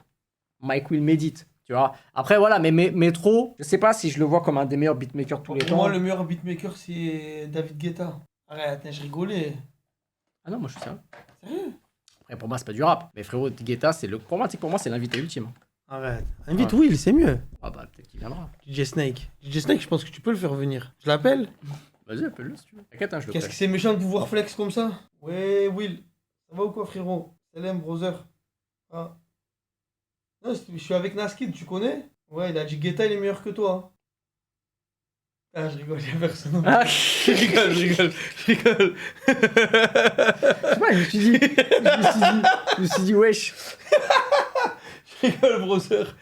Mike Will médite. Tu vois. Après, voilà, mais Metro, je sais pas si je le vois comme un des meilleurs beatmakers tous les Pour temps. moi, le meilleur beatmaker, c'est David Guetta. Arrête, je rigolais. Ah non, moi, je suis sérieux. Sérieux? Après, pour moi, c'est pas du rap. Mais frérot, Guetta, pour moi, c'est l'invité ultime. Arrête. Invite Will, c'est mieux. Ah bah, peut-être qu'il viendra. DJ Snake. DJ Snake, je pense que tu peux le faire venir. Je l'appelle? Vas-y, appelle-le si tu veux. T'inquiète, hein, je le Qu'est-ce fais. que c'est méchant de pouvoir flex comme ça? Ouais, Will. Ça va ou quoi, frérot? Salam, brother. Ah. Non, je suis avec Naskid, tu connais? Ouais, il a dit Guetta, il est meilleur que toi. Ah, je rigole, il y a personne. Ah, Je rigole. ouais, je me suis dit, wesh. Je rigole, brother.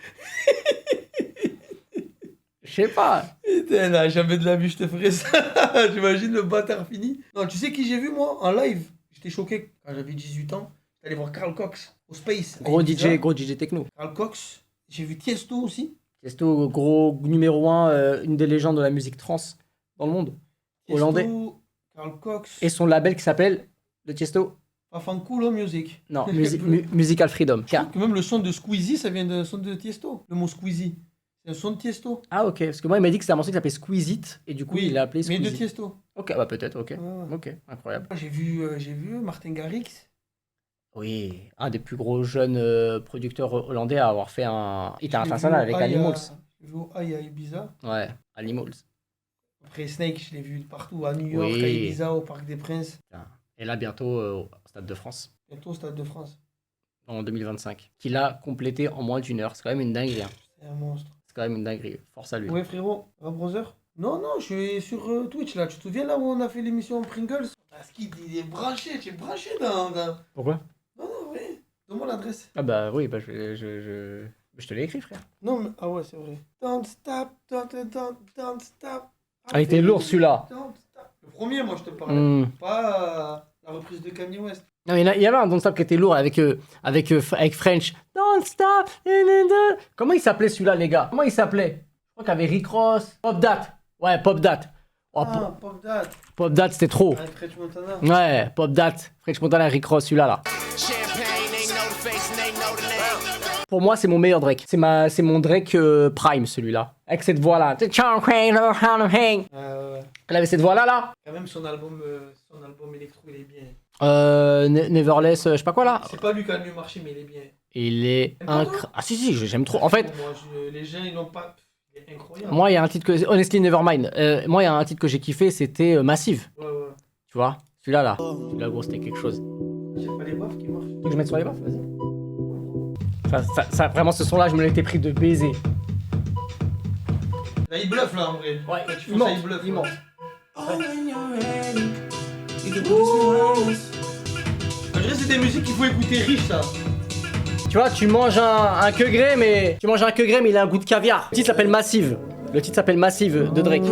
Je sais pas. Putain, là, jamais de la vie, je te ferais ça. J'imagine le bâtard fini. Non, tu sais qui j'ai vu, moi, en live? J'étais choqué quand j'avais 18 ans. J'étais allé voir Carl Cox au Space. à Gros Ibiza. DJ techno. Carl Cox. J'ai vu Tiesto aussi. Tiesto, gros numéro 1, une des légendes de la musique trans dans le monde. Tiesto, Hollandais. Carl Cox. Et son label qui s'appelle le Tiesto. Fafanculo Music. Non, Musical Freedom. Je trouve que même le son de Squeezie, ça vient d'un son de Tiesto. Le mot Squeezie. C'est un son de Tiesto. Ah ok, parce que moi il m'a dit que c'était un morceau qui s'appelait Squeeze It et du coup il l'a appelé mais Squeezie. de Tiesto. Ok, bah peut-être, ok. Ouais. Ok, incroyable. J'ai vu Martin Garrix. Oui, un des plus gros jeunes producteurs hollandais à avoir fait un hit international avec Animals. Je l'ai vu au High à Ibiza. Ouais, Animals. Après Snake, je l'ai vu partout, à New York, à Ibiza, au Parc des Princes. Et là bientôt au Stade de France, Bientôt au Stade de France. en 2025. Qu'il a complété en moins d'1 heure. C'est quand même une dinguerie. Hein. C'est un monstre. C'est quand même une dinguerie. Force à lui. Ouais, frérot, va brother? Non, je suis sur Twitch là. Tu te souviens là où on a fait l'émission Pringles? Naskid, il est branché, tu es branché dans. Pourquoi? Non, oui. Donne-moi l'adresse. Ah bah oui, bah je te l'ai écrit, frère. Non, mais. Ah ouais, c'est vrai. Don't stop, don't stop. Ah, il était lourd celui-là. Don't stop. Le premier, moi, je te parle. Hmm. Pas la reprise de Kanye West. Non, il y avait un Don't Stop qui était lourd avec French. Don't Stop. Comment il s'appelait celui-là, les gars? Comment il s'appelait? Je crois qu'il y avait Rick Ross. Pop Dat. Ouais, Pop Dat. Oh, Pop Dat. Pop Dat, c'était trop. Avec French Montana. Ouais, Pop Dat. French Montana, Rick Ross, celui-là, là. Pour moi, c'est mon meilleur Drake. C'est mon Drake Prime, celui-là. Avec cette voix-là. Ouais. Elle avait cette voix-là, là. Quand même, son album électro, il est bien. Neverless, je sais pas quoi, là. C'est pas lui qui a le mieux marché, mais il est bien. Il est T'aimes pas, toi incroyable. Ah si, j'aime trop. En fait, Moi, les gens, ils l'ont pas. Il est incroyable. moi, il y a un titre que... Honestly, Nevermind. Moi, il y a un titre que j'ai kiffé, c'était Massive. Ouais. Tu vois? Celui-là, gros, c'était quelque chose. J'ai pas les baffes qui marchent. Tu veux que je mette sur les baffes? Vas-y. Ça, vraiment, ce son-là, je me l'étais pris de baiser. Là, il bluffe là en vrai. Ouais, Quand tu il fais ça, ment, il bluffe. il ment. En vrai, c'est des musiques qu'il faut écouter riche ça. Tu vois, tu manges un queue gré, mais il a un goût de caviar. Le titre s'appelle Massive. Le titre s'appelle Massive de Drake.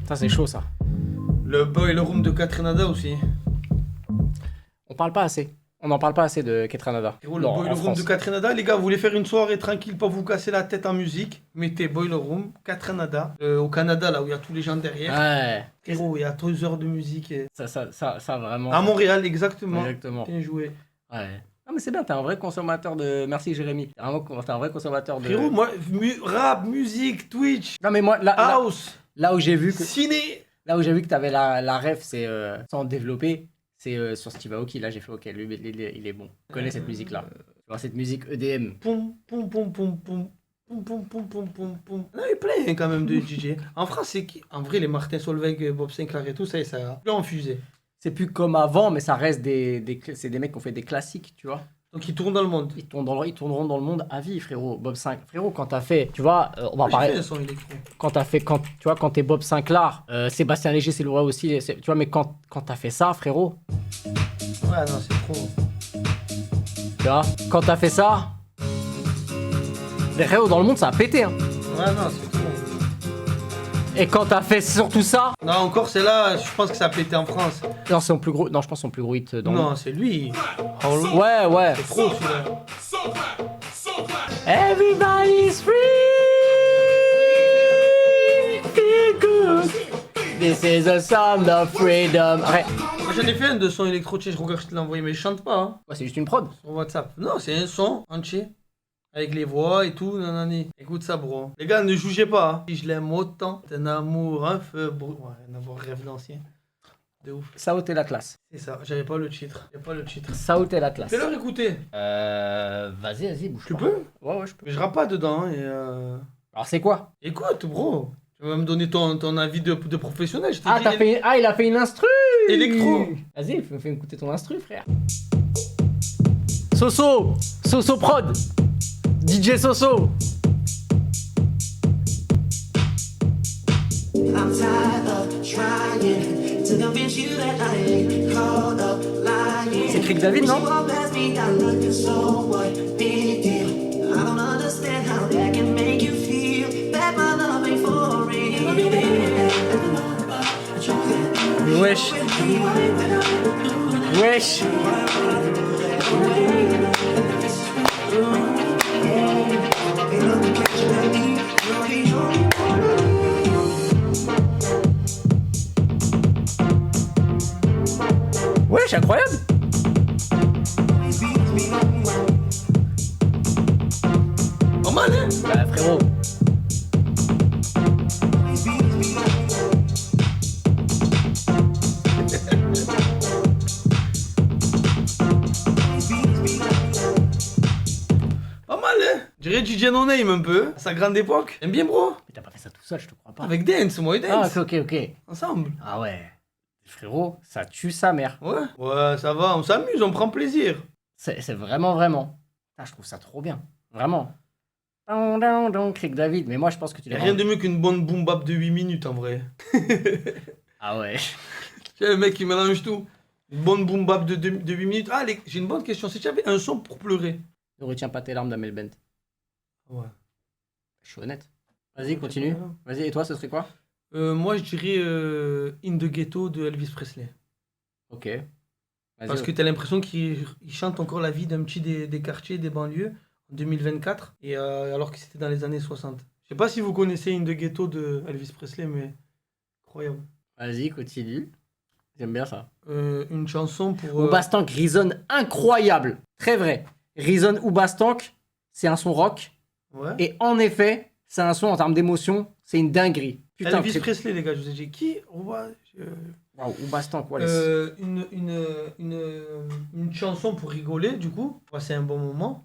Ça c'est chaud ça. Le Boiler Room de Catrenada aussi. On parle pas assez. On n'en parle pas assez de Ketranada. Gros, le Boiler Room de Catrenada, les gars, vous voulez faire une soirée tranquille, pas vous casser la tête en musique, mettez Boiler Room, Catrenada, au Canada, là où il y a tous les gens derrière. Ouais. Gros, il y a 2 heures de musique. Ça vraiment. À Montréal, exactement. Exactement. Bien joué. Ouais. Ah mais c'est bien, t'es un vrai consommateur de... Merci Jérémy. T'es un vrai consommateur de... Frérot, moi, rap, musique, Twitch, Non mais moi, house, là où j'ai vu que... ciné. Là où j'ai vu que t'avais la ref, c'est sans développer, c'est sur Steve Aoki. Là j'ai fait ok, lui il est bon. Je connais cette musique là. Tu vois cette musique EDM. Poum, poum, poum, poum, poum. Poum, poum, poum, poum, poum, poum. Il y en avait plein quand même de DJ. En France, c'est qui? En vrai, les Martin Solveig, Bob Sinclair et tout, ça a plus infusé. C'est plus comme avant, mais ça reste c'est des mecs qui ont fait des classiques, tu vois. Donc ils tournent dans le monde. Ils tourneront dans le monde à vie, frérot. Bob Sinclair. Frérot, quand t'as fait, tu vois, on va parler. J'ai fait un son électro. Quand t'es Bob Sinclair, Sébastien Léger, c'est le roi aussi. Tu vois, mais quand t'as fait ça, frérot. Ouais, non, c'est trop. Tu vois, quand t'as fait ça. Les frérot, dans le monde, ça a pété, hein. Ouais, non, c'est trop. Et quand t'as fait surtout ça. Non, encore, c'est là, je pense que ça a pété en France. Non, c'est son plus gros. Non, je pense son plus gros hit dans Non, c'est lui. Ouais. C'est trop celui-là. Everybody's free. Feel good. This is a sound of freedom. Arrête. Moi, j'en ai fait un de son électro, je regarde, je te l'ai envoyé, mais je chante pas, hein, Ouais, c'est juste une prod. sur WhatsApp. Non, c'est un son entier. Avec les voix et tout, nanani. Écoute ça, bro. Les gars, ne jugez pas, hein. Si je l'aime autant, c'est un amour, un feu, bro. Ouais, un amour rêve d'ancien. De ouf. Ça ôtait la classe. C'est ça, j'avais pas le titre. Ça ôtait la classe. Fais-leur écouter. Vas-y, bouge. Tu pas. peux? Ouais, je peux. Mais je rappe pas dedans, hein, Alors, c'est quoi? Écoute, bro. Tu vas me donner ton avis de professionnel. Je t'ai dit Il a fait une instru. électro. Vas-y, fais écouter ton instru, frère. Soso Prod. DJ Soso. I'm tired of trying to convince you that I ain't caught up lying. C'est Crick David, non? You walk past me, I'm looking so what big deal. I don't understand how that can make you feel that my love ain't for real. Wesh. Wesh, incroyable. Pas mal, hein? Bah, frérot. Pas mal, hein? Je dirais DJ No Name un peu. Sa grande époque. T'aimes bien, bro? Mais t'as pas fait ça tout seul, je te crois pas. Avec Dance, moi et Dance. Ah, ok. Ensemble. Ah ouais. Frérot, ça tue sa mère. Ouais. Ouais, ça va, on s'amuse, on prend plaisir. C'est vraiment. Ah, je trouve ça trop bien. Vraiment. Crick David. Mais moi, je pense que tu Y'a l'as. rien de mieux qu'une bonne boom bap de 8 minutes en vrai. Ah ouais. Tu sais, le mec qui mélange tout. Une bonne boom bap de 8 minutes. Ah, j'ai une bonne question. Si tu avais un son pour pleurer. Ne retiens pas tes larmes d'Amel Bent. Ouais. Je suis honnête. Vas-y, continue. Vas-y, et toi, ce serait quoi? Moi, je dirais In the Ghetto de Elvis Presley. Ok. Vas-y. Parce que t'as l'impression qu'il chante encore la vie d'un petit des quartiers, des banlieues, en 2024, et alors que c'était dans les années 60. Je sais pas si vous connaissez In the Ghetto de Elvis Presley, mais incroyable. Vas-y, continue. J'aime bien ça. Une chanson pour... Oubastank, Reason, incroyable. Très vrai. Reason Oubastank, c'est un son rock. Ouais. Et en effet, c'est un son en termes d'émotion, c'est une dinguerie. Putain, Elvis Presley, les gars, je vous ai dit qui? Waouh, Oubastank, ouais. une chanson pour rigoler, du coup. Passer un bon moment.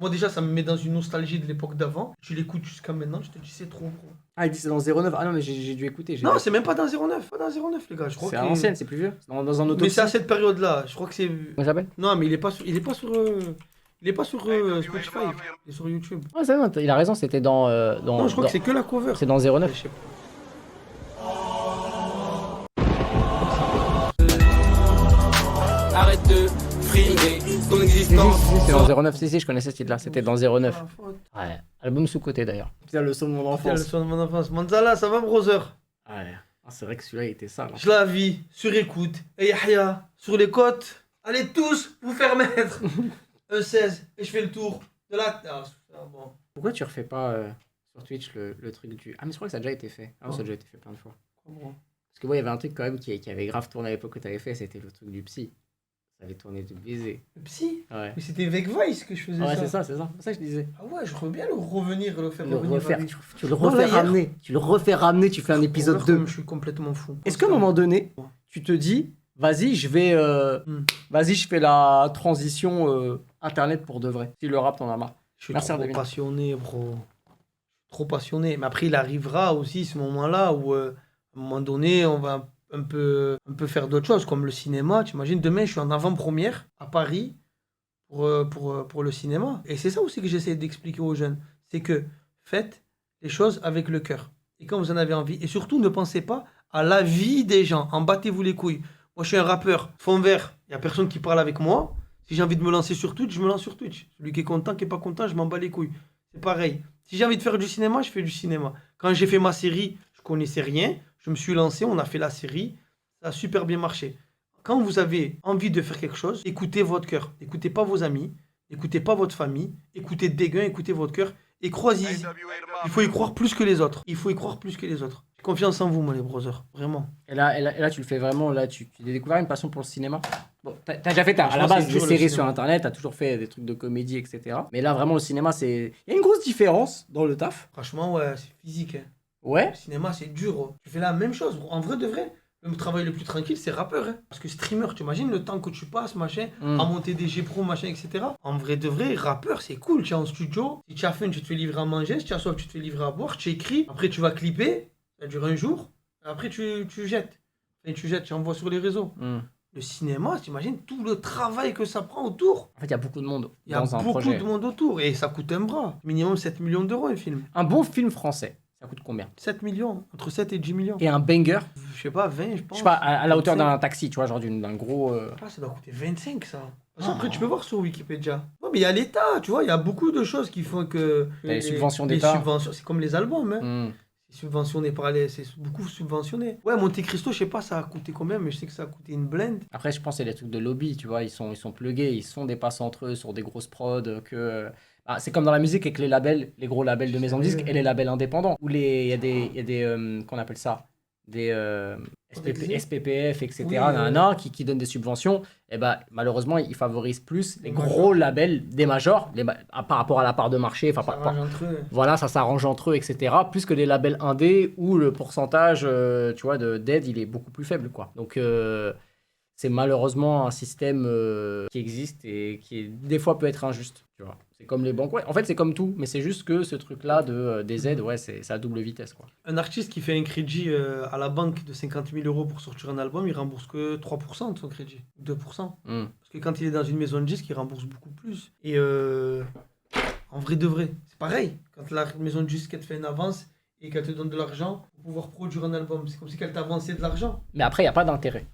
Moi, déjà, ça me met dans une nostalgie de l'époque d'avant. Tu l'écoutes jusqu'à maintenant, je te dis, c'est trop, gros. Ah, il dit c'est dans 09. Ah non, mais j'ai dû écouter. Non, c'est même pas dans 09. Pas dans 09, les gars. Je crois c'est que à l'ancienne, c'est plus vieux. C'est dans un Mais autopsie. c'est à cette période-là. Je crois que c'est. Comment ça s'appelle? Non, mais il est pas sur. Spotify. Il est sur YouTube. Ah, c'est vrai, il a raison, c'était dans. Non, je crois que c'est que la cover. C'est dans 09. Je sais pas. Arrête de frimer ton Si, existence. c'est dans 09. Si, je connaissais ce titre-là. C'était dans 09. Ah, faute. Ouais, album sous-côté d'ailleurs. Putain, le son de mon Tiens, le enfance. son de mon enfance. Manzala, ça va, brother? Ouais. Ah, c'est vrai que celui-là, il était ça. Là. Je la vis sur écoute. Et Yahya, sur les côtes. Allez tous vous faire mettre un 16 et je fais le tour de la. Ah, bon. Pourquoi tu refais pas sur Twitch le truc du. Ah, mais je crois que ça a déjà été fait. Ah, non, ça a déjà été fait plein de fois. Bon. Parce que moi, il y avait un truc quand même qui avait grave tourné à l'époque que t'avais fait, c'était le truc du psy. Ça avait tourné de baiser. Le psy? Ouais. Mais c'était avec Vice que je faisais Ouais, ça. c'est ça. C'est ça que je disais. Ah ouais, je veux bien le revenir, le faire Le revenir. refaire, avec- tu le Non, refais là, hier. ramener. Tu le refais ramener, tu fais un épisode 2. Je suis complètement fou. Est-ce qu'à un moment donné, tu te dis, vas-y, je fais la transition internet pour de vrai. Si le rap t'en a marre. Je suis Merci, trop David. passionné, bro. Trop passionné. Mais après, il arrivera aussi ce moment-là où, à un moment donné, on va un peu faire d'autres choses, comme le cinéma. Tu imagines, demain, je suis en avant-première à Paris pour le cinéma. Et c'est ça aussi que j'essaie d'expliquer aux jeunes. C'est que faites les choses avec le cœur. Et quand vous en avez envie. Et surtout, ne pensez pas à la vie des gens. En battez-vous les couilles. Moi, je suis un rappeur. Fond vert. Il n'y a personne qui parle avec moi. Si j'ai envie de me lancer sur Twitch, je me lance sur Twitch. Celui qui est content, qui n'est pas content, je m'en bats les couilles. C'est pareil. Si j'ai envie de faire du cinéma, je fais du cinéma. Quand j'ai fait ma série, je connaissais rien. Je me suis lancé, on a fait la série. Ça a super bien marché. Quand vous avez envie de faire quelque chose, écoutez votre cœur. N'écoutez pas vos amis. N'écoutez pas votre famille. Écoutez Dégain, écoutez votre cœur. Et croyez-y. Il faut y croire plus que les autres. Il faut y croire plus que les autres. J'ai confiance en vous, moi, les brothers. Vraiment. Et là, tu le fais vraiment. Là, tu as découvert une passion pour le cinéma. Bon, t'as déjà fait à la Franchement, base c'est des dur, le séries cinéma. sur internet, t'as toujours fait des trucs de comédie, etc. Mais là, vraiment, le cinéma, c'est. Il y a une grosse différence dans le taf. Franchement, ouais, c'est physique. Hein. Ouais. Le cinéma, c'est dur. Oh. Tu fais la même chose. En vrai de vrai, le travail le plus tranquille, c'est rappeur. Hein. Parce que streamer, tu imagines le temps que tu passes, machin, à monter des G-Pro, machin, etc. En vrai de vrai, rappeur, c'est cool. Tu es en studio. Si tu as faim, tu te fais livrer à manger. Si tu as soif, tu te fais livrer à boire. Tu écris. Après, tu vas clipper. Ça dure un jour. Après, tu jettes. Et tu envoies sur les réseaux. Le cinéma, t'imagines tout le travail que ça prend autour. En fait, il y a beaucoup de monde Il y a dans un beaucoup projet. de monde autour. Et ça coûte un bras. Minimum 7 millions d'euros, un film. Un bon film français, ça coûte combien? 7 millions. Entre 7 et 10 millions. Et un banger, Je sais pas, 20, je je pense. sais pas, à la hauteur 25. d'un taxi, tu vois, genre d'un gros. Ah, ça doit coûter 25, ça. Parce qu'après, tu peux voir sur Wikipédia. Non, mais il y a l'État, tu vois, il y a beaucoup de choses qui font que... T'as les subventions les d'État. subventions, c'est comme les albums, hein. Hmm. C'est subventionné par les... C'est beaucoup subventionné. Ouais, Monte Cristo, je sais pas, ça a coûté combien, mais je sais que ça a coûté une blende. Après, je pense que c'est des trucs de lobby, tu vois, ils sont plugués, ils sont dépassés entre eux sur des grosses prods que. Ah, c'est comme dans la musique avec les labels, les gros labels de maison de disques et les labels indépendants. Où il y a des qu'on appelle ça, des SPPF, etc. Oui, qui donnent des subventions. Et ben malheureusement, ils favorisent plus les gros labels des majors, par rapport à la part de marché. Enfin, Ça arrange entre eux. voilà, ça s'arrange entre eux, etc. Plus que les labels indés où le pourcentage, tu vois, d'aide, il est beaucoup plus faible, quoi. Donc, c'est malheureusement un système qui existe et qui, des fois, peut être injuste, tu vois. C'est comme les banques. Ouais, en fait, c'est comme tout, mais c'est juste que ce truc-là des aides, ouais, c'est à double vitesse, quoi. Un artiste qui fait un crédit à la banque de 50 000 euros pour sortir un album, il rembourse que 3% de son crédit. 2%. Hmm. Parce que quand il est dans une maison de disques, il rembourse beaucoup plus. Et en vrai de vrai, c'est pareil. Quand la maison de disques elle te fait une avance et qu'elle te donne de l'argent pour pouvoir produire un album, c'est comme si elle t'avançait de l'argent. Mais après, il n'y a pas d'intérêt.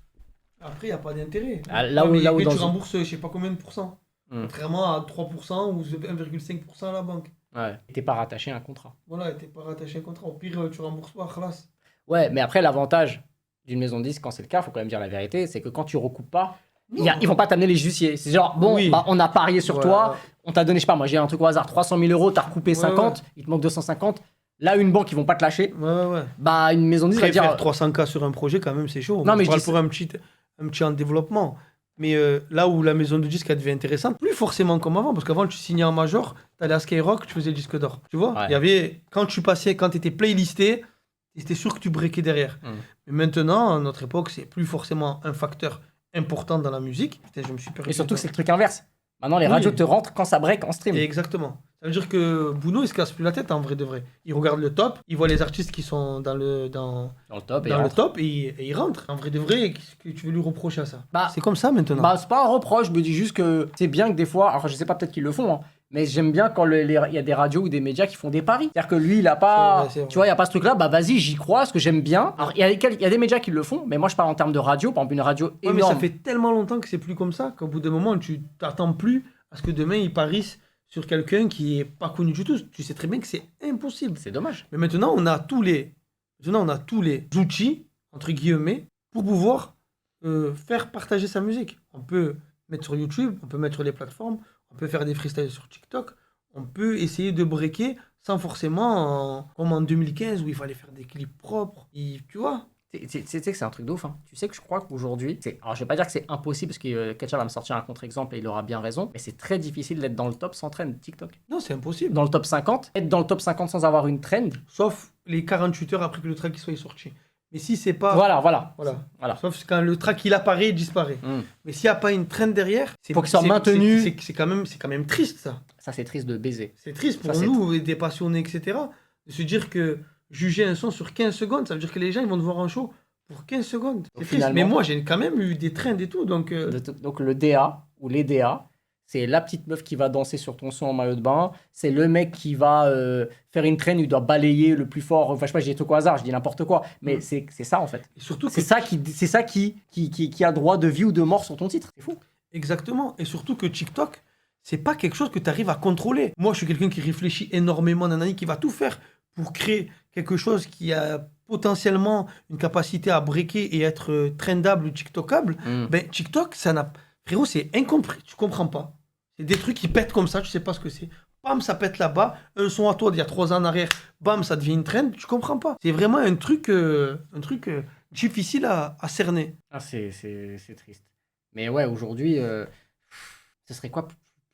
Après, il n'y a pas d'intérêt. Ah, là où mais dans tu une- rembourses, je sais pas combien de pourcents. Contrairement à 3% ou 1,5% à la banque. Ouais. T'es pas rattaché à un contrat. Voilà, t'es pas rattaché à un contrat. Au pire, tu rembourses pas, khalas. Ouais, mais après, l'avantage d'une maison de disques, quand c'est le cas, faut quand même dire la vérité, c'est que quand tu recoupes pas, ils vont pas t'amener les huissiers. C'est genre, bon, Oui. bah, on a parié sur Voilà. toi, on t'a donné, je sais pas, moi j'ai un truc au hasard, 300 000 euros, t'as recoupé 50, il te manque 250. Là, une banque, ils vont pas te lâcher. Ouais. Bah, une maison de disques va Après, dire. faire 300K sur un projet, quand même, c'est chaud. Non, mais je je parle dis pour un petit en développement. Mais là où la maison de disques elle devient intéressante, plus forcément comme avant, parce qu'avant tu signais en major, t'allais à Skyrock, tu faisais le disque d'or. Tu vois, Ouais. il y avait quand t'étais playlisté, c'était sûr que tu breakais derrière. Mais maintenant, à notre époque, c'est plus forcément un facteur important dans la musique. Putain, je me suis perdu. Et surtout que c'est le truc inverse. Maintenant, les Oui. radios te rentrent quand ça break en stream. Et exactement. Ça veut dire que Bouno, il se casse plus la tête en vrai de vrai. Il regarde le top, il voit les artistes qui sont dans le Dans le top. top et il rentre. En vrai de vrai, qu'est-ce que tu veux lui reprocher à ça? Bah, C'est comme ça maintenant. Bah, c'est pas un reproche, je me dis juste que c'est bien que des fois, alors je sais pas, peut-être qu'ils le font, hein, mais j'aime bien quand il y a des radios ou des médias qui font des paris. C'est-à-dire que lui, il a pas. C'est vrai. Tu vois, il y a pas ce truc-là, bah vas-y, j'y crois, parce que j'aime bien. Alors, il y a des médias qui le font, mais moi, je parle en termes de radio, par exemple, une radio Ouais, mais énorme. ça fait tellement longtemps que c'est plus comme ça qu'au bout d'un moment, tu t'attends plus à ce que demain ils parissent sur quelqu'un qui est pas connu du tout. Tu sais très bien que c'est impossible. C'est dommage. Mais maintenant, on a tous les outils, entre guillemets, pour pouvoir faire partager sa musique. On peut mettre sur YouTube, on peut mettre sur les plateformes, on peut faire des freestyles sur TikTok, on peut essayer de breaker sans forcément, comme en 2015 où il fallait faire des clips propres. Tu vois? Tu sais que c'est un truc de ouf. Hein. Tu sais que je crois qu'aujourd'hui, alors je vais pas dire que c'est impossible parce que Ketchup va me sortir un contre-exemple et il aura bien raison, mais c'est très difficile d'être dans le top sans trend TikTok. Non, c'est impossible. Dans le top 50, être dans le top 50 sans avoir une trend, Sauf les 48 heures après que le track soit sorti. Mais si c'est pas... voilà. Voilà. Sauf quand le track il apparaît, il disparaît. Mm. Mais s'il n'y a pas une trend derrière, Faut qu'il soit maintenu. C'est quand même triste ça. Ça, c'est triste de baiser. C'est triste pour Ça, c'est nous, des passionnés, etc. De se dire que juger un son sur 15 secondes, ça veut dire que les gens ils vont te voir en show pour 15 secondes. C'est triste. finalement- Mais moi j'ai quand même eu des trends et tout. Donc Donc le DA ou les DA, c'est la petite meuf qui va danser sur ton son en maillot de bain, c'est le mec qui va faire une traîne, il doit balayer le plus fort, enfin je sais pas, je dis des trucs au hasard, je dis n'importe quoi, mais c'est ça en fait. et surtout que C'est ça qui a droit de vie ou de mort sur ton titre, c'est fou. Exactement. Et surtout que TikTok, c'est pas quelque chose que tu arrives à contrôler. Moi, je suis quelqu'un qui réfléchit énormément, nanani, qui va tout faire pour créer quelque chose qui a potentiellement une capacité à breaker et être trendable ou TikTokable. Ben, TikTok, ça n'a... Frérot, c'est incompris. Tu comprends pas. C'est des trucs qui pètent comme ça, tu sais pas ce que c'est. Bam, ça pète là-bas. Un son à toi d'il y a 3 ans en arrière, bam, ça devient une trend. Tu comprends pas. C'est vraiment un truc difficile à cerner. Ah, c'est triste. Mais ouais, aujourd'hui, ce serait quoi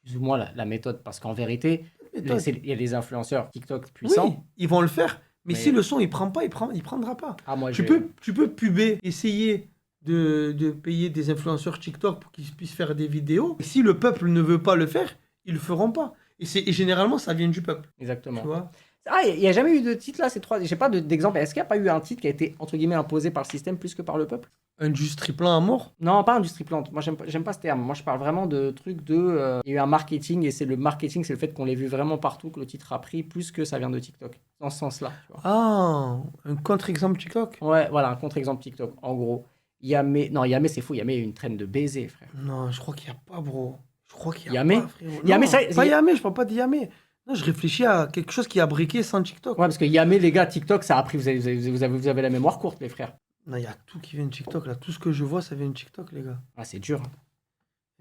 plus ou moins la méthode? Parce qu'en vérité, Méthode. il y a des influenceurs TikTok puissants. Oui, ils vont le faire. Mais Mais- si le son il prend pas, il prendra pas. Ah, moi, Tu peux puber, essayer de payer des influenceurs TikTok pour qu'ils puissent faire des vidéos. Et si le peuple ne veut pas le faire, ils le feront pas. Et généralement, ça vient du peuple. Exactement. Tu vois? Ah, il n'y a jamais eu de titre là, ces trois. J'ai pas d'exemple. Est-ce qu'il n'y a pas eu un titre qui a été entre guillemets imposé par le système plus que par le peuple? Industrie plein à mort. Non, pas industrie plante. Moi, j'aime pas ce terme. Moi, je parle vraiment de trucs de. Il y a eu un marketing et c'est le marketing, c'est le fait qu'on l'ait vu vraiment partout, que le titre a pris plus que ça vient de TikTok. Dans ce sens-là. Tu vois. Ah, un contre-exemple TikTok? Ouais, voilà, un contre-exemple TikTok. En gros, Yamé. Non, Yamé, c'est fou. Yamé est une traîne de baiser, frère. Non, je crois qu'il n'y a pas, bro. Je crois qu'il y a Yamé pas, frérot. Yamé, Non, ça- pas Yamé, je parle pas de Yamé. Non, je réfléchis à quelque chose qui a briqué sans TikTok. Ouais, parce que Yamé, les gars, TikTok, ça a pris. Vous avez la mémoire courte, les frères. Non, il y a tout qui vient de TikTok, là. Tout ce que je vois, ça vient de TikTok, les gars. Ah, c'est dur.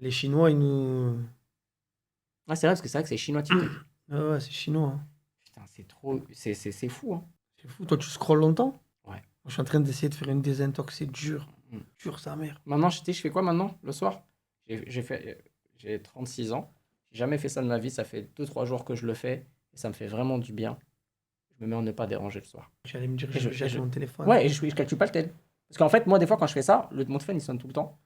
Les Chinois, ils nous... Ah, c'est vrai, parce que c'est vrai que c'est chinois TikTok. Ah ouais, c'est chinois. Hein. Putain, c'est trop. C'est fou, hein. C'est fou. Toi, tu scrolles longtemps? Ouais. Moi, je suis en train d'essayer de faire une désintox. C'est dur. Mm. Dur, sa mère. Maintenant, je fais quoi maintenant, le soir? J'ai 36 ans. J'ai jamais fait ça de ma vie. Ça fait 2-3 jours que je le fais. Et ça me fait vraiment du bien. Je me mets à ne pas déranger le soir. J'allais me dire, Et je jette mon téléphone. Ouais, et je calcule pas le tel. Parce qu'en fait, moi, des fois, quand je fais ça, mon téléphone, il sonne tout le temps.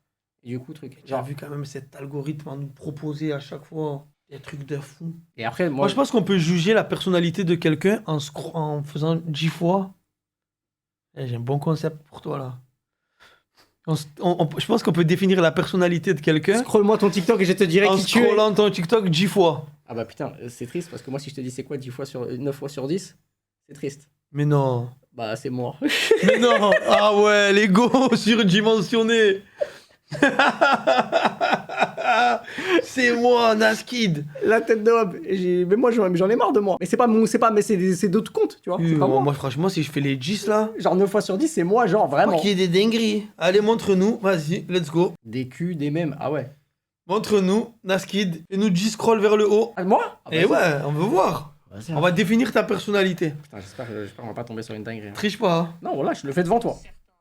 Et du coup, truc. J'ai Genre, vu quand même cet algorithme à nous proposer à chaque fois des trucs de fou. et après, Moi, je pense qu'on peut juger la personnalité de quelqu'un en faisant 10 fois. Eh, j'ai un bon concept pour toi, là. Je pense qu'on peut définir la personnalité de quelqu'un scroll-moi ton TikTok et je te dirai en qui tu es. scrollant ton TikTok 10 fois. Ah bah putain, c'est triste parce que moi, si je te dis c'est quoi 9 fois sur 10, c'est triste. Mais non. Bah, c'est moi. Mais non. Ah ouais, l'ego surdimensionné. C'est moi, Naskid. La tête d'homme. Mais moi, j'en ai marre de moi. Mais mais c'est d'autres comptes, tu vois. C'est pas moi. Moi, franchement, si je fais les 10 là, Genre 9 fois sur 10, c'est moi, genre pas vraiment. qu'il y ait des dingueries. Allez, montre-nous. Vas-y, let's go. Des culs, des mèmes. Ah ouais. Montre-nous, Naskid. Et nous 10 scroll vers le haut. Ah, moi? Ah, Et ouais, on veut voir. Vas-y, On va définir ta personnalité. Putain, j'espère qu'on va pas tomber sur une dinguerie. hein. Triche pas. Hein. Non, voilà, je le fais devant toi.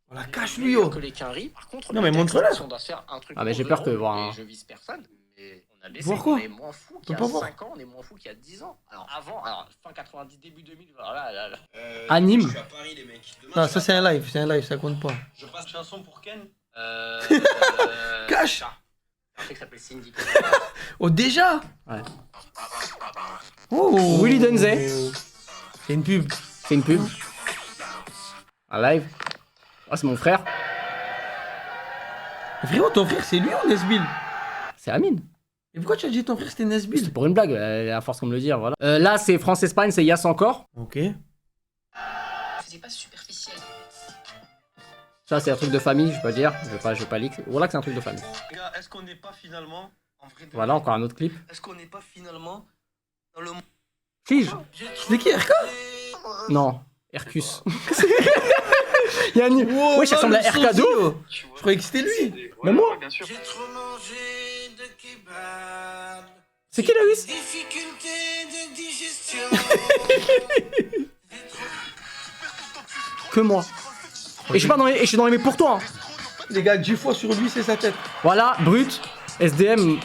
Voilà, cache-lui, oh. Que les quinries. Par contre, Non, le mais texte, montre-le. si on doit faire un truc Ah, mais j'ai pour peur que euros, voir un- et je vise personne. Mais on a baissé. Voir quoi On est moins fou qu'il y peut a pas voir. 5 ans, on est moins fou qu'il y a 10 ans. Alors avant, fin 90, début 2000, voilà. Là. Anime. Je suis à Paris, les mecs. Demain, Non, je ça suis c'est un live, ça compte pas. Je passe chanson pour Ken. Cache. Un truc qui s'appelle Cindy. Oh, déjà? Ouais. Oh. Willy Denzey. C'est une pub. C'est une pub. Un live. Ah, c'est mon frère. Frérot, ton frère, c'est lui ou Nesbill? C'est Amine. Et pourquoi tu as dit ton frère, c'était Nesbill? C'était pour une blague, à force de me le dire, voilà. Là, c'est France-Espagne, c'est Yass encore. Ok. C'est pas superficiel. Ça, c'est un truc de famille, je peux dire. Je vais pas leak. Voilà que c'est un truc de famille. Les gars, est-ce qu'on n'est pas finalement, en vrai, Voilà, encore un autre clip. est-ce qu'on n'est pas finalement dans le monde? Fige. C'est qui, RK? Non, Hercus. Il y a un... Oui, ça ressemble à RK2. Je croyais que c'était lui. Même moi. Bien sûr. J'ai trop mangé de kebab. C'est qui la Wiss? Difficulté de digestion. Que moi. Et je suis pas dans les... Et je suis dans les mais pour toi. Hein. Les gars, 10 fois sur lui, c'est sa tête. Voilà, brut, SDM.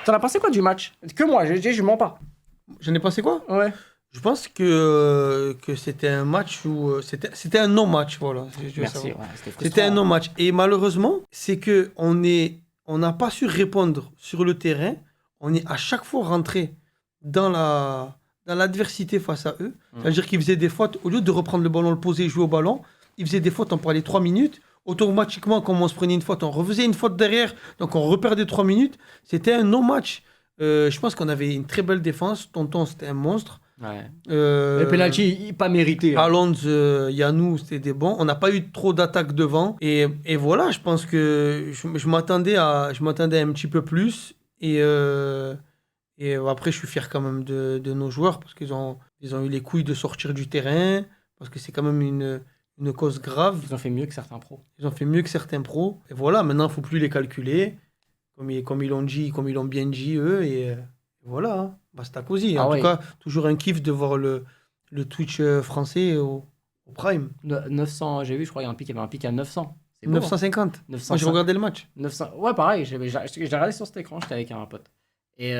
T'en as pensé quoi du match? Que moi, je mens pas. J'en ai pensé quoi? Ouais. Je pense que c'était un match où... C'était un non-match, voilà. Je veux Merci, savoir. ouais, c'était C'était un frustrant. non-match. Et malheureusement, c'est que on n'a pas su répondre sur le terrain. On est à chaque fois rentré dans l'adversité face à eux. C'est-à-dire qu'ils faisaient des fautes. Au lieu de reprendre le ballon, le poser et jouer au ballon, ils faisaient des fautes, on parlait 3 minutes. Automatiquement, quand on se prenait une faute, on refaisait une faute derrière. Donc on reperdait 3 minutes. C'était un non-match. Je pense qu'on avait une très belle défense. Tonton, c'était un monstre. Ouais. Euh, Le penalty, pas mérité. Hein. Alonso, Yanou, c'était des bons. On n'a pas eu trop d'attaques devant. Et voilà, je pense que je m'attendais à un petit peu plus. Et après, je suis fier quand même de nos joueurs parce qu'ils ont eu les couilles de sortir du terrain. Parce que c'est quand même une cause grave. Ils ont fait mieux que certains pros. Ils ont fait mieux que certains pros. Et voilà, maintenant, il ne faut plus les calculer. Comme ils l'ont dit, comme ils l'ont bien dit, eux. Et voilà, hein. Basta così. En tout cas, toujours un kiff de voir le Twitch français au Prime. 900, j'ai vu, je crois qu'il y avait un pic à 900. C'est beau, 950. hein. Moi, j'ai regardé le match. 900. Ouais, pareil, j'ai regardé sur cet écran, j'étais avec un pote. Et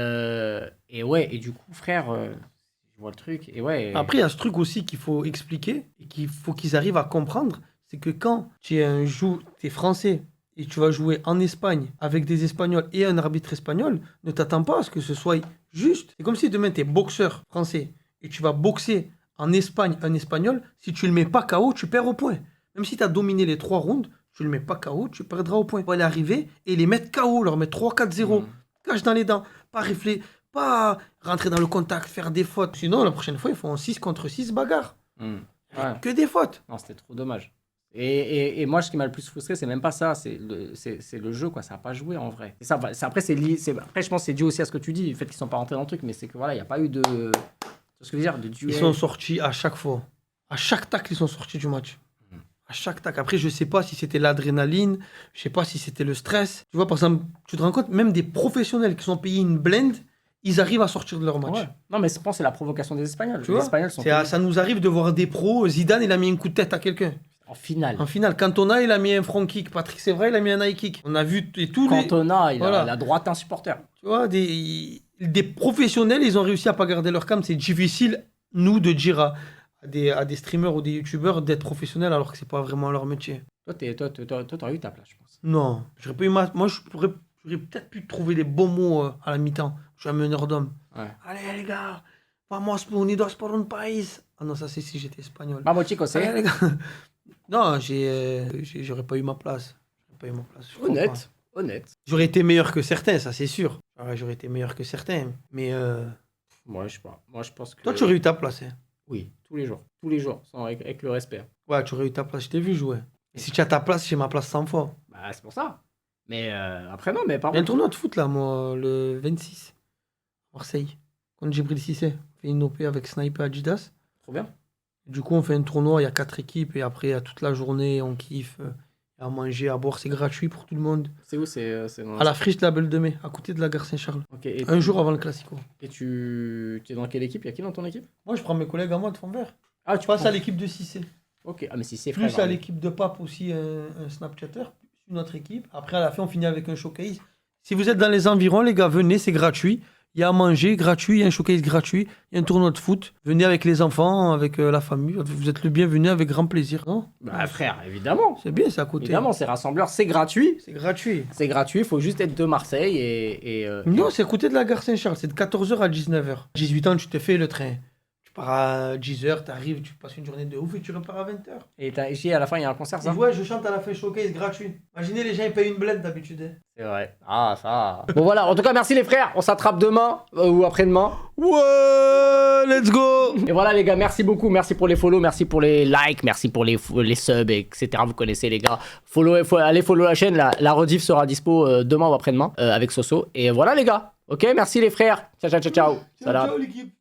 ouais, et du coup, frère, je vois le truc. Et ouais. Après, il y a ce truc aussi qu'il faut expliquer et qu'il faut qu'ils arrivent à comprendre. C'est que quand tu es français et tu vas jouer en Espagne avec des Espagnols et un arbitre espagnol, ne t'attends pas à ce que ce soit juste. C'est comme si demain tu es boxeur français et tu vas boxer en Espagne un Espagnol. Si tu le mets pas KO, tu perds au point. Même si tu as dominé les 3 rounds, tu le mets pas KO, tu perdras au point. Il faut aller arriver et les mettre KO, leur mettre 3-4-0. Cache dans les dents. Pas réfléchir, pas rentrer dans le contact, faire des fautes. Sinon, la prochaine fois, ils font 6 contre 6 bagarre. Ouais. Que des fautes. Non, c'était trop dommage. Et moi, ce qui m'a le plus frustré, c'est même pas ça, c'est le jeu, quoi. Ça n'a pas joué en vrai. Et ça, après, après, je pense que c'est dû aussi à ce que tu dis, le fait qu'ils sont pas rentrés dans le truc, mais c'est que voilà, il n'y a pas eu de. Tu vois ce que je veux dire, de duel. Ils sont sortis à chaque fois. À chaque tacle, ils sont sortis du match. À chaque tacle. Après, je sais pas si c'était l'adrénaline, je sais pas si c'était le stress. Tu vois, par exemple, tu te rends compte, même des professionnels qui sont payés une blinde, ils arrivent à sortir de leur match. Ouais. Non, mais je pense que c'est la provocation des Espagnols. Tu les vois, Espagnols sont ça nous arrive de voir des pros. Zidane, il a mis un coup de tête à quelqu'un. en finale. En finale, Cantona, il a mis un front kick. Patrick Sévra, il a mis un high kick. On a vu tous les... Cantona, il Voilà. a la droite un supporter. Tu vois, des professionnels, ils ont réussi à pas garder leur cam. C'est difficile, nous, de dire à des streamers ou des youtubeurs d'être professionnels alors que c'est pas vraiment leur métier. Toi, t'aurais eu ta place, je pense. Non, j'aurais pas eu moi, j'aurais peut-être pu trouver des bons mots à la mi-temps. Je suis un meneur d'hommes. Ouais. Allez, les gars, vamos unidos por un país. Ah non, ça c'est si j'étais espagnol. Vamos, chicos, Allez, c'est les gars. Non, j'aurais pas eu ma place. J'aurais pas eu ma place. je crois pas. honnête. J'aurais été meilleur que certains, ça c'est sûr. Ouais, j'aurais été meilleur que certains. Mais Moi, je sais pas. Moi, je pense que. toi, tu aurais eu ta place. Hein. Oui, tous les jours. Tous les jours, avec le respect. Ouais, tu aurais eu ta place. Je t'ai vu jouer. Et si tu as ta place, j'ai ma place 100 fois. Bah, c'est pour ça. Mais après, non, mais par Il y a un contre. tournoi de foot là, moi, le 26. Marseille. Contre Djibril Cissé. On fait une OP avec Sniper Adidas. Trop bien. Du coup, on fait un tournoi, il y a 4 équipes. Et après, il y a toute la journée, on kiffe. À manger, à boire, c'est gratuit pour tout le monde. C'est où c'est dans... À la friche de la Belle de Mai, à côté de la gare Saint-Charles. Ok, et Un jour avant le Classico. Et tu es dans quelle équipe? Il y a qui dans ton équipe? Moi, je prends mes collègues à moi de fond vert. Ah, Tu passes à l'équipe de Cissé. Ok, ah, mais si c'est frère. Plus à l'équipe de Pape aussi, un Snapchatter. Une autre équipe. Après, à la fin, on finit avec un showcase. Si vous êtes dans les environs, les gars, venez, c'est gratuit. Il y a à manger gratuit, il y a un showcase gratuit, il y a un tournoi de foot. Venez avec les enfants, avec la famille. Vous êtes le bienvenu avec grand plaisir, non? Bah frère, évidemment. C'est bien, c'est à côté. Évidemment, c'est rassembleur, c'est gratuit. C'est gratuit. C'est gratuit, il faut juste être de Marseille et Non, c'est à côté de la gare Saint-Charles. C'est de 14h à 19h. 18 ans, tu te fais le train. Tu pars à 10h, tu arrives, tu passes une journée de ouf et tu repars à 20h. Et à la fin, il y a un concert, ça? Ouais, je chante à la fin showcase gratuit. Imaginez, les gens ils payent une blende d'habitude. Hein. C'est vrai. Ah, ça. Bon, voilà. En tout cas, merci les frères. On s'attrape demain ou après-demain. Ouais, let's go. Et voilà, les gars. Merci beaucoup. Merci pour les follow. Merci pour les likes. Merci pour les subs, etc. Vous connaissez, les gars. Allez follow la chaîne. La rediff sera dispo demain ou après-demain avec Soso. Et voilà, les gars. Ok, merci les frères. Ciao, ciao, ciao, ciao. Ciao, ciao l'équipe.